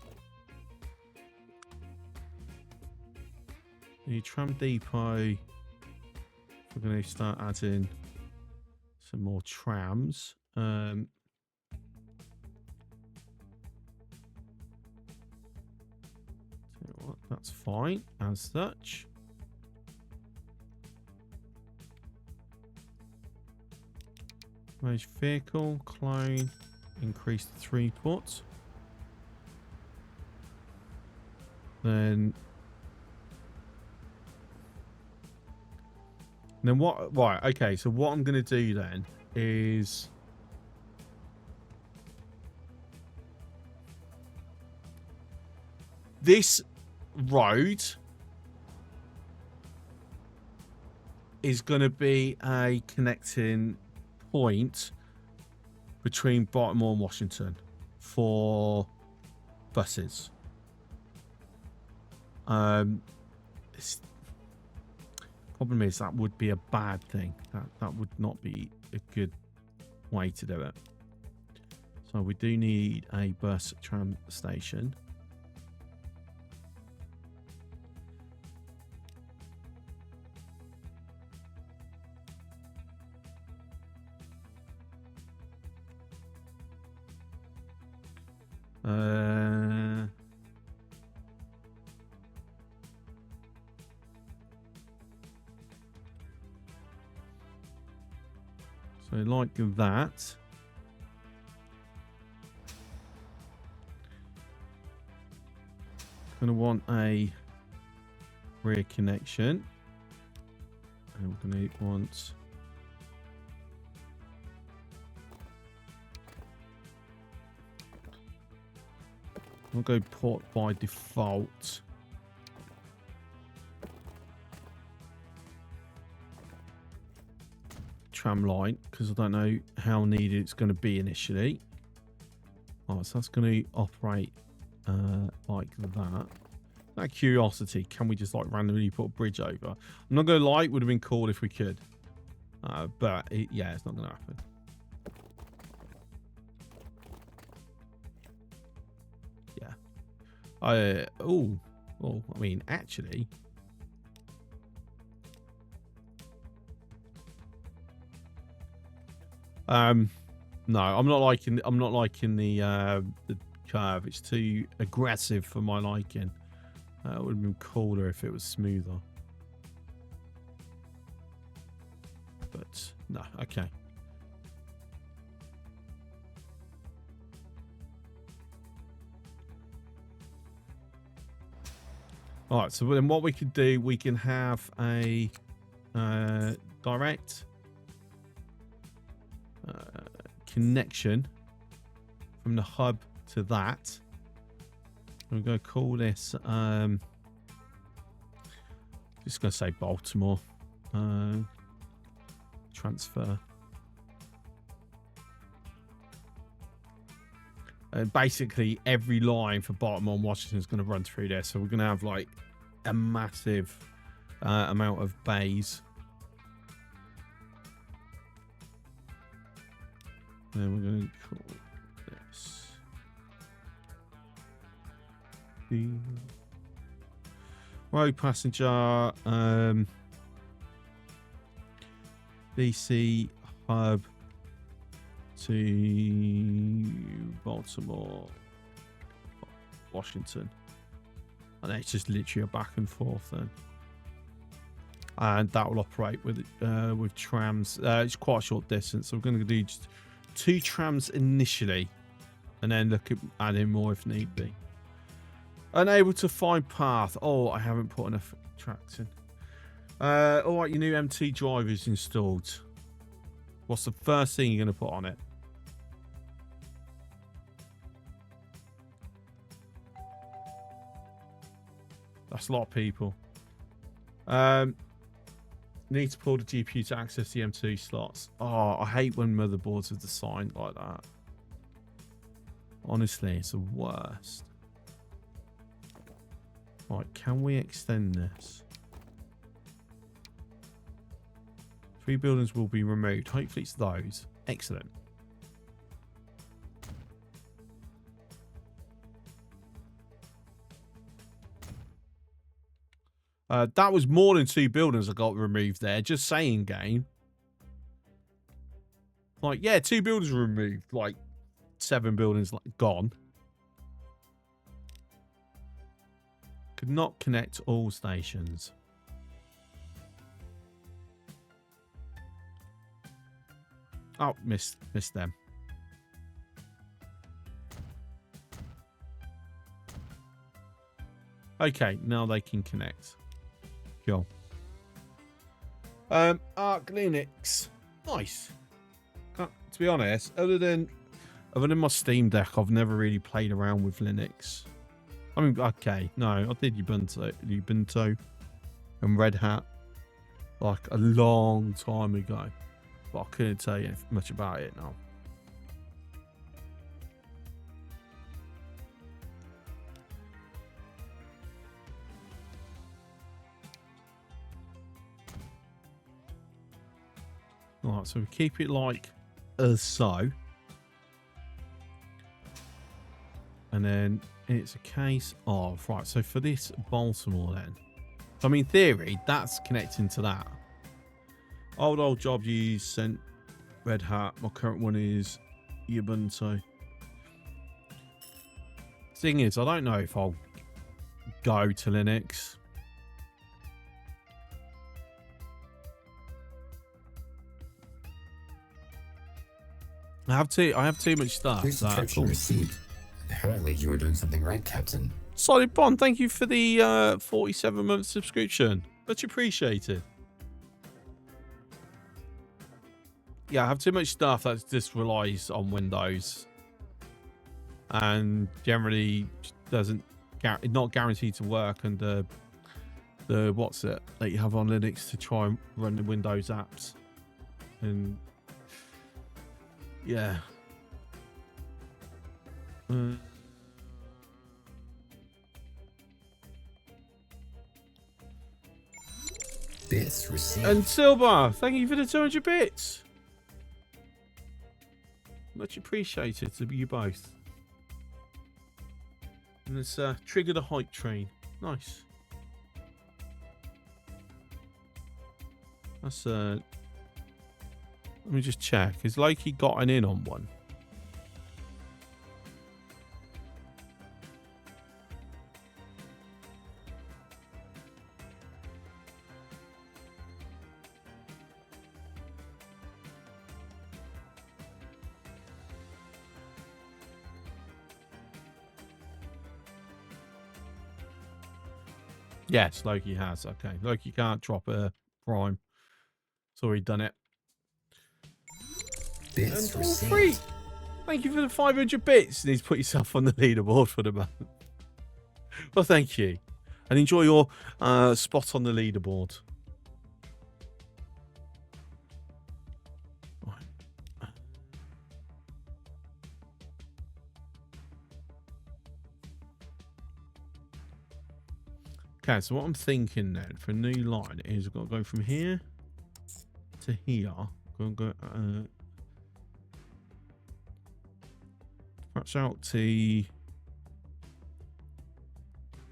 The tram depot, we're going to start adding some more trams. That's fine as such. Manage vehicle, clone, increase the throughput. Then what? Right, okay. So what I'm going to do then is this road is going to be a connecting point between Baltimore and Washington for buses. This problem is that would be a bad thing. That would not be a good way to do it. So we do need a bus tram station. So like that. Going to want a rear connection. And we're going to want... I'll go port by default. Tram line, because I don't know how needed it's going to be initially. Alright, so that's going to operate like that. Out of curiosity, can we just like randomly put a bridge over? I'm not going to lie, it would have been cool if we could. But yeah, it's not going to happen. Yeah. Oh, I mean, actually, no, I'm not liking the curve. It's too aggressive for my liking. It would have been cooler if it was smoother. But no, okay. All right, so then what we could do, we can have a direct connection from the hub to that. I'm going to call this, just going to say Baltimore transfer. And basically every line for Baltimore and Washington is going to run through there. So we're going to have like a massive amount of bays. And then we're going to call this the road passenger DC hub to Baltimore, Washington, and it's just literally a back and forth then, and that will operate with trams. It's quite a short distance, so we're going to do just 2 trams initially, and then look at adding more if need be. Unable to find path. Oh, I haven't put enough tracks in. All right, your new MT drive is installed. What's the first thing you're going to put on it? That's a lot of people. Need to pull the GPU to access the M2 slots. Oh, I hate when motherboards are designed like that. Honestly, it's the worst. Right, can we extend this? 3 buildings will be removed. Hopefully it's those. Excellent. That was more than 2 buildings that got removed there. Just saying, game. Like, yeah, 2 buildings were removed. Like, 7 buildings like gone. Could not connect all stations. Oh, missed them. Okay, now they can connect. Cool. Arc Linux. Nice. To be honest, other than my Steam Deck, I've never really played around with Linux. I mean, okay, no, I did Ubuntu and Red Hat like a long time ago, but I couldn't tell you much about it now. Alright, so we keep it like so. And then it's a case of, right, so for this Baltimore then, I mean, in theory, that's connecting to that. Old job use sent Red Hat. My current one is Ubuntu. Thing is, I don't know if I'll go to Linux. I have too much stuff. Your subscription received. Apparently you were doing something right, Captain. Solid Bond, thank you for the 47-month subscription. Much appreciated. Yeah, I have too much stuff that just relies on Windows. And generally doesn't, not guaranteed to work under the what's it that you have on Linux to try and run the Windows apps. And yeah. Bits received. And Silver, thank you for the 200 bits. Much appreciated to you both. And let's trigger the hype train. Nice. That's let me just check. Has Loki gotten in on one? Yes, Loki has. Okay, Loki can't drop a prime. It's already done it. Bits and all free. Thank you for the 500 bits. You need to put yourself on the leaderboard for the month. Well, thank you. And enjoy your spot on the leaderboard. Okay, so what I'm thinking then for a new line is I've got to go from here to here. I'm going to go perhaps out to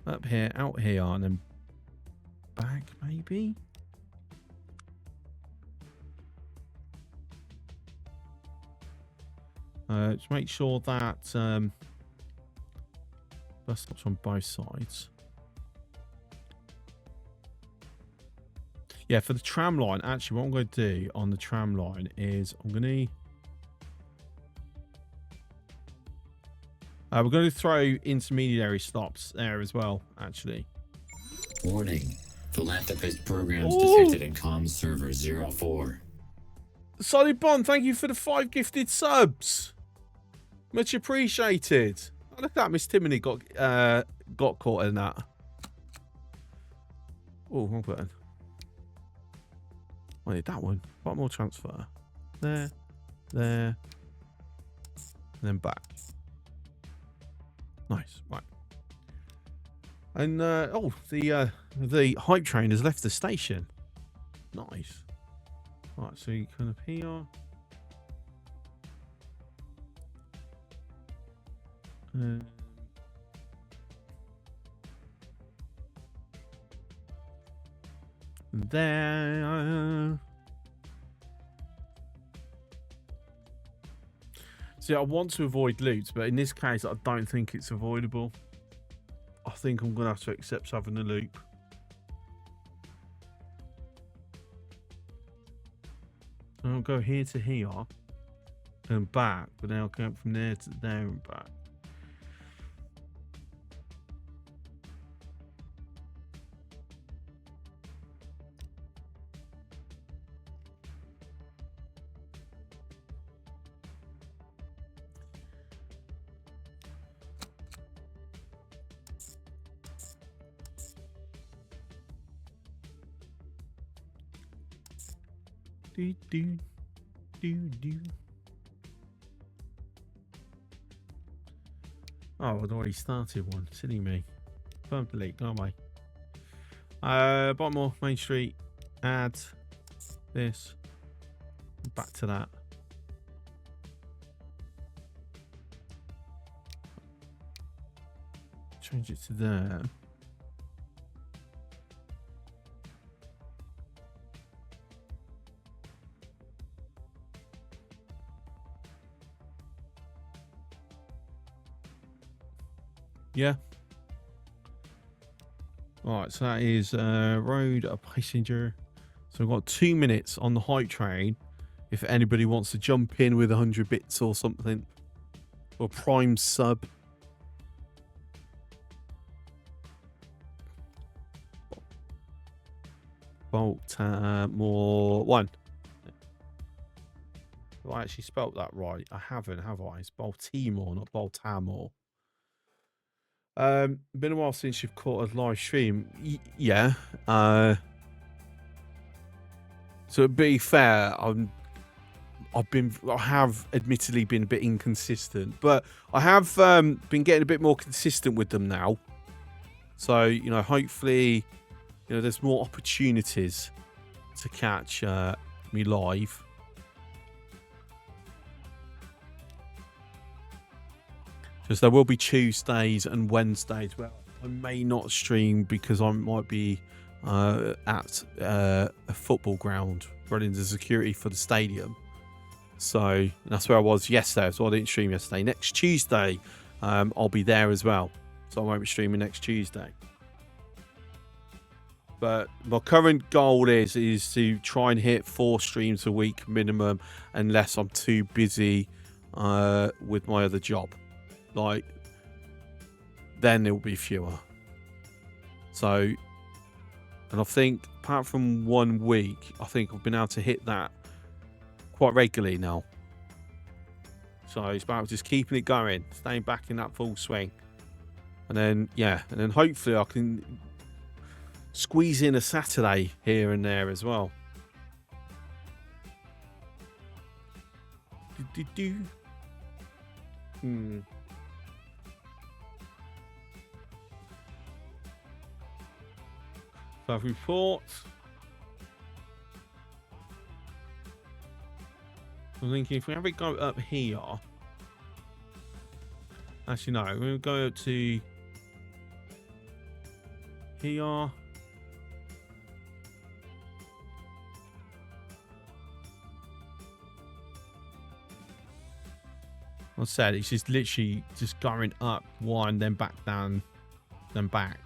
up here, out here, and then back maybe. Just make sure that bus stops on both sides. Yeah, for the tram line, actually, what I'm going to do on the tram line is I'm going to... we're going to throw intermediary stops there as well, actually. Warning. Philanthropist programs detected in comms server 04. Solid Bond, thank you for the 5 gifted subs. Much appreciated. Oh, look at that, Miss Timony got caught in that. Oh, wrong button. I need that one. One more transfer. There, and then back. Nice, right. And oh, the hype train has left the station. Nice. Right, so you kind of here. There. See, I want to avoid loops, but in this case, I don't think it's avoidable. I think I'm going to have to accept having a loop. So I'll go here to here and back, but then I'll go from there to there and back. Do. Oh, I'd already started one. Silly me. Firm delete, go away. Baltimore, Main Street, add this. Back to that. Change it to there. Yeah. All right, so that is road a passenger. So we've got 2 minutes on the hype train if anybody wants to jump in with 100 bits or something, or Prime sub. Baltimore 1. Have I actually spelt that right? I haven't, have I? It's Baltimore, not Baltimore. Been a while since you've caught a live stream. Yeah. So to be fair, I have admittedly been a bit inconsistent, but I have been getting a bit more consistent with them now. So, you know, hopefully, you know, there's more opportunities to catch me live. Because there will be Tuesdays and Wednesdays where I may not stream because I might be at a football ground running the security for the stadium. So that's where I was yesterday. So I didn't stream yesterday. Next Tuesday, I'll be there as well. So I won't be streaming next Tuesday. But my current goal is to try and hit 4 streams a week minimum, unless I'm too busy with my other job. Like, then there will be fewer. So, and I think apart from 1 week, I think I've been able to hit that quite regularly now. So it's about just keeping it going, staying back in that full swing. And then, yeah, and then hopefully I can squeeze in a Saturday here and there as well. So reports. I'm thinking if we have it go up here. Actually, no, we're going to go up to here. I said it's just literally just going up 1, then back down, then back.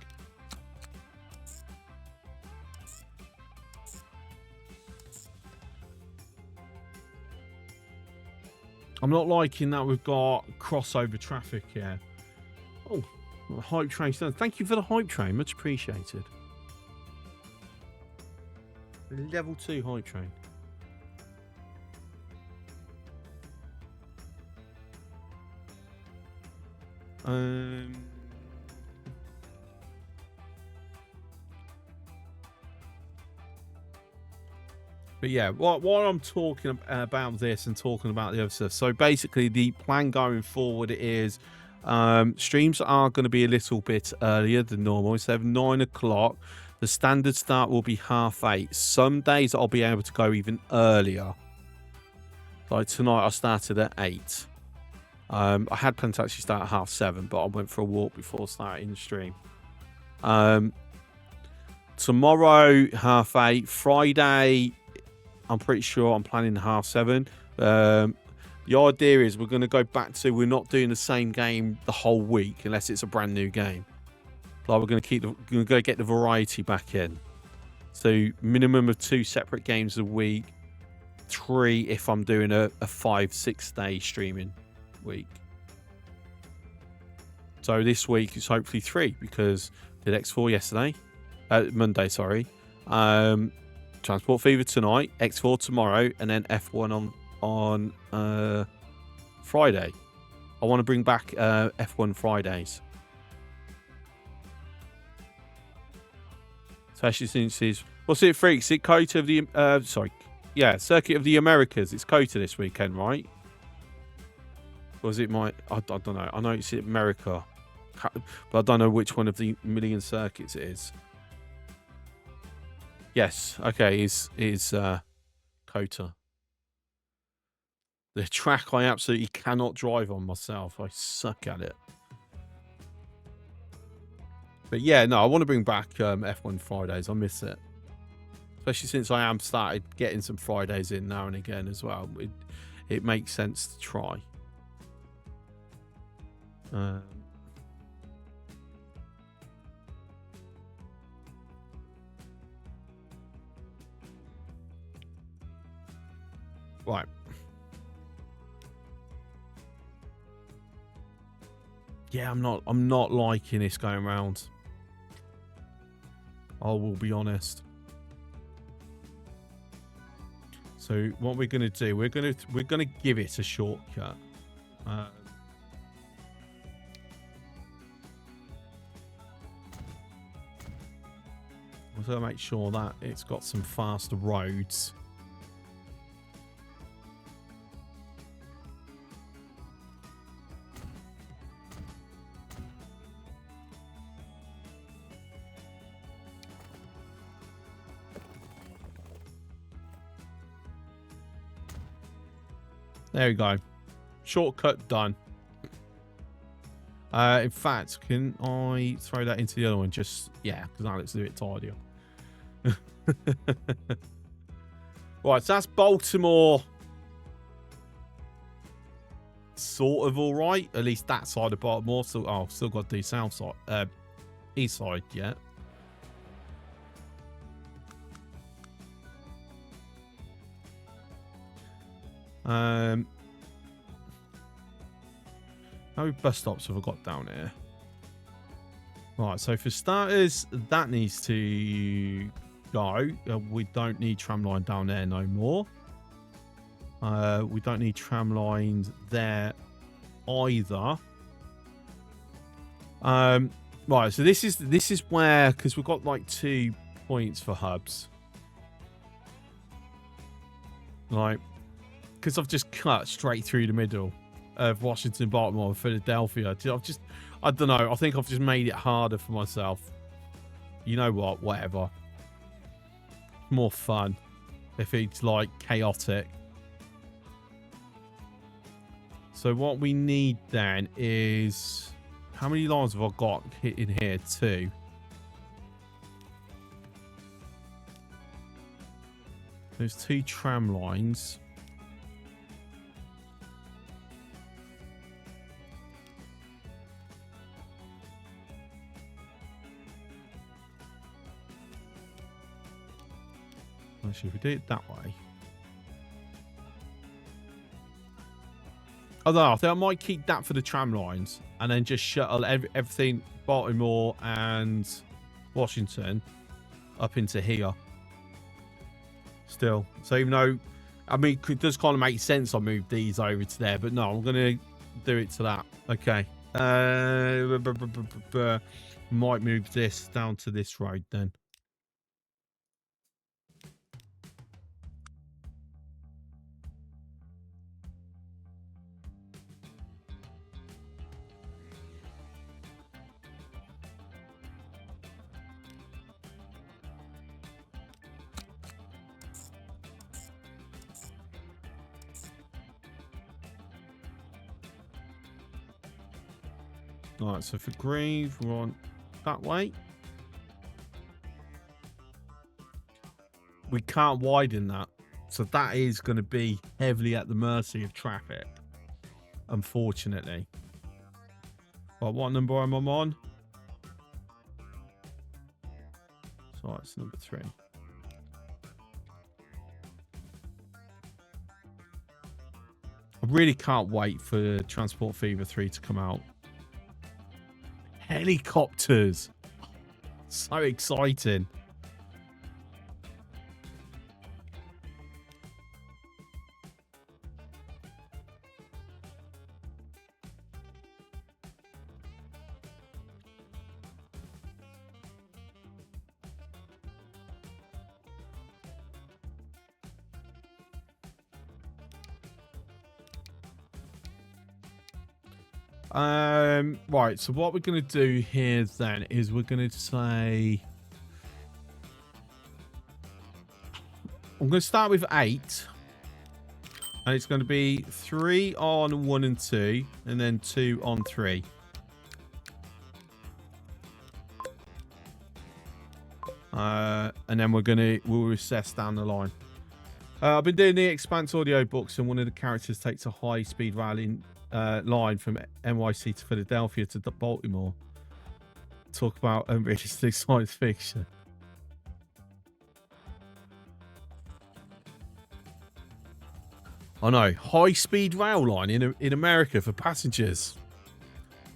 I'm not liking that we've got crossover traffic here. Oh, hype train. Thank you for the hype train. Much appreciated. Level 2 hype train. But yeah, while I'm talking about this and talking about the other stuff, so basically the plan going forward is streams are going to be a little bit earlier than normal. Instead of 9 o'clock, the standard start will be 8:30. Some days I'll be able to go even earlier. Like tonight I started at 8. I had planned to actually start at 7:30, but I went for a walk before starting the stream. Tomorrow 8:30. Friday, I'm pretty sure I'm planning 7:30. The idea is we're going to go back to, we're not doing the same game the whole week unless it's a brand new game. Like we're going to get the variety back in. So minimum of 2 separate games a week, 3 if I'm doing a 5-6 day streaming week. So this week is hopefully 3 because I did X4 yesterday, Monday, sorry. Transport Fever tonight, X4 tomorrow, and then F1 on Friday. I want to bring back F1 Fridays. Especially since it's, what's it, freaks? It's COTA of the, Circuit of the Americas. It's COTA this weekend, right? Or is it I don't know. I know it's America, but I don't know which one of the million circuits it is. Yes, okay, is COTA. The track I absolutely cannot drive on myself. I suck at it. But yeah, no, I want to bring back F1 Fridays. I miss it. Especially since I am started getting some Fridays in now and again as well. It makes sense to try. Right. Yeah, I'm not liking this going round. I will be honest. So what we're gonna do, we're gonna give it a shortcut. We're gonna make sure that it's got some faster roads. There we go. Shortcut done. In fact, can I throw that into the other one? Just, yeah, because now let's do it tidier. Right, so that's Baltimore. Sort of all right. At least that side of Baltimore. So, oh, still got the south side. East side yet. How many bus stops have I got down here? Right, so for starters, that needs to go. We don't need tram line down there no more. We don't need tram lines there either. Right, so this is where, because we've got like 2 points for hubs. Like, because I've just cut straight through the middle of Washington, Baltimore, and Philadelphia. I don't know. I think I've just made it harder for myself. You know what? Whatever. More fun if it's like chaotic. So what we need then is, how many lines have I got in here? 2. There's 2 tram lines. Actually, if we do it that way. Although I think I might keep that for the tram lines and then just shuttle everything Baltimore and Washington up into here. Still. So even though, I mean, it does kind of make sense I moved these over to there, but no, I'm going to do it to that. Okay. Might move this down to this road then. Alright, so for Grieve, we're on that way. We can't widen that. So that is going to be heavily at the mercy of traffic. Unfortunately. Right, what number am I on? So it's number 3. I really can't wait for Transport Fever 3 to come out. Helicopters. So exciting. Right, so what we're going to do here then is we're going to say, I'm going to start with 8, and it's going to be 3 on 1 and 2, and then 2 on 3. And then we'll assess down the line. I've been doing the Expanse audio books, and one of the characters takes a high speed rallying line from NYC to Philadelphia to Baltimore. Talk about unrealistic science fiction. I know, high-speed rail line in America for passengers.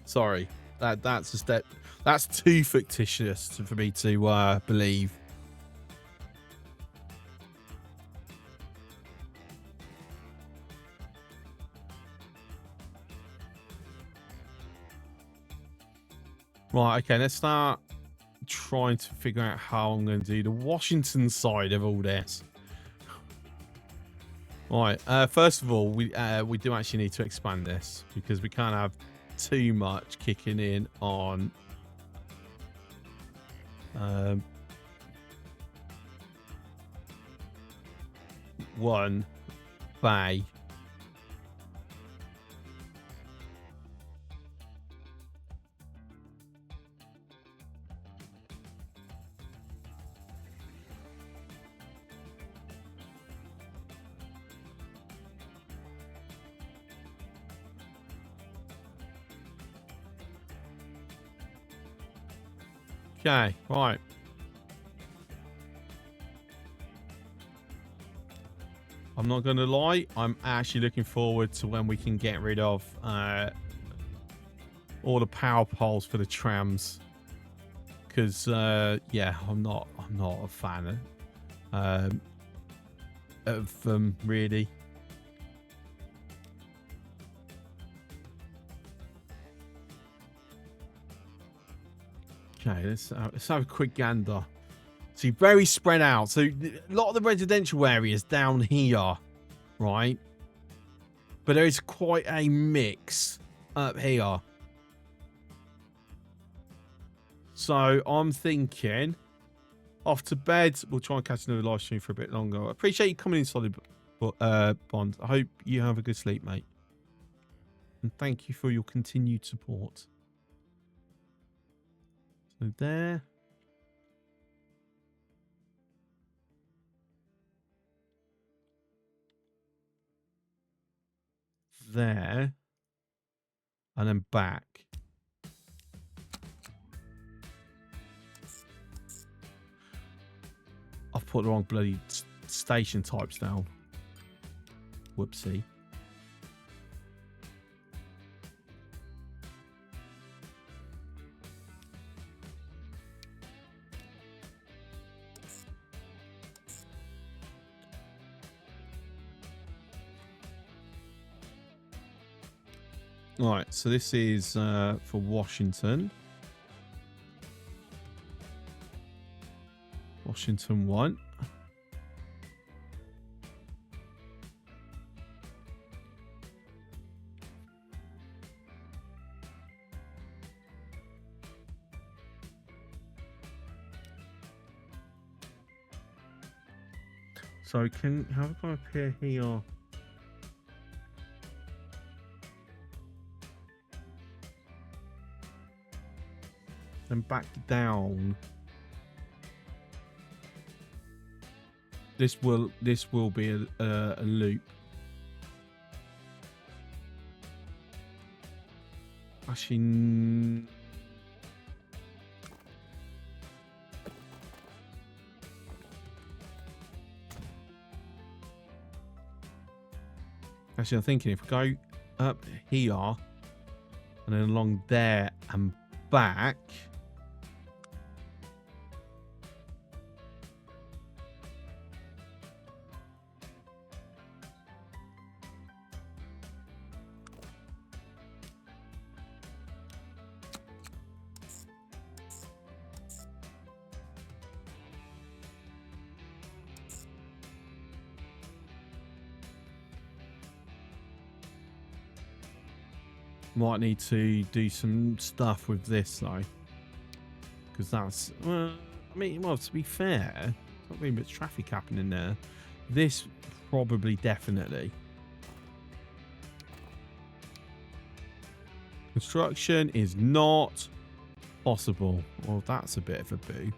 Sorry, that's a step. That's too fictitious for me to believe. Right, okay, let's start trying to figure out how I'm going to do the Washington side of all this. Right, first of all, we do actually need to expand this because we can't have too much kicking in on one bay. Okay, right. I'm not going to lie. I'm actually looking forward to when we can get rid of all the power poles for the trams. Because, yeah, I'm not a fan of them, really. Okay, let's have a quick gander. See, very spread out. So a lot of the residential areas down here, right? But there is quite a mix up here. So I'm thinking, off to bed. We'll try and catch another live stream for a bit longer. I appreciate you coming in, Solid Bond. I hope you have a good sleep, mate. And thank you for your continued support. So there. There. And then back. I've put the wrong bloody station types down. Whoopsie. Right, so this is for Washington. Washington 1. So can how can I appear here? And back down. This will be a loop. Actually, I'm thinking if we go up here and then along there and back. Might need to do some stuff with this though, because that's I mean, well, to be fair, not really much traffic happening there. This probably definitely. Construction is not possible. Well, that's a bit of a boo.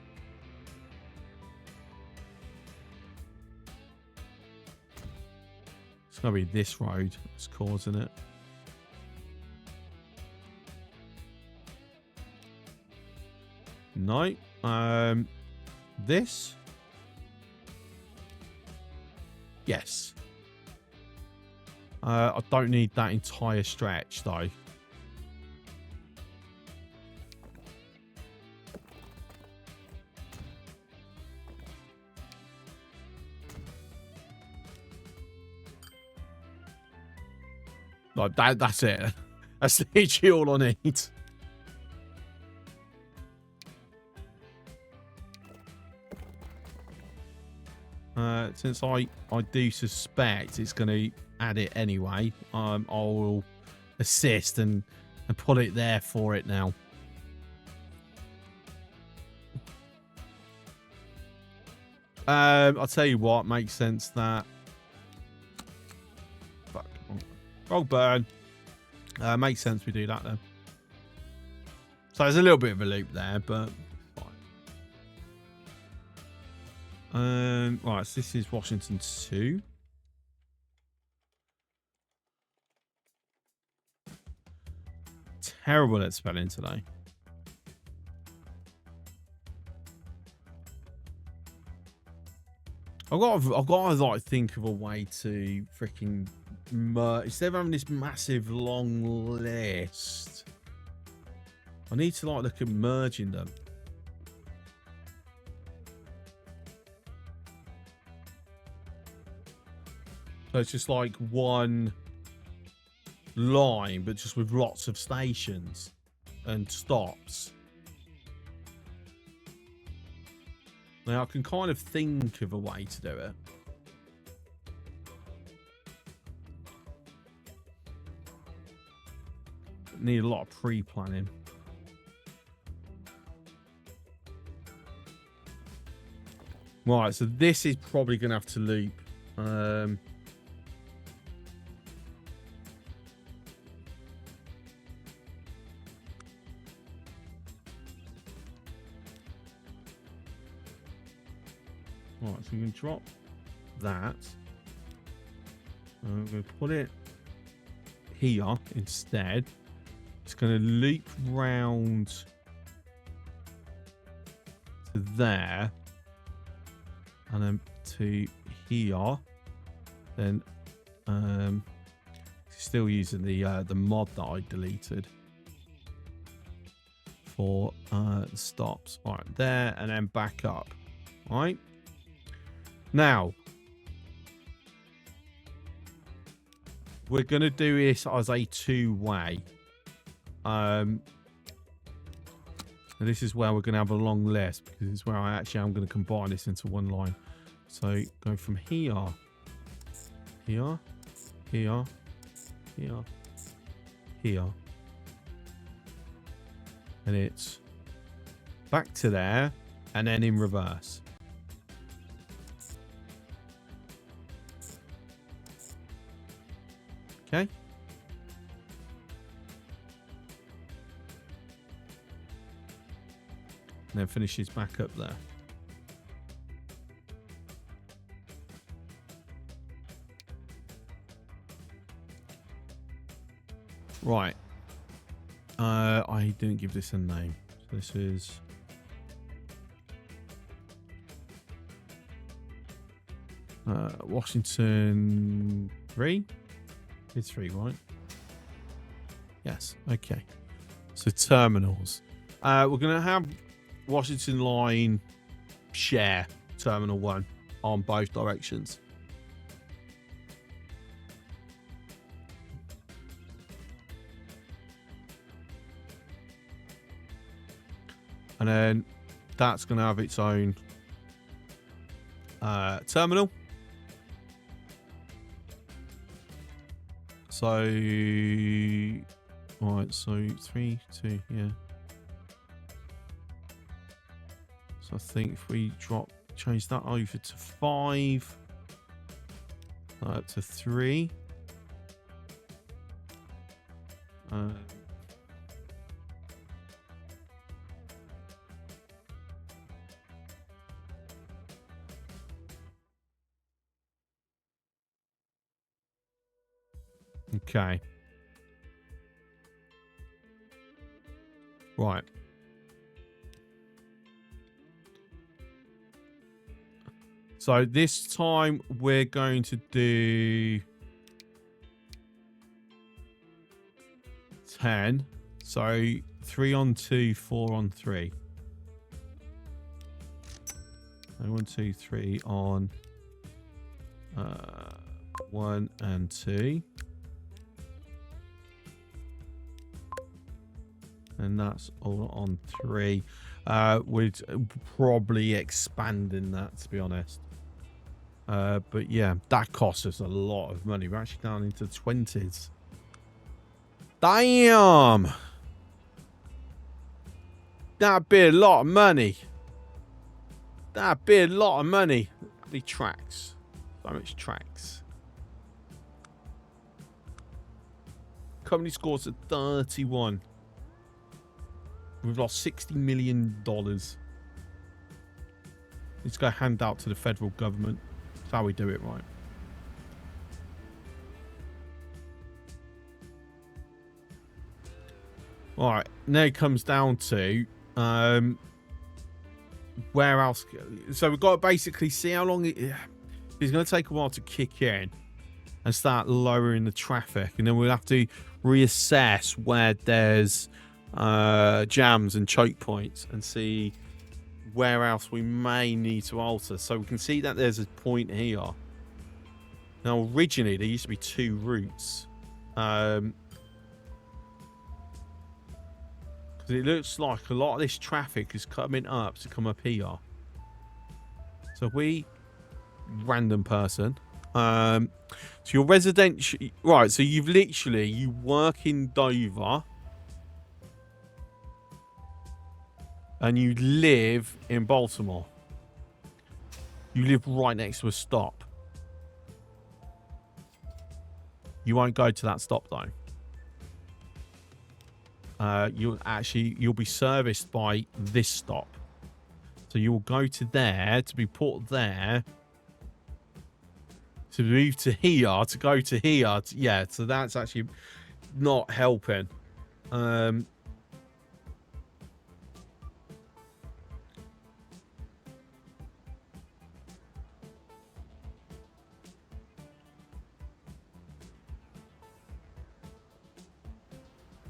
It's gonna be this road that's causing it. No. This? Yes. I don't need that entire stretch, though. Like that's it. That's literally all I need. Since I do suspect it's going to add it anyway, I will assist and put it there for it now. I'll tell you what makes sense that. Fuck. Wrong burn. Makes sense we do that then. So there's a little bit of a loop there, but fine. Right, so this is Washington 2. Terrible at spelling today. I've got to like think of a way to freaking merge instead of having this massive long list. I need to like look at merging them. So it's just like one line, but just with lots of stations and stops. Now, I can kind of think of a way to do it. Need a lot of pre-planning. Right, so this is probably going to have to loop. Right, so we can drop that. I'm going to put it here instead. It's going to loop round to there, and then to here. Then, still using the mod that I deleted for the stops. Right there, and then back up. Right. Now, we're going to do this as a two-way. And this is where we're going to have a long list, because it's where I actually am going to combine this into one line. So go from here, here, here, here, here. And it's back to there, and then in reverse. Okay. And then finishes back up there. Right. I didn't give this a name. So this is Washington 3. It's 3, right? Yes. Okay. So terminals. We're going to have Washington Line share Terminal 1 on both directions. And then that's going to have its own terminal. So, alright, so 3, 2, yeah. So I think if we change that over to 5, to 3. Okay. Right. So this time we're going to do 10. So 3 on 2, 4 on 3. 1, 2, 3 on 1 and 2. And that's all on 3. We'd probably expanding that, to be honest. But yeah, that costs us a lot of money. We're actually down into 20s. Damn! That'd be a lot of money. That'd be a lot of money. The tracks. So much tracks. Company scores at 31. We've lost $60 million. Let's go hand out to the federal government. That's how we do it, right? All right. Now it comes down to where else. So we've got to basically see how long it's going to take a while to kick in and start lowering the traffic, and then we'll have to reassess where there's jams and choke points and see where else we may need to alter. So we can see that there's a point here. Now originally there used to be 2 routes, because it looks like a lot of this traffic is coming up to come up here. So we random person, so your residential, right? So you work in Dover and you live in Baltimore. You live right next to a stop. You won't go to that stop though. You'll be serviced by this stop. So you'll go to there to be put there, to move to here, to go to here. Yeah, so that's actually not helping.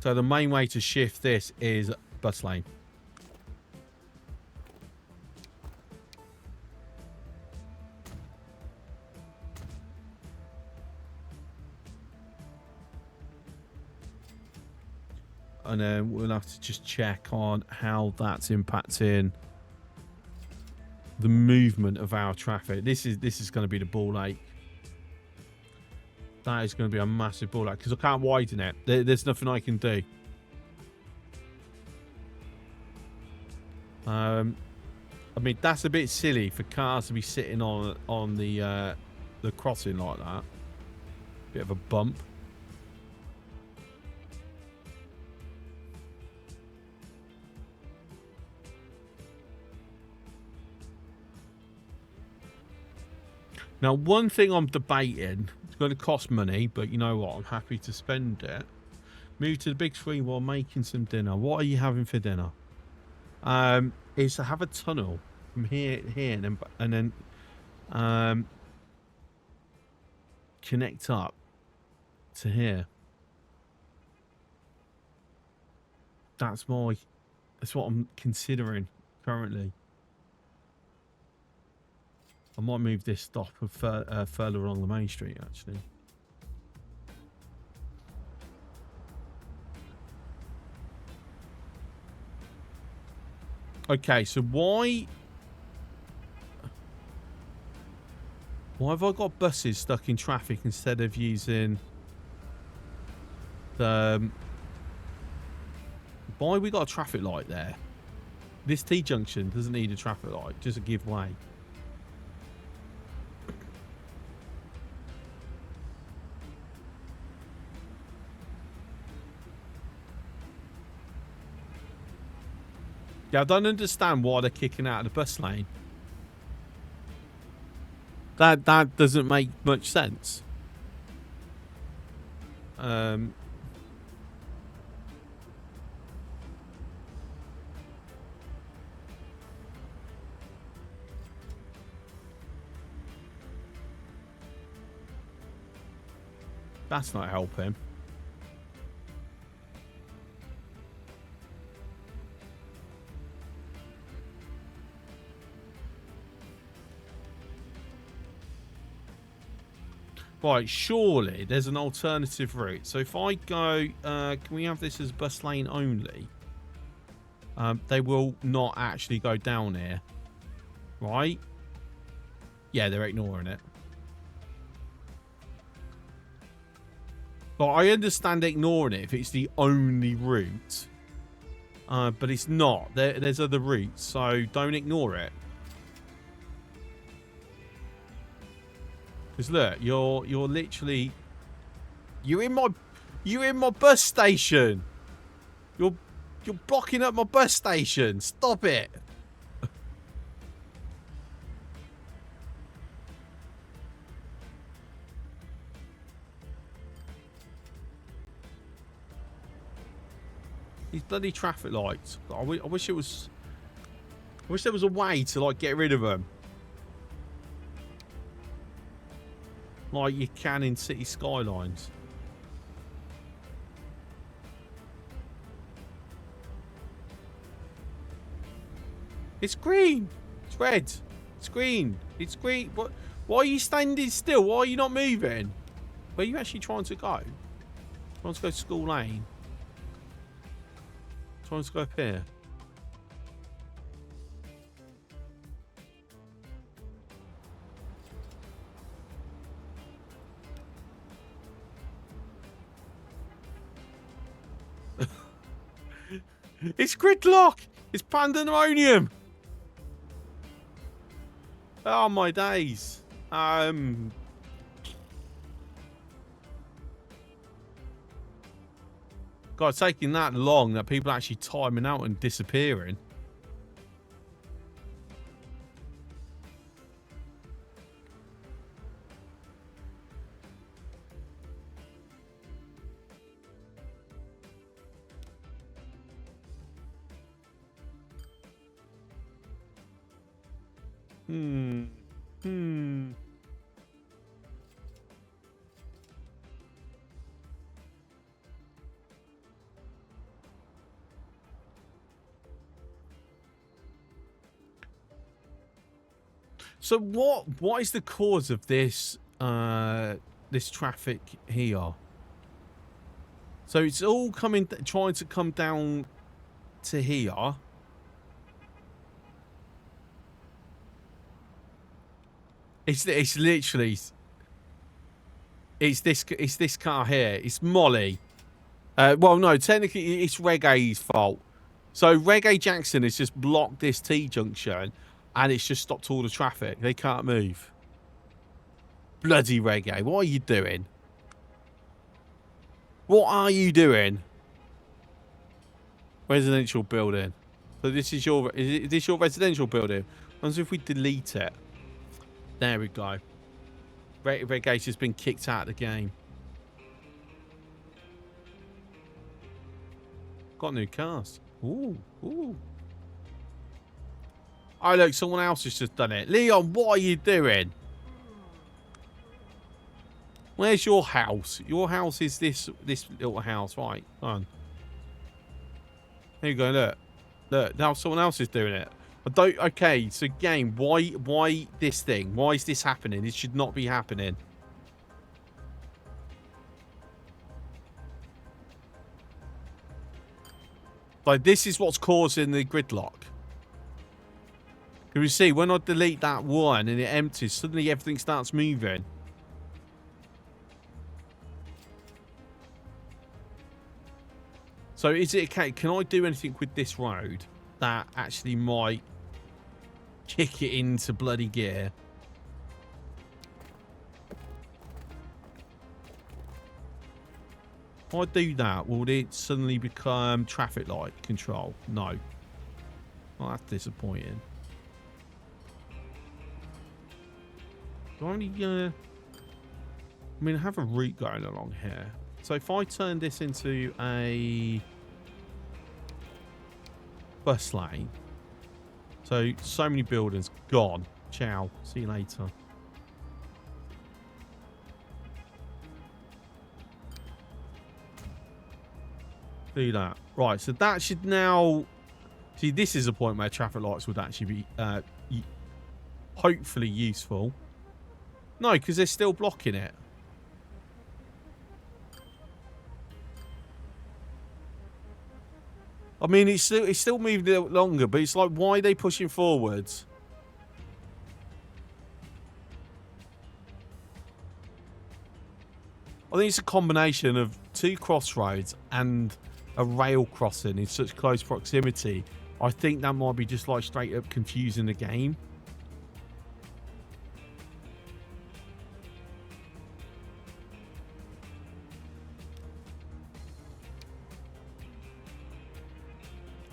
So the main way to shift this is bus lane. And then we'll have to just check on how that's impacting the movement of our traffic. This is going to be the ball ache. That is going to be a massive ball ache because I can't widen it. There's nothing I can do. I mean, that's a bit silly for cars to be sitting on the crossing like that. Bit of a bump. Now, one thing I'm debating, it's going to cost money, but you know what? I'm happy to spend it. Move to the big screen while making some dinner. What are you having for dinner? Is to have a tunnel from here, and then connect up to here. That's what I'm considering currently. I might move this stop further along the main street, actually. Okay, so why have I got buses stuck in traffic instead of using the... Why we got a traffic light there? This T-junction doesn't need a traffic light, just a give way. Yeah, I don't understand why they're kicking out of the bus lane. That doesn't make much sense. That's not helping. Right, surely there's an alternative route. So if I go, can we have this as bus lane only? They will not actually go down here. Right? Yeah, they're ignoring it. But I understand ignoring it if it's the only route. But it's not. There's other routes, so don't ignore it. Because look, you're literally you're in my bus station. You're blocking up my bus station. Stop it. These bloody traffic lights. I wish it was. I wish there was a way to like get rid of them. Like you can in city skylines. It's green. It's red. It's green. It's green. What? Why are you standing still? Why are you not moving? Where are you actually trying to go? Trying to go to School Lane. Trying to go up here. It's gridlock. It's pandemonium. Oh my days. God, it's taking that long that people are actually timing out and disappearing. So what is the cause of this this traffic here? So it's all trying to come down to here. It's literally it's this car here. It's Molly. Well, no, technically it's Reggae's fault. So Reggae Jackson has just blocked this T junction, and it's just stopped all the traffic. They can't move. Bloody Reggae, what are you doing? What are you doing? Residential building. So this is your is this your residential building? I wonder if we delete it. There we go. Reggae's just been kicked out of the game. Got new cars. Ooh, ooh. Oh, look, someone else has just done it. Leon, what are you doing? Where's your house? Your house is this little house, right? Come on. There you go, look. Look, now someone else is doing it. I don't... Okay, so game, why this thing? Why is this happening? It should not be happening. Like, this is what's causing the gridlock. Can you see, when I delete that one and it empties, suddenly everything starts moving. So is it okay? Can I do anything with this road that actually might kick it into bloody gear? If I do that, will it suddenly become traffic light control? No. Well, that's disappointing. Do I only, I mean, I have a route going along here. So if I turn this into a bus lane. So many buildings gone. Ciao. See you later. Do that. Right, so that should now... See, this is a point where traffic lights would actually be hopefully useful. No, because they're still blocking it. I mean, it's still moving a little longer, but it's like, why are they pushing forwards? I think it's a combination of 2 crossroads and a rail crossing in such close proximity. I think that might be just like straight up confusing the game.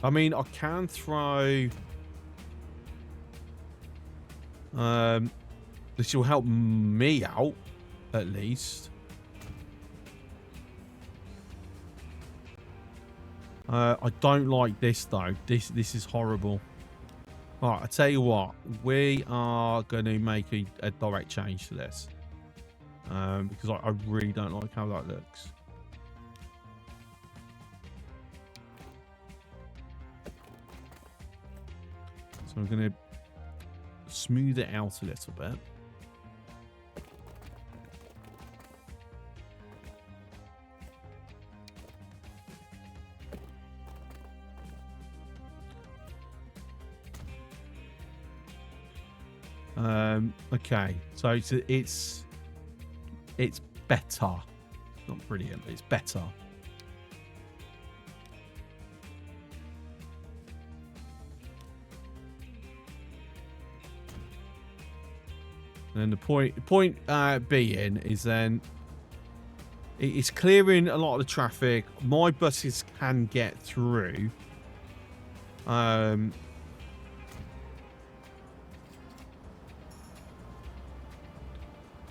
I mean, I can throw... this will help me out, at least. I don't like this, though. This is horrible. All right, I tell you what. We are going to make a direct change to this. Because I really don't like how that looks. So I'm going to smooth it out a little bit. Okay, so it's better. Not brilliant, but it's better. And the point being is then it's clearing a lot of the traffic. My buses can get through.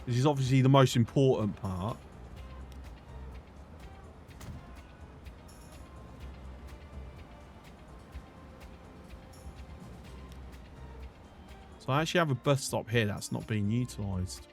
This is obviously the most important part. So I actually have a bus stop here that's not being utilised.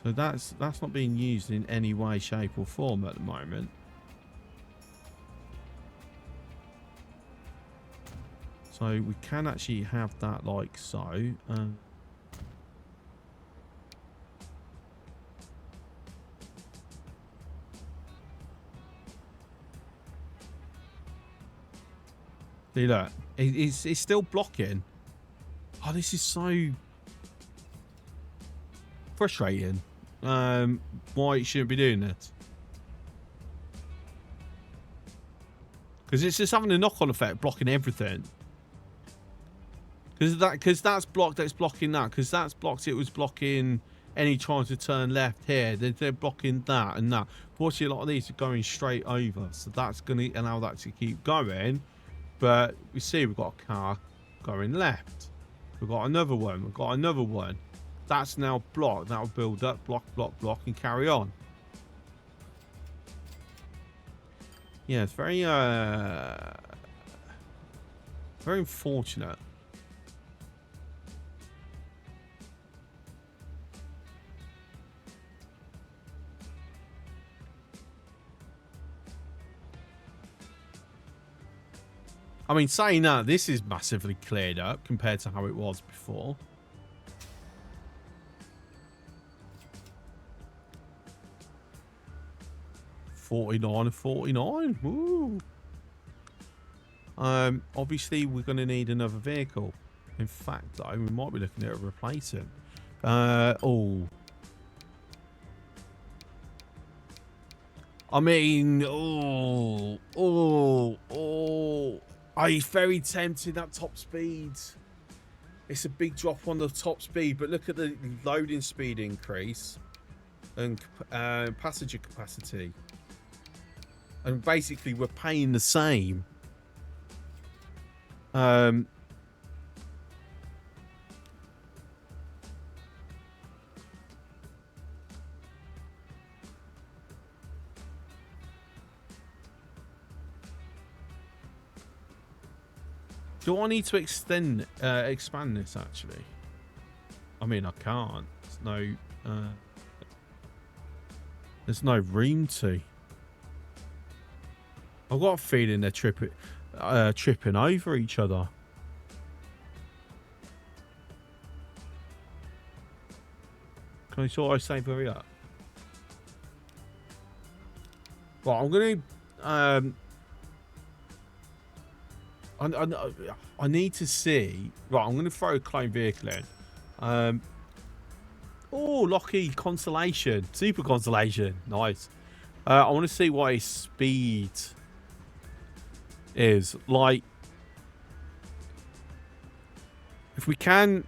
So that's not being used in any way, shape or form at the moment. So we can actually have that like so. See that? It's still blocking. Oh, this is so frustrating. Why it shouldn't be doing this? Because it's just having a knock-on effect, blocking everything. Because that's blocked. That's blocking that. Because that's blocked. It was blocking any trying to turn left here. They're blocking that and that. Fortunately, a lot of these are going straight over, so that's going to allow that to keep going. But we see we've got a car going left. We've got another one. We've got another one. That's now blocked. That will build up, block, block, block, and carry on. Yeah, it's very unfortunate. I mean, saying that, this is massively cleared up compared to how it was before. $49.49. Woo. Obviously, we're going to need another vehicle. In fact, though, we might be looking at replacing. Oh. I mean, I'm very tempted that top speed. It's a big drop on the top speed, but look at the loading speed increase and passenger capacity. And basically, we're paying the same. Do I need to expand this, actually? I mean, I can't. There's no room to. I've got a feeling they're tripping over each other. Can I sort of say hurry up? Right, I'm going to... I need to see... Right, I'm going to throw a clone vehicle in. Oh, Lockie Constellation. Super Constellation. Nice. I want to see what his speed is. Like, if we can...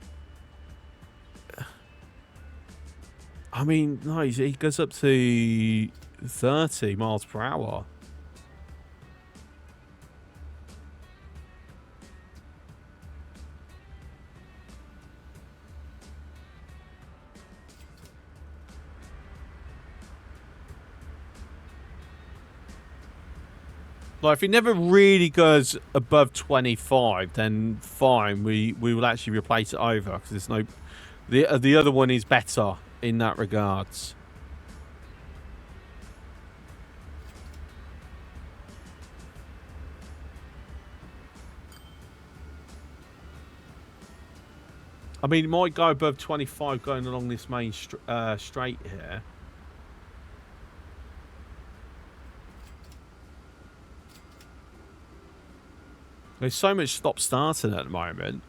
I mean, no, he goes up to 30 miles per hour. Like, if it never really goes above 25, then fine. We will actually replace it over because there's no... The other one is better in that regards. I mean, it might go above 25 going along this main straight here. There's so much stop-starting at the moment.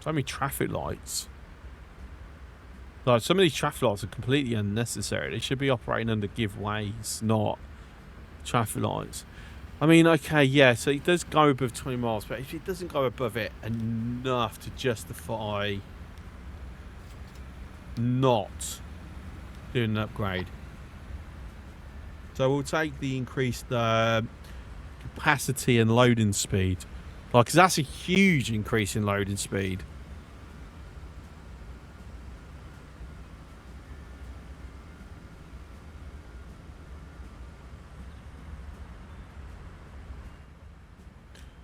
So many traffic lights. Like, some of these traffic lights are completely unnecessary. They should be operating under giveaways, not traffic lights. I mean, okay, yeah, so it does go above 20 miles, but if it doesn't go above it enough to justify not doing an upgrade. So we'll take the increased capacity and loading speed. Like, because that's a huge increase in loading speed.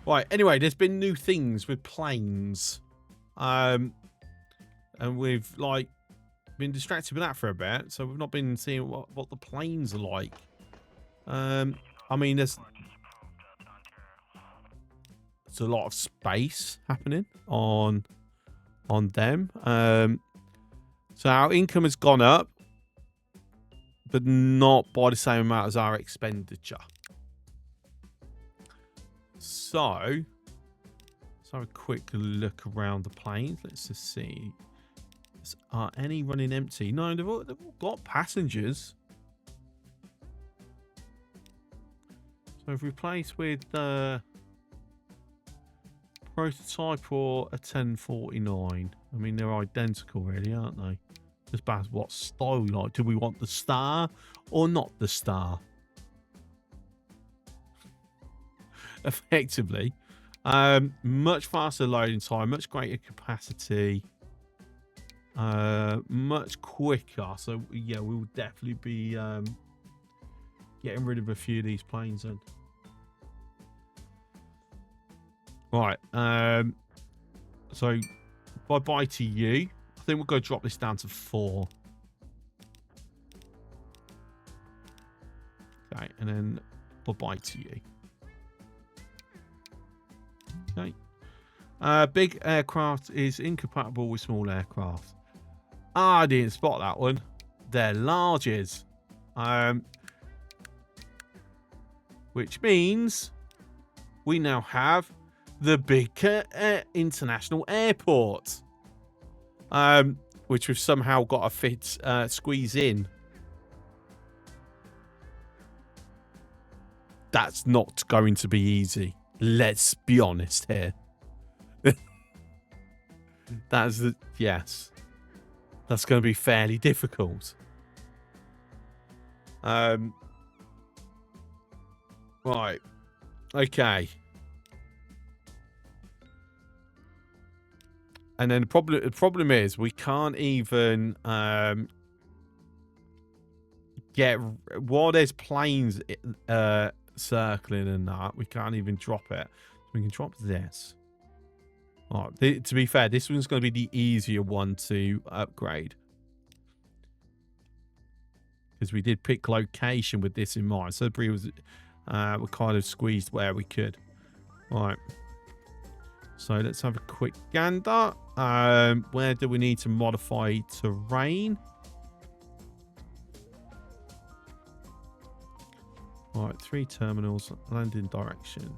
Right, anyway, there's been new things with planes. And we've, like, been distracted with that for a bit, so we've not been seeing what the planes are like. I mean, there's a lot of space happening on them. So our income has gone up, but not by the same amount as our expenditure. So let's have a quick look around the planes. Let's just see. Are any running empty? No, they've all got passengers. So if we replace with the prototype or a 1049, I mean, they're identical really, aren't they? Just about what style we like. Do we want the star or not the star? Effectively. Much faster loading time, much greater capacity, much quicker. So yeah, we will definitely be getting rid of a few of these planes then. Right, so bye to you. I think we'll go drop this down to 4. Okay, and then bye to you. Okay. Big aircraft is incompatible with small aircraft. I didn't spot that one. They're larges. Which means we now have the big international airport. Which we've somehow got to squeeze in. That's not going to be easy. Let's be honest here. Yes. That's going to be fairly difficult. Right. Okay. And then the problem is we can't even get, while there's planes circling and that, we can't even drop it. We can drop this. Right, to be fair, this one's going to be the easier one to upgrade. Because we did pick location with this in mind. So we were kind of squeezed where we could. Right. So let's have a quick gander. Where do we need to modify terrain? Right, 3 terminals, landing direction.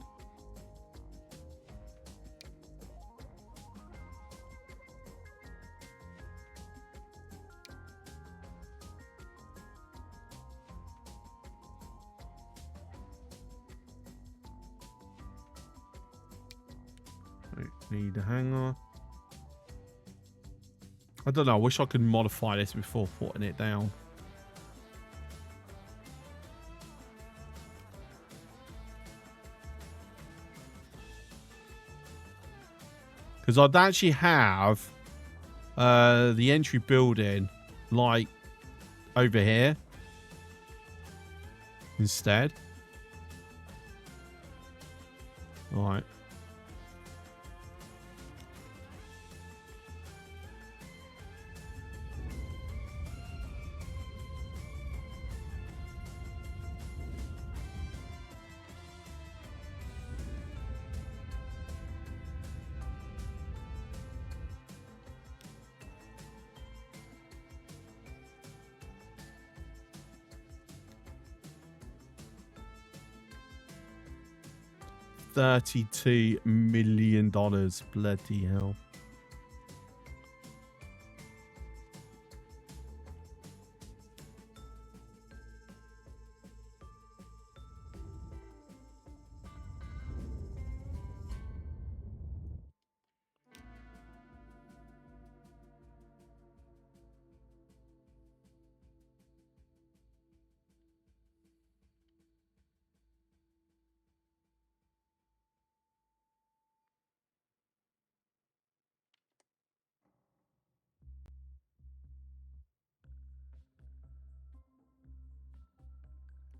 Need a hangar. I don't know. I wish I could modify this before putting it down. Because I'd actually have the entry building like over here instead. All right. $32 million. Bloody hell.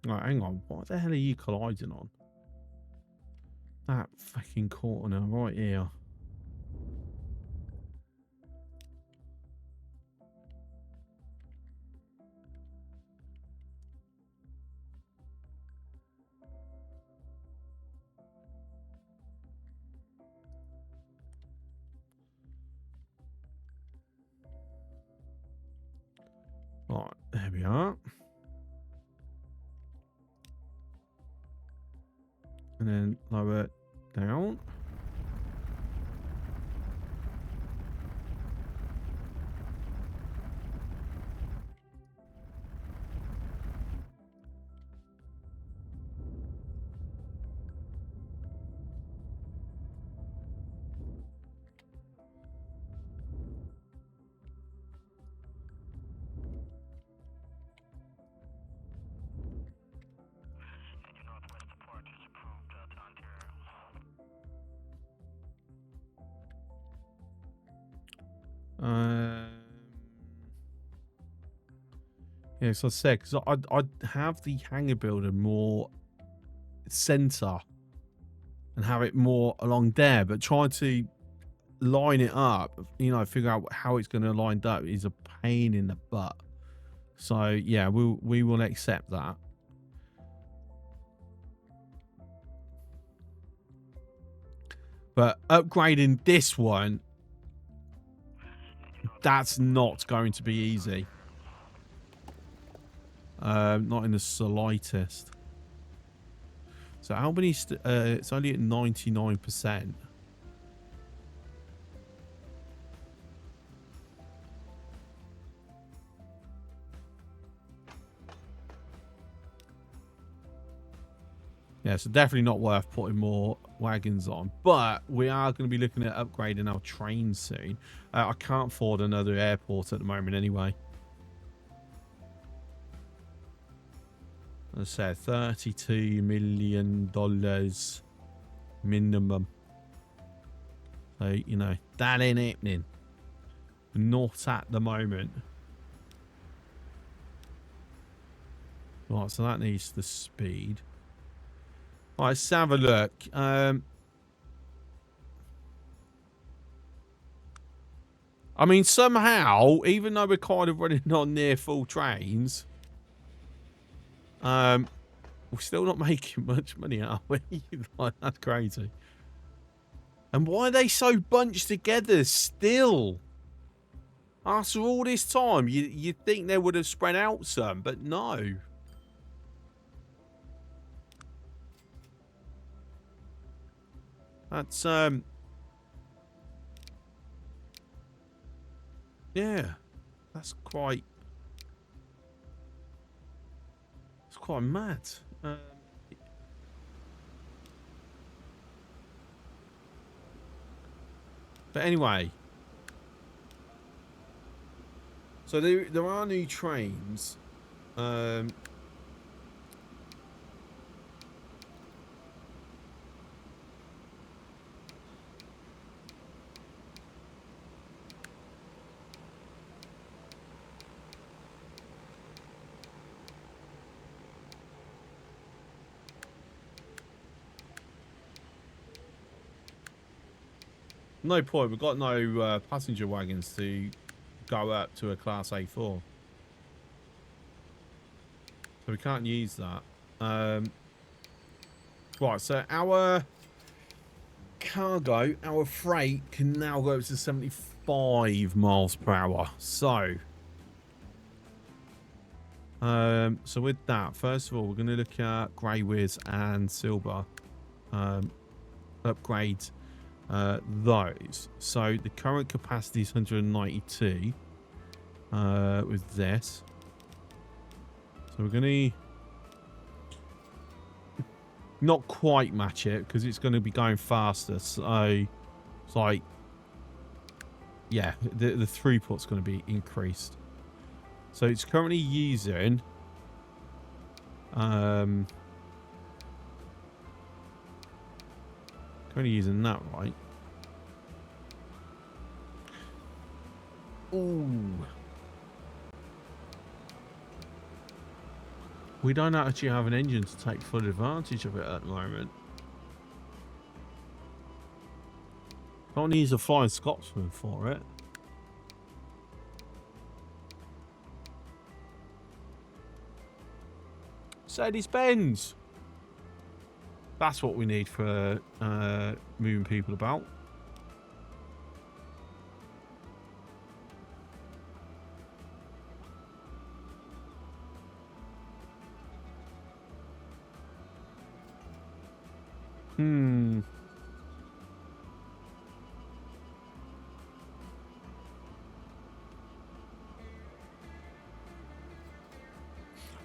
Right, hang on. What the hell are you colliding on? That fucking corner right here. Right, there we are. And then lower it down. Yeah, so I said, because I'd have the hangar builder more center and have it more along there, but trying to line it up, you know, figure out how it's going to line up is a pain in the butt. So yeah, we will accept that. But upgrading this one, that's not going to be easy. Not in the slightest. So Albany, it's only at 99%. Yeah, so definitely not worth putting more wagons on. But we are going to be looking at upgrading our train soon. I can't afford another airport at the moment anyway. As I said, $32 million minimum. So, you know, that ain't happening. Not at the moment. Right, so that needs the speed. Right, let's have a look. I mean, somehow, even though we're kind of running on near full trains, we're still not making much money, are we? Like, that's crazy. And why are they so bunched together still? After all this time, you'd think they would have spread out some, but no. That's, yeah, that's quite, it's quite mad. But anyway, so there are new trains. No point. We've got no passenger wagons to go up to a Class A4. So we can't use that. Right, so our cargo, our freight can now go up to 75 miles per hour. So, so with that, first of all, we're going to look at Grey Wiz and Silver. Upgrade those. So the current capacity is 192 with this. So we're going to not quite match it because it's going to be going faster. So it's like, yeah, the throughput's going to be increased. So it's currently using that, right? Ooh. We don't actually have an engine to take full advantage of it at the moment. Can't use a Flying Scotsman for it. Mercedes-Benz. That's what we need for moving people about.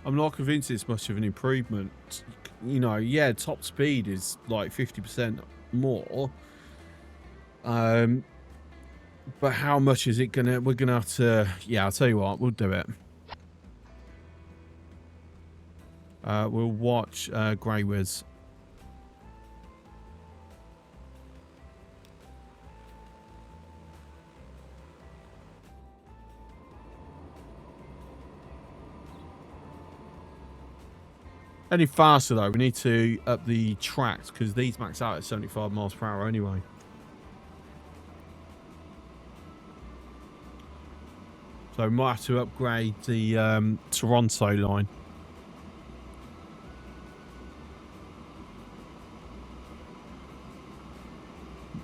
I'm not convinced it's much of an improvement. You know, yeah, top speed is like 50% more. But how much is it gonna? We're gonna have to. Yeah, I'll tell you what. We'll do it. We'll watch Grey Wiz. Any faster though, we need to up the tracks because these max out at 75 miles per hour anyway. So we might have to upgrade the Toronto line.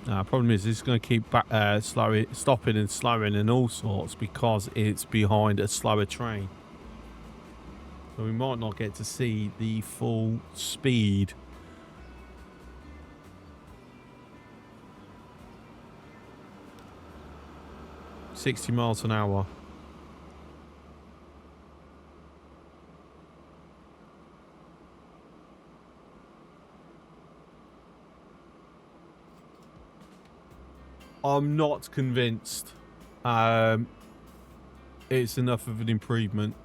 Problem is, it's going to keep stopping and slowing and all sorts because it's behind a slower train. So we might not get to see the full speed. $60 miles an hour. I'm not convinced it's enough of an improvement.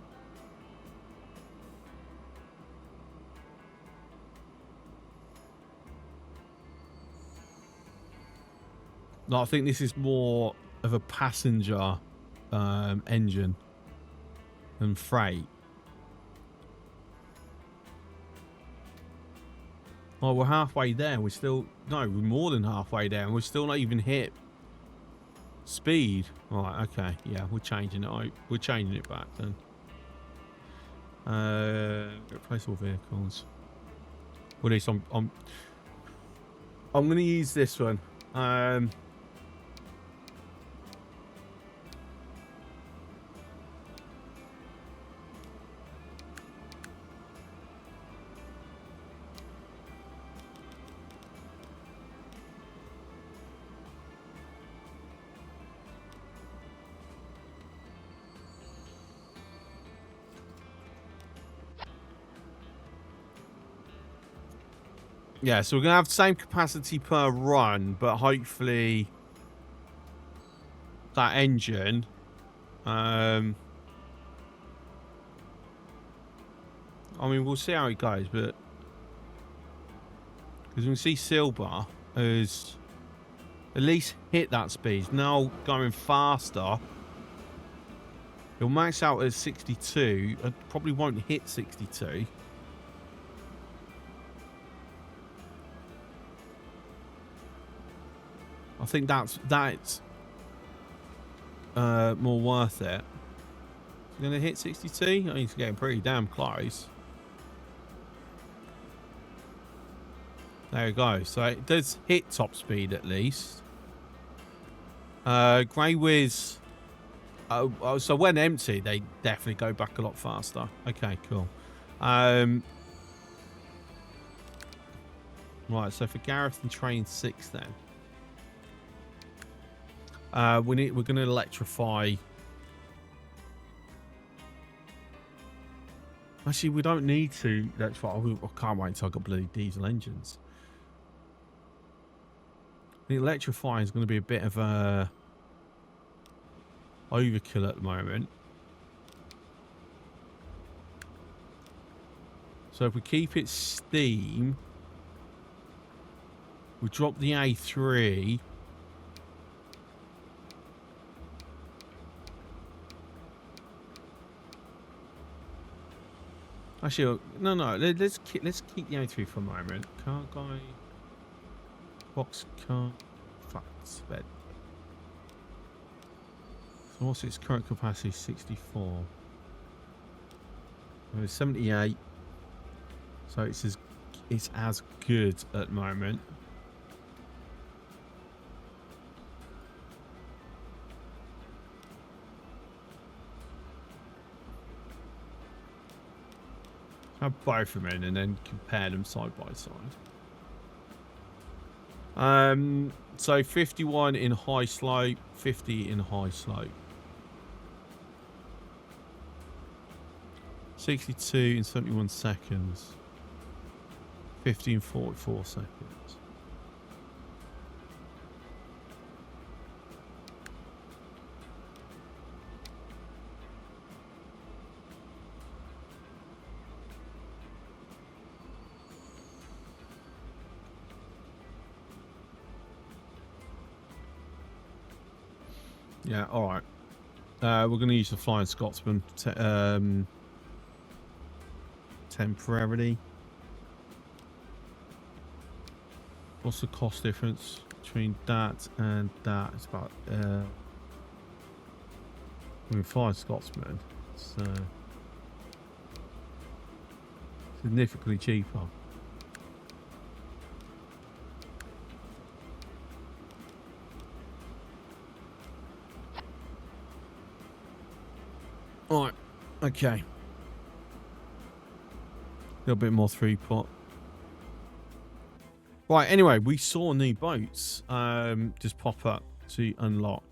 No, I think this is more of a passenger engine than freight. Oh, we're halfway there. We're still... No, we're more than halfway there. And we're still not even hit speed. All right, okay. Yeah, we're changing it out. We're changing it back then. Replace all vehicles. Well, at least I'm going to use this one. Yeah, so we're going to have the same capacity per run, but hopefully that engine... I mean, we'll see how it goes, but... Because we can see Silver has at least hit that speed. Now going faster. He'll max out at 62. It probably won't hit 62. I think that's more worth it. Is he going to hit 62? I mean, he's getting pretty damn close. There we go. So it does hit top speed at least. Grey Wiz. Oh, so when empty, they definitely go back a lot faster. Okay, cool. Right, so for Gareth and Train 6 then. We're going to electrify. Actually, we don't need to electrify. I can't wait until I got bloody diesel engines. The electrifying is going to be a bit of a overkill at the moment. So if we keep it steam, we drop the A3. Actually, no. Let's keep the A3 for a moment. Car guy, box car, fuck, sped. So what's its current capacity? 64. It's 78. So it's as good at the moment. Have both of them in and then compare them side by side. So 51 in high slope, 50 in high slope. 62 in 71 seconds. 50 in 44 seconds. Yeah, all right. We're going to use the Flying Scotsman temporarily. What's the cost difference between that and that? It's about Flying Scotsman. It's significantly cheaper. Alright, okay. A little bit more throughput. Right, anyway, we saw new boats just pop up to unlock.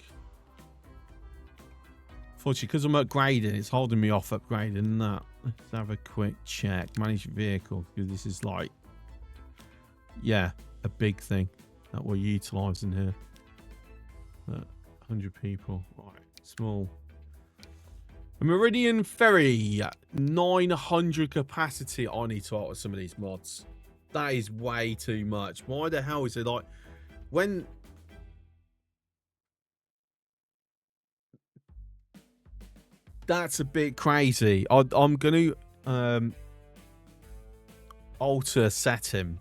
Fortunately, because I'm upgrading, it's holding me off upgrading that. Let's have a quick check. Manage vehicle, because this is like, yeah, a big thing that we're utilising here. 100 people. Right, small. A Meridian Ferry, 900 capacity. I need to alter some of these mods. That is way too much. Why the hell is it like when that's a bit crazy. I'm going to alter setting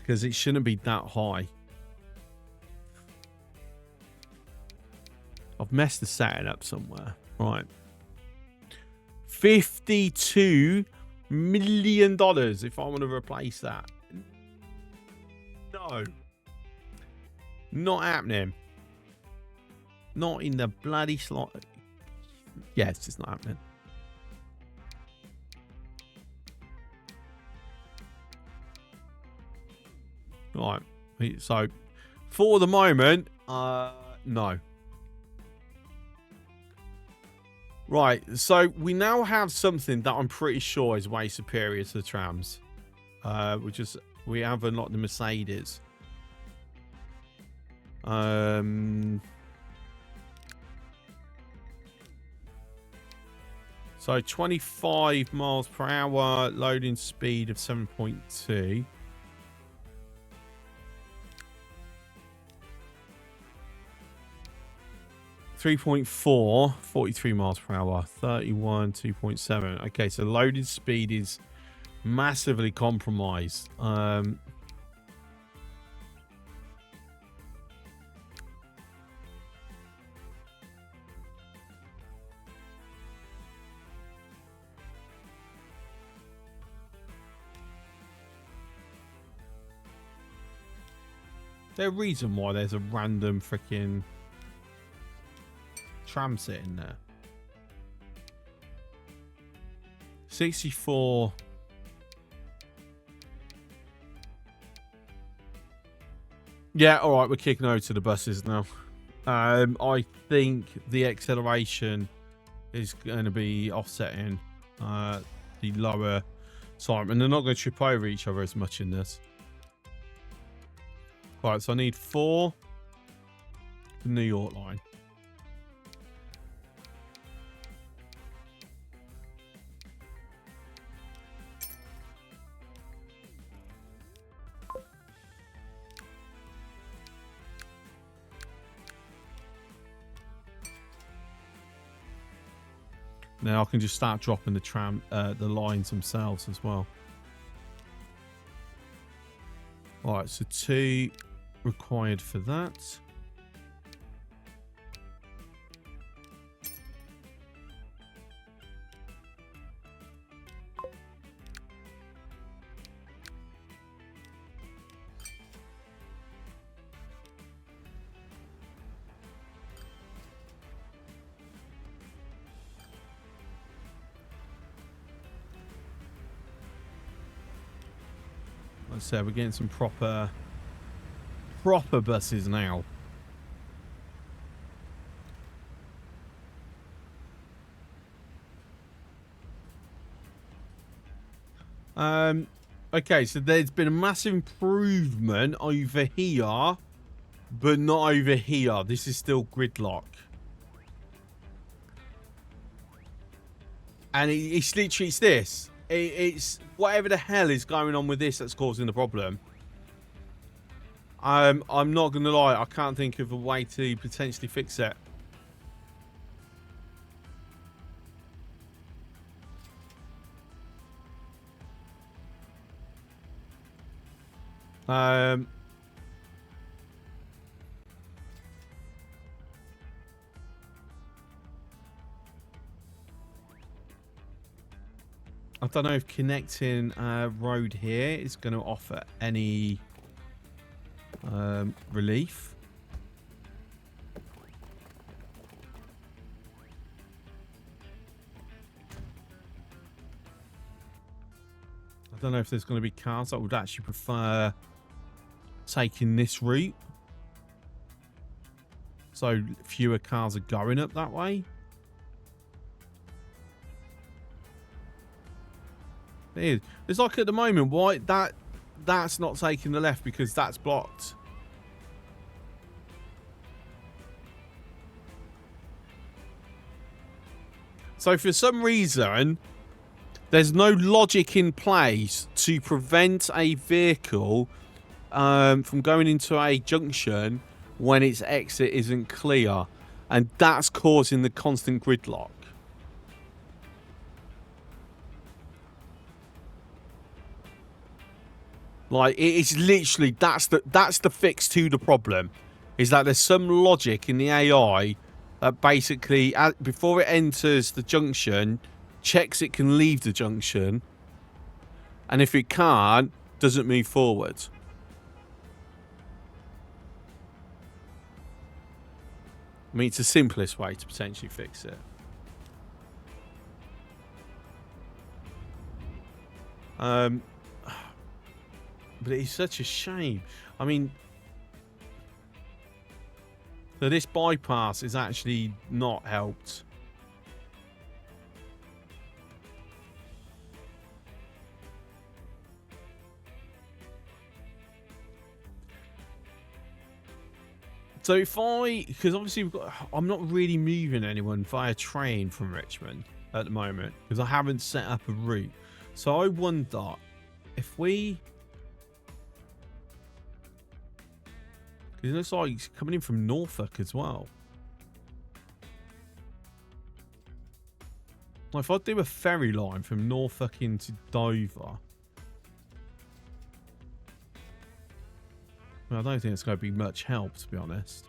because it shouldn't be that high. I've messed the setting up somewhere. Right. $52 million if I want to replace that. No. Not happening. Not in the bloody slot. Yeah, it's just not happening. Right. So, for the moment, no. Right. So, we now have something that I'm pretty sure is way superior to the trams. We have unlocked the Mercedes. So 25 miles per hour, loading speed of 7.2. .4, 43 miles per hour, 31, 2.7. Okay, so loading speed is massively compromised. There's a reason why there's a random freaking tram sitting there. 64. Yeah, all right, we're kicking over to the buses now. I think the acceleration is going to be offsetting the lower time, and they're not going to trip over each other as much in this. Right, so I need 4 for New York line. Now I can just start dropping the lines themselves as well. All right, so 2 required for that. Like I said, we're getting some proper buses now. Okay, so there's been a massive improvement over here, but not over here. This is still gridlock. And it's literally this. It's whatever the hell is going on with this that's causing the problem. I'm not going to lie. I can't think of a way to potentially fix it. I don't know if connecting a road here is going to offer any relief. I don't know if there's going to be cars that would actually prefer taking this route, so fewer cars are going up that way. It's like at the moment, why that's not taking the left because that's blocked. So for some reason, there's no logic in place to prevent a vehicle from going into a junction when its exit isn't clear, and that's causing the constant gridlock. Like, it's literally, that's the fix to the problem. Is that there's some logic in the AI that basically, before it enters the junction, checks it can leave the junction, and if it can't, doesn't move forward. I mean, it's the simplest way to potentially fix it. But it's such a shame. I mean, so this bypass is actually not helped. So if because obviously I'm not really moving anyone via train from Richmond at the moment because I haven't set up a route. So I wonder if we, because it looks like it's coming in from Norfolk as well. Like if I do a ferry line from Norfolk into Dover, well, I don't think it's going to be much help, to be honest.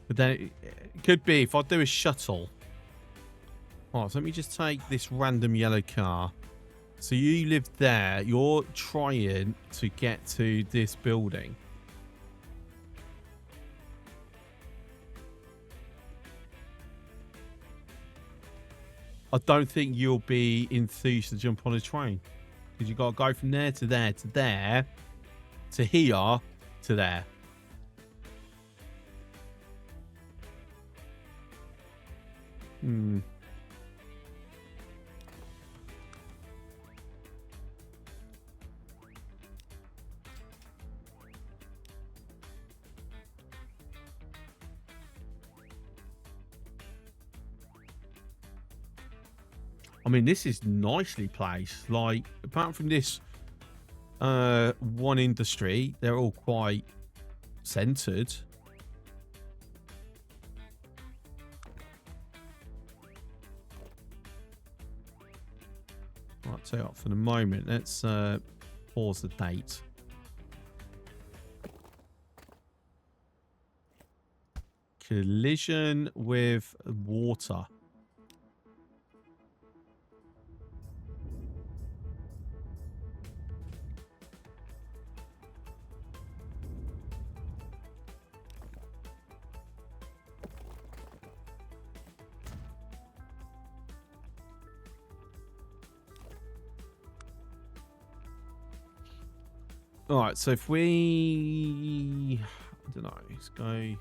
But then it could be if I do a shuttle. Alright, so let me just take this random yellow car. So you live there. You're trying to get to this building. I don't think you'll be enthused to jump on a train. Because you've got to go from there to there to there to here to there. I mean, this is nicely placed. Like, apart from this one industry, they're all quite centered. Right, so for the moment, let's pause the date. Collision with water. All right, so if we, I don't know, let's go.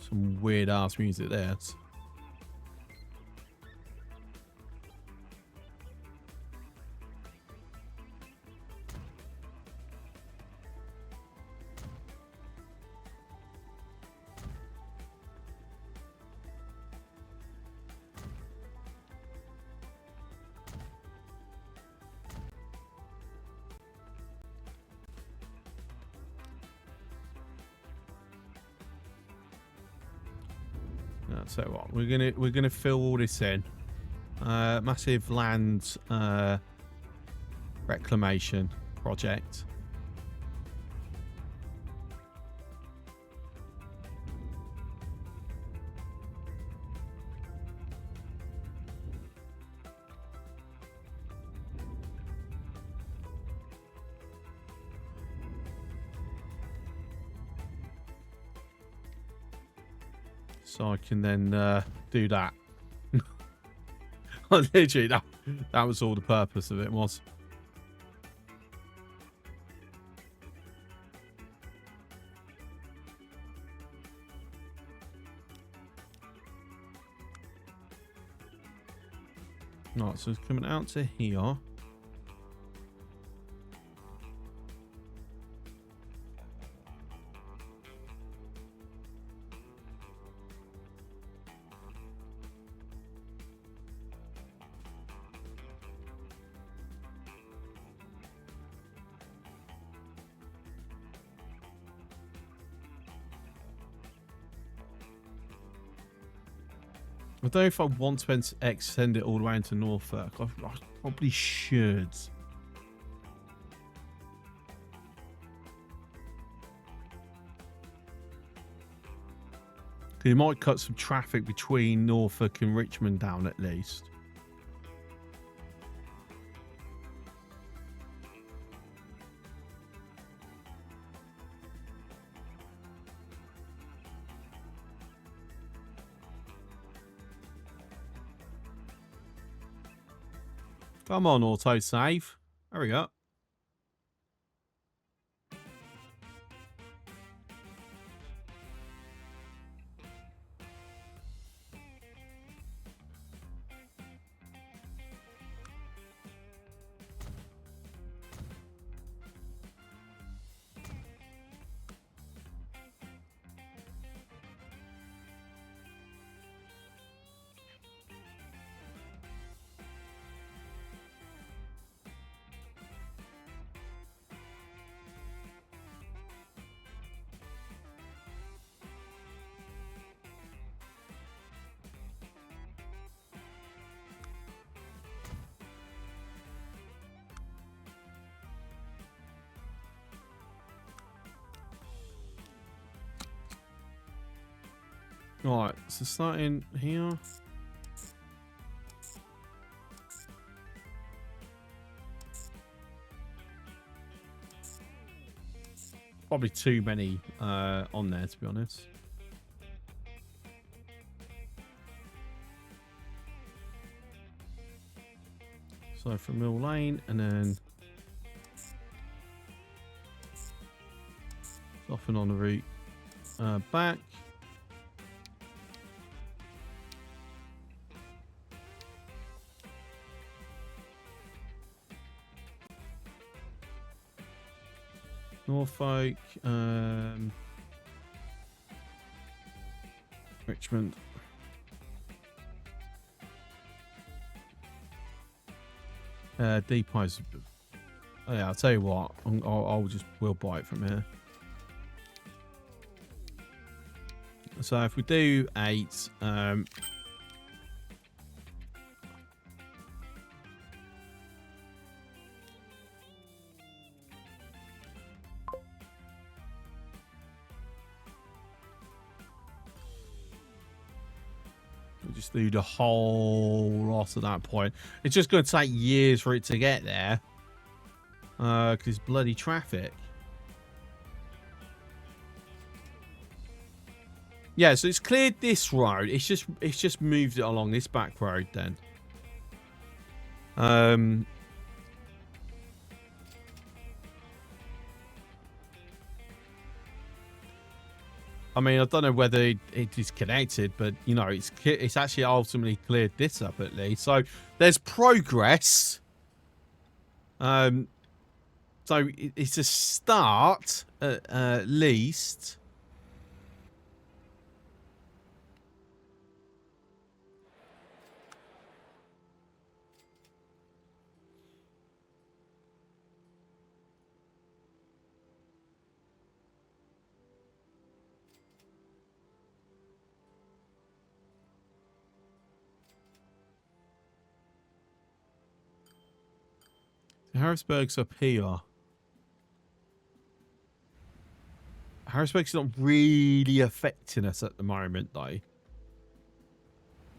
Some weird ass music there. So what we're gonna fill all this in. Massive land reclamation project. So I can then do that. Literally, that was all the purpose of it was. Right, so it's coming out to here. I don't know if I want to extend it all the way into Norfolk. I probably should. You might cut some traffic between Norfolk and Richmond down at least. Come on, autosave. There we go. Right, so starting here. Probably too many on there, to be honest. So from Mill Lane, and then off and on the route back. Norfolk, Richmond. Depots. Oh, yeah, I'll tell you what. We'll buy it from here. So if we do 8, we'll just do the whole lot at that point. It's just going to take years for it to get there. Because it's bloody traffic. Yeah, so it's cleared this road. It's just moved it along this back road then. I mean, I don't know whether it is connected, but you know, it's actually ultimately cleared this up at least. So there's progress. So it's a start at least. Harrisburg's up here. Harrisburg's not really affecting us at the moment, though.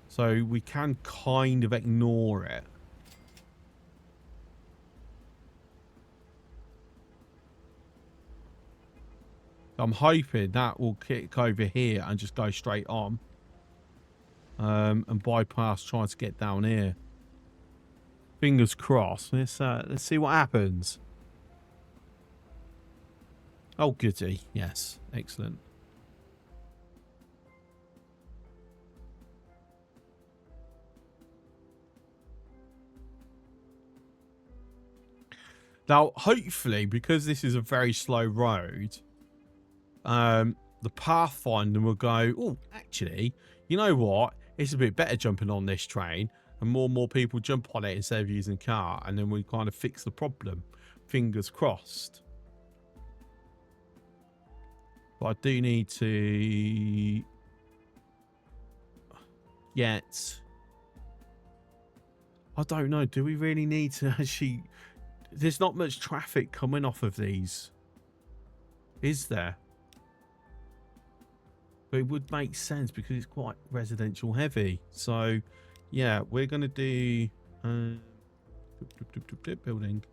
So we can kind of ignore it. I'm hoping that will kick over here and just go straight on. And bypass trying to get down here. Fingers crossed. Let's see what happens. Oh, goody. Yes. Excellent. Now, hopefully, because this is a very slow road, the pathfinder will go, oh, actually, you know what? It's a bit better jumping on this train. And more people jump on it instead of using car. And then we kind of fix the problem. Fingers crossed. But I do need to get... I don't know. Do we really need to actually... There's not much traffic coming off of these. Is there? But it would make sense because it's quite residential heavy. So, yeah, we're going to do... building.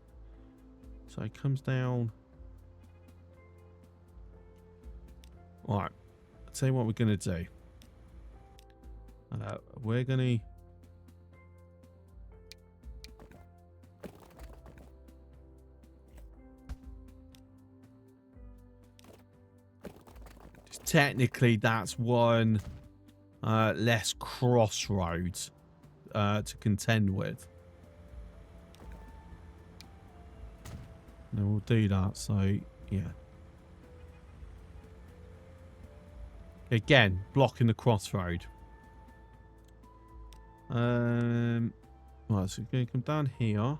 So it comes down... Alright. I'll tell you what we're going to do. We're going to... Technically, that's one less crossroads to contend with. And we'll do that. So, yeah. Again, blocking the crossroad. Right, so we're going to come down here.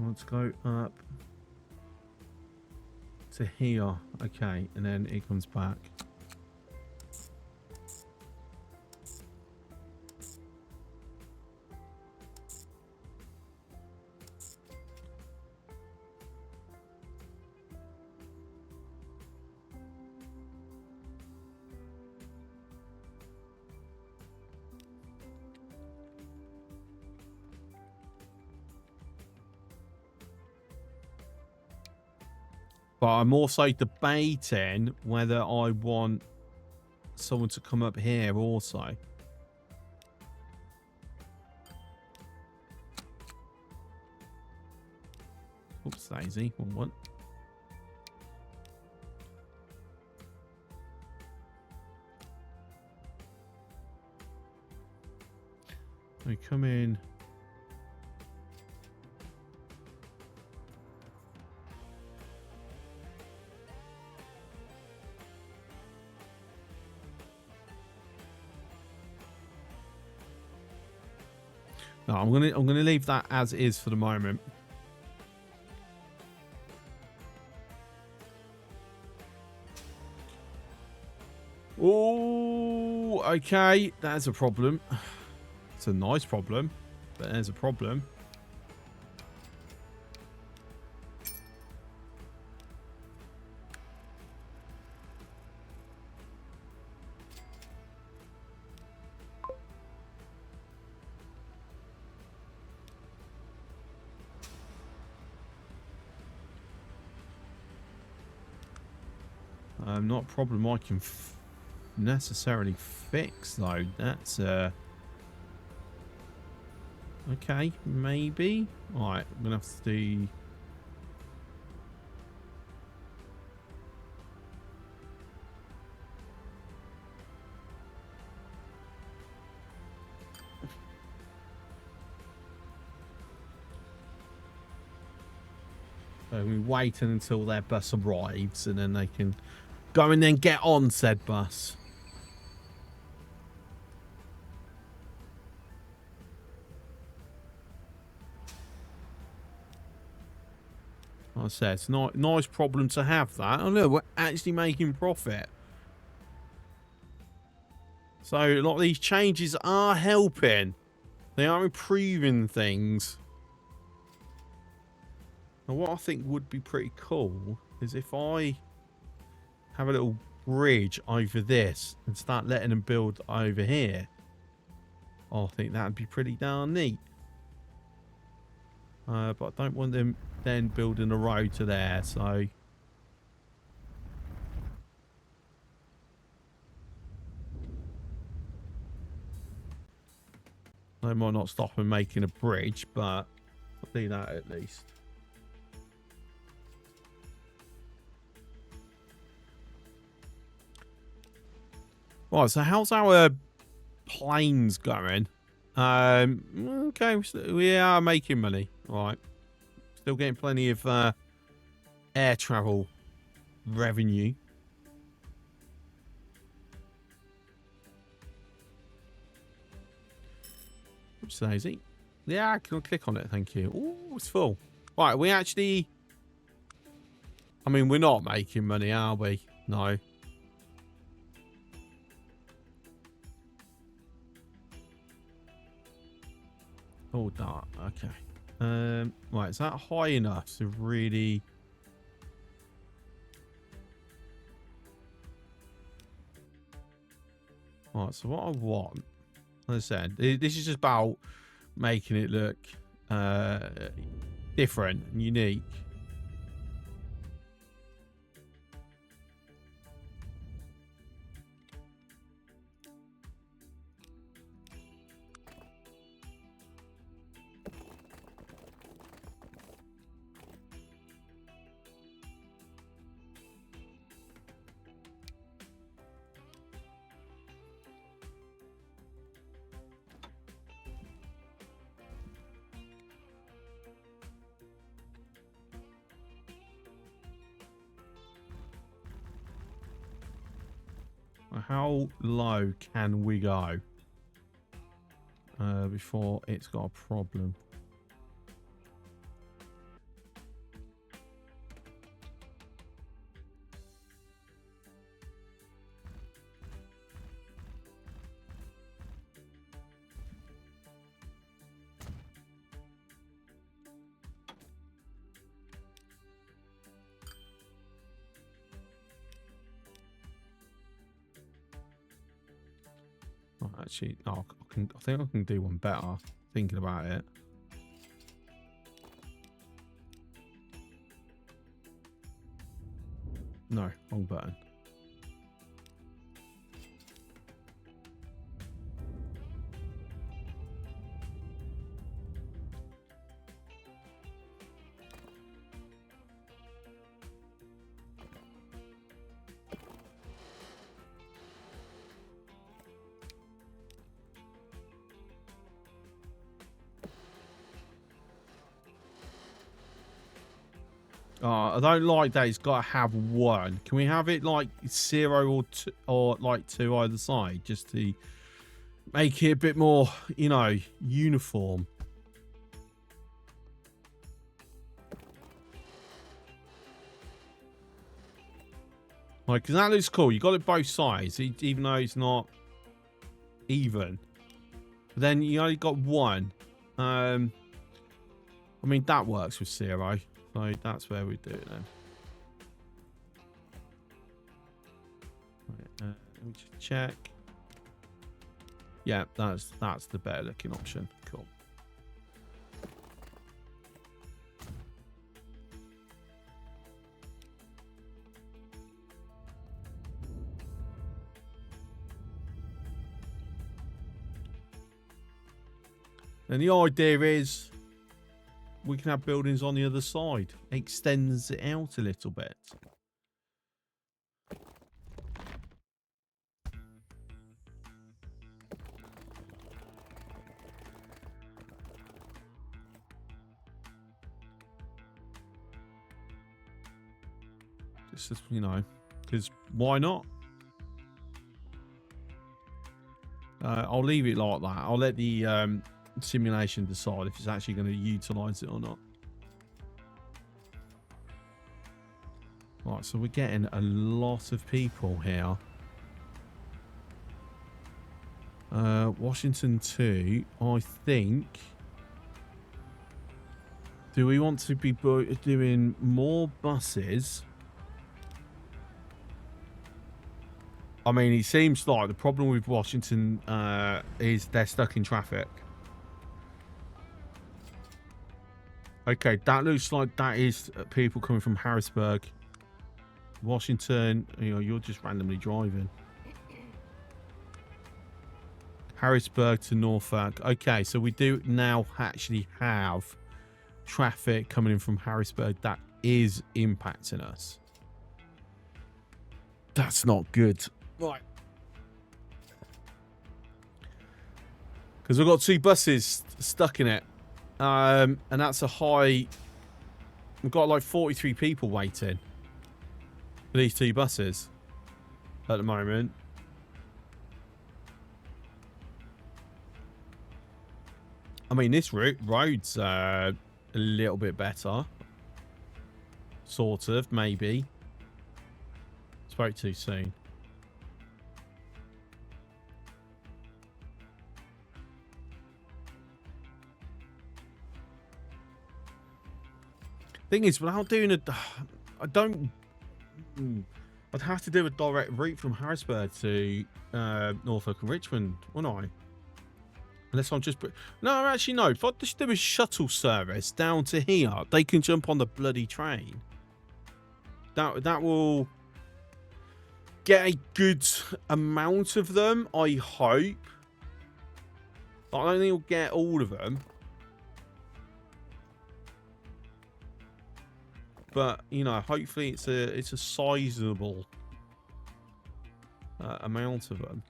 Let's go up to here. Okay, and then it comes back. But I'm also debating whether I want someone to come up here also. Oops, Daisy. One. We come in. No, I'm gonna leave that as is for the moment. Oh, okay, that's a problem. It's a nice problem, but there's a problem. Not a problem I can necessarily fix though. That's okay, maybe. All right, I'm gonna have to do. So we wait until their bus arrives, and then they can go and then get on said bus. Like I said, it's not nice problem to have that. Oh look, we're actually making profit. So a lot of these changes are helping. They are improving things. And what I think would be pretty cool is if I have a little bridge over this and start letting them build over here. I think that'd be pretty darn neat. But I don't want them then building a road to there, so They might not stop them making a bridge, but I'll do that at least. Right, so how's our planes going? Okay, we are making money. All right. Still getting plenty of air travel revenue. Oops, Daisy. Yeah, I can click on it, thank you. Oh, it's full. Right, we actually... I mean, we're not making money, are we? No. Oh, dark. Okay. Right, is that high enough to really... Right, so what I want... As I said, this is just about making it look different and unique. How low can we go before it's got a problem? Oh, actually, oh, I think I can do one better. Thinking about it. No, wrong button. I don't like that. It's got to have one. Can we have it like 0 or 2, or like 2 either side, just to make it a bit more, you know, uniform? Like, because that looks cool. You got it both sides, even though it's not even. But then you only got one. I mean, that works with 0. So that's where we do it then. Right, let me just check. Yeah, that's the better looking option. Cool. And the idea is we can have buildings on the other side. It extends it out a little bit. Just, you know, because why not? I'll leave it like that. I'll let the simulation decide if it's actually going to utilize it or not. Right, so we're getting a lot of people here. Washington 2, I think. Do we want to be doing more buses? I mean, it seems like the problem with Washington is they're stuck in traffic. Okay, that looks like that is people coming from Harrisburg. Washington, you know, you're just randomly driving. Harrisburg to Norfolk. Okay, so we do now actually have traffic coming in from Harrisburg that is impacting us. That's not good. Right. Because we've got 2 buses stuck in it. And that's a high... We've got like 43 people waiting for these 2 buses at the moment. I mean, this road's a little bit better. Sort of, maybe. Spoke too soon. Thing is, without doing a... I don't... I'd have to do a direct route from Harrisburg to Norfolk and Richmond, wouldn't I? Unless I'm just... No, actually, no. If I just do a shuttle service down to here, they can jump on the bloody train. That will get a good amount of them, I hope. I don't think it'll get all of them. But, you know, hopefully it's a sizable amount of them.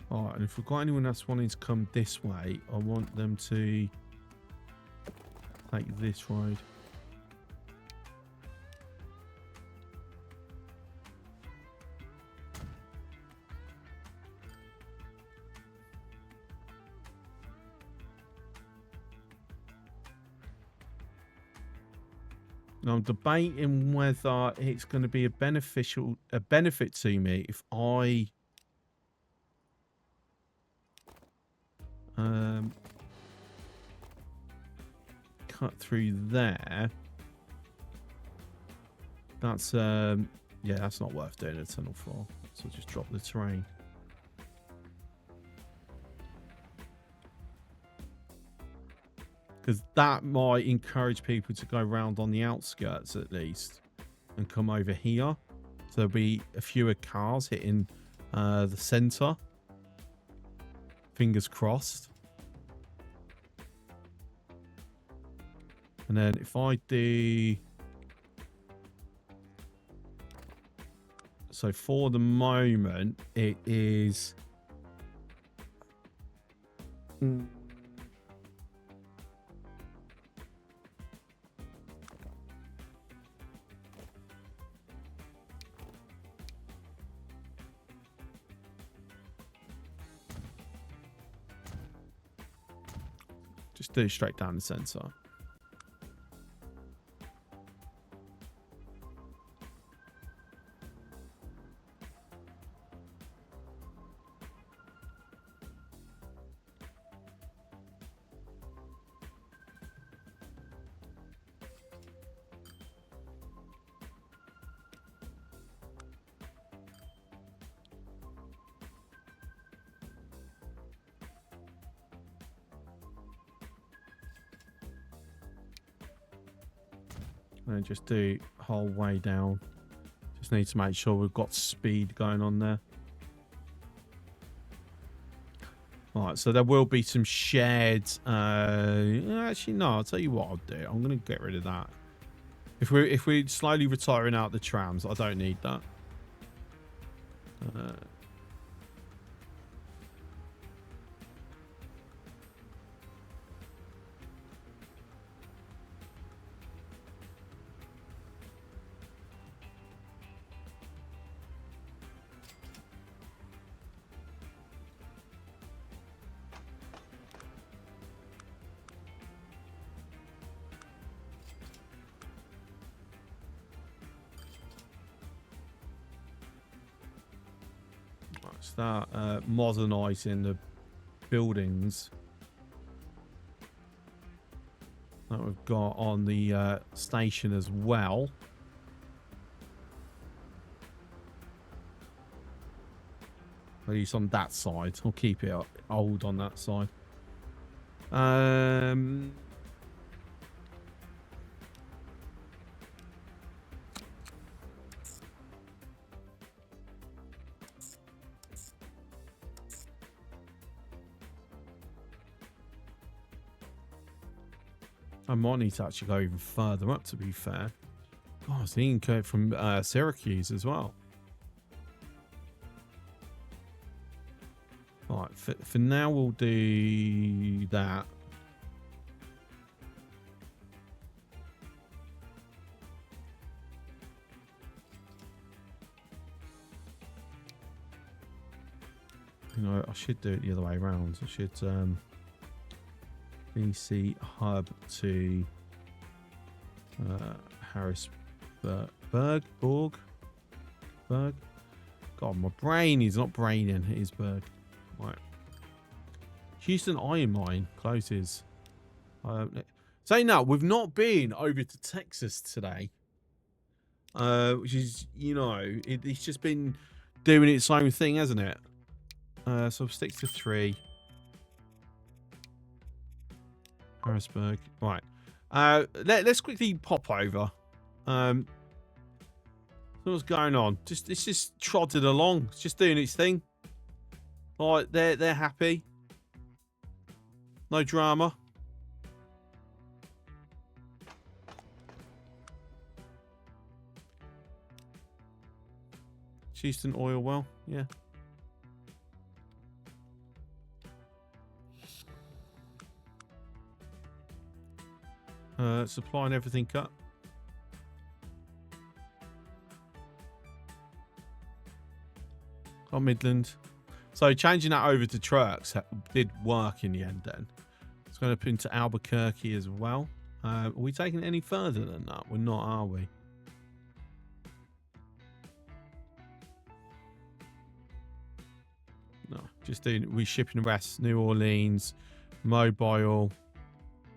Alright, and if we've got anyone that's wanting to come this way, I want them to take this road. Now I'm debating whether it's going to be a benefit to me if I cut through there. That's yeah, that's not worth doing a tunnel for. So just drop the terrain. Because that might encourage people to go around on the outskirts at least and come over here. So there'll be a fewer cars hitting the centre. Fingers crossed. And then if I do... So for the moment, it is... Just do straight down the centre. And just do whole way down. Just need to make sure we've got speed going on there. Alright, so there will be some shared... actually, no, I'll tell you what I'll do. I'm going to get rid of that. If we're slowly retiring out the trams, I don't need that. Start modernising the buildings. that we've got on the station as well. At least on that side. I'll keep it old on that side. I might need to actually go even further up, to be fair. Oh, I was thinking from Syracuse as well. All right, for now we'll do that. You know, I should do it the other way around. I should BC hub to Harrisburg. God, my brain is not braining. It is Berg. Right. Houston Iron Mine closes. Saying that, we've not been over to Texas today. Which is, you know, it's just been doing its own thing, hasn't it? So I'll stick to 3. Harrisburg. Right. Let's quickly pop over. What's going on? It's just trotted along. It's just doing its thing. Like they're happy. No drama. Houston oil well, yeah. Supplying everything up. On Midland. So changing that over to trucks did work in the end then. It's going to put into Albuquerque as well. Are we taking it any further than that? We're not, are we? No, just doing, we're shipping the rest. New Orleans, Mobile,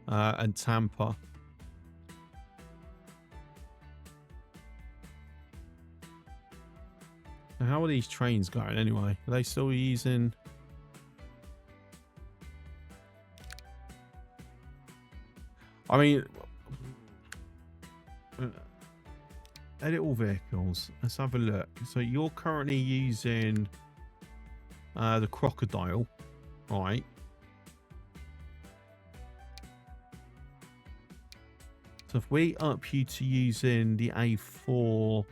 and Tampa. Now, how are these trains going anyway? Are they still using... I mean... edit all vehicles. Let's have a look. So you're currently using the Crocodile, right? So if we up you to using the A4...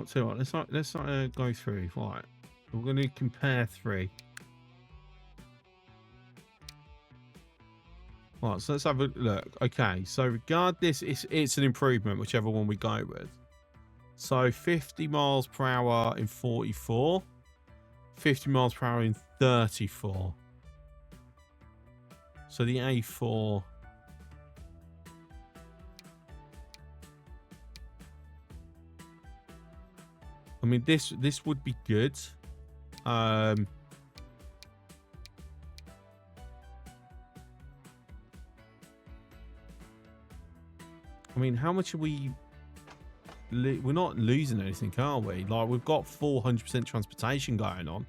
So let's go through. Right, we're going to compare 3. Right, so let's have a look. Okay, so regardless, it's an improvement, whichever one we go with. So 50 miles per hour in 44, 50 miles per hour in 34. So the A4. I mean, this would be good. I mean, how much are we... We're not losing anything, are we? Like, we've got 400% transportation going on.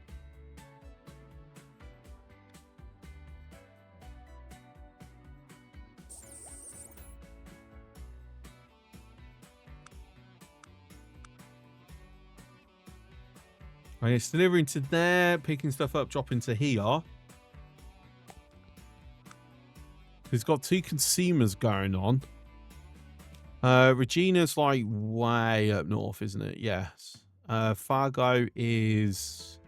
And it's delivering to there, picking stuff up, dropping to here. It's got 2 consumers going on. Regina's like way up north, isn't it? Yes. Fargo is...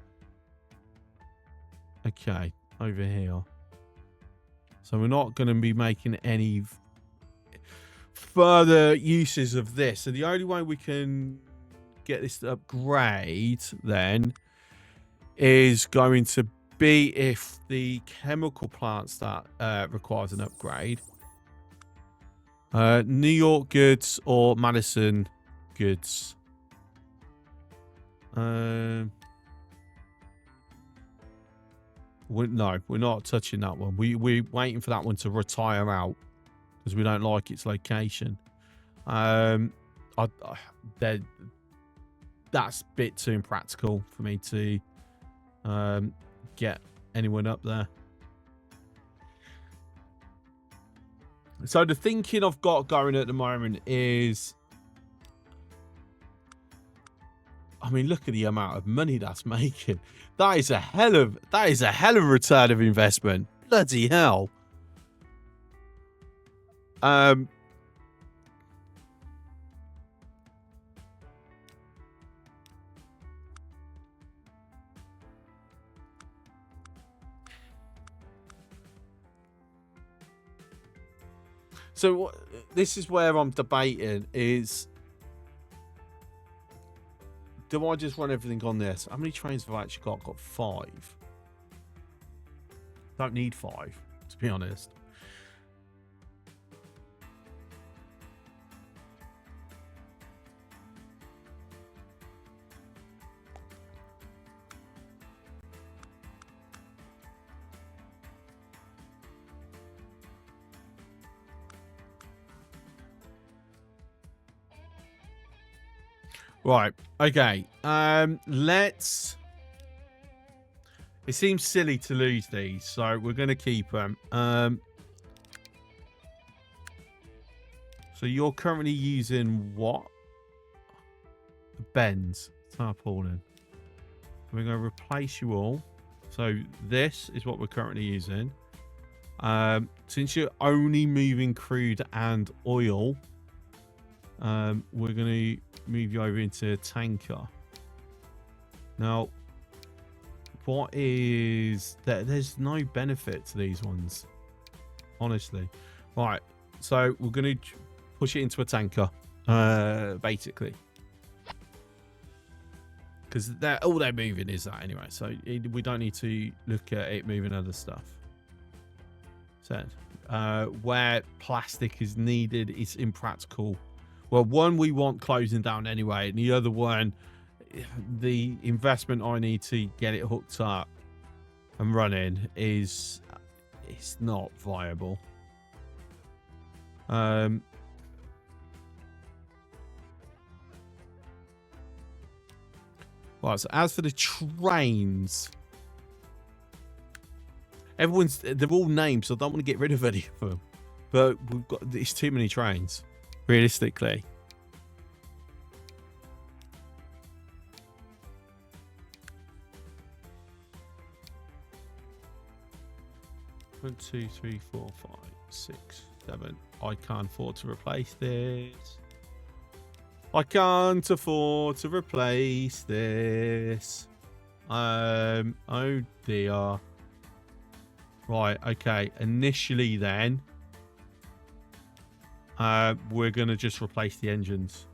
Okay, over here. So we're not going to be making any further uses of this. So the only way we can get this to upgrade then is going to be if the chemical plant start requires an upgrade. New York goods or Madison goods. No, we're not touching that one. We're waiting for that one to retire out because we don't like its location. That's a bit too impractical for me to get anyone up there. So the thinking I've got going at the moment is, I mean, look at the amount of money that's making. That is a hell of return of investment. Bloody hell. So this is where I'm debating is, do I just run everything on this? How many trains have I actually got? I've got 5. Don't need 5, to be honest. Right. Okay. Let's. It seems silly to lose these, so we're going to keep them. So you're currently using what? Bends. Tarpaulin. We're going to replace you all. So this is what we're currently using. Since you're only moving crude and oil, we're going to move you over into a tanker. Now, what is that? There's no benefit to these ones, honestly. Right, so we're going to push it into a tanker, basically, because all they're moving is that anyway. So we don't need to look at it moving other stuff. So where plastic is needed, it's impractical. Well, one, we want closing down anyway, and the other one, the investment I need to get it hooked up and running it's not viable. Right, so as for the trains, they're all named, so I don't want to get rid of any of them. But it's too many trains, realistically. One, 2, 3, 4, 5, 6, 7. I can't afford to replace this. I can't afford to replace this. Oh dear. Right, okay. Initially then, we're going to just replace the engines.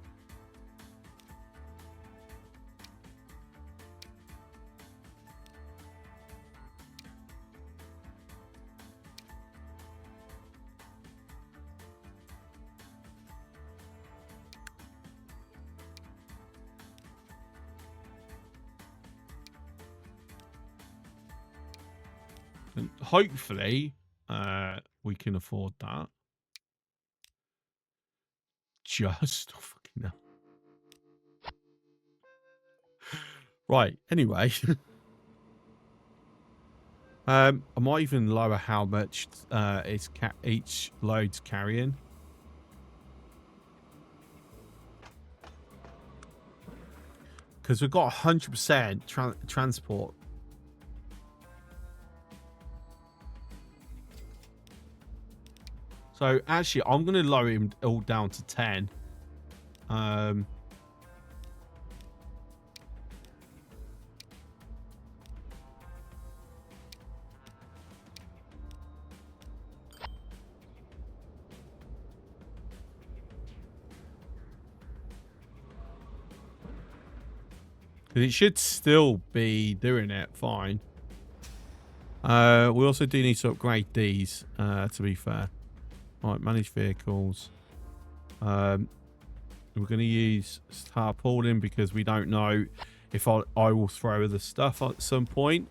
And hopefully, we can afford that. Just fucking hell. Right. Anyway, I might even lower how much each load's carrying. Because we've got 100% transport. So actually, I'm going to lower him all down to 10. Because it should still be doing it fine. We also do need to upgrade these, to be fair. Right, manage vehicles. We're going to use tarpaulin because we don't know if I will throw the stuff at some point.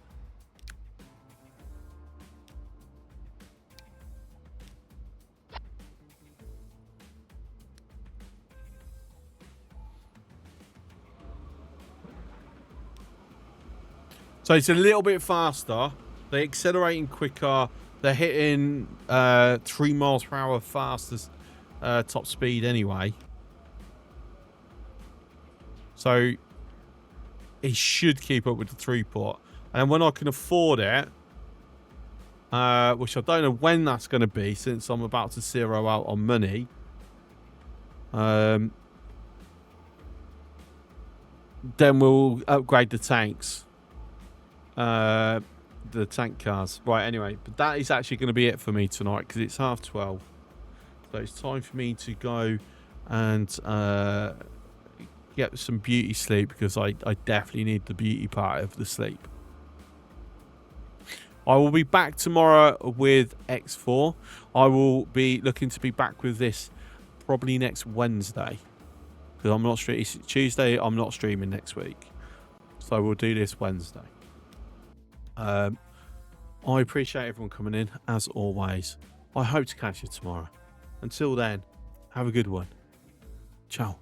So it's a little bit faster. They're accelerating quicker. They're hitting 3 miles per hour fastest top speed anyway. So it should keep up with the throughput. And when I can afford it, which I don't know when that's going to be since I'm about to zero out on money. Then we'll upgrade the tanks. The tank cars. Right, anyway, but that is actually going to be it for me tonight because it's 12:30. So it's time for me to go and get some beauty sleep because I definitely need the beauty part of the sleep. I will be back tomorrow with X4. I will be looking to be back with this probably next Wednesday because I'm not streaming. It's Tuesday. I'm not streaming next week, so we'll do this Wednesday. I appreciate everyone coming in as always. I hope to catch you tomorrow. Until then, have a good one. Ciao.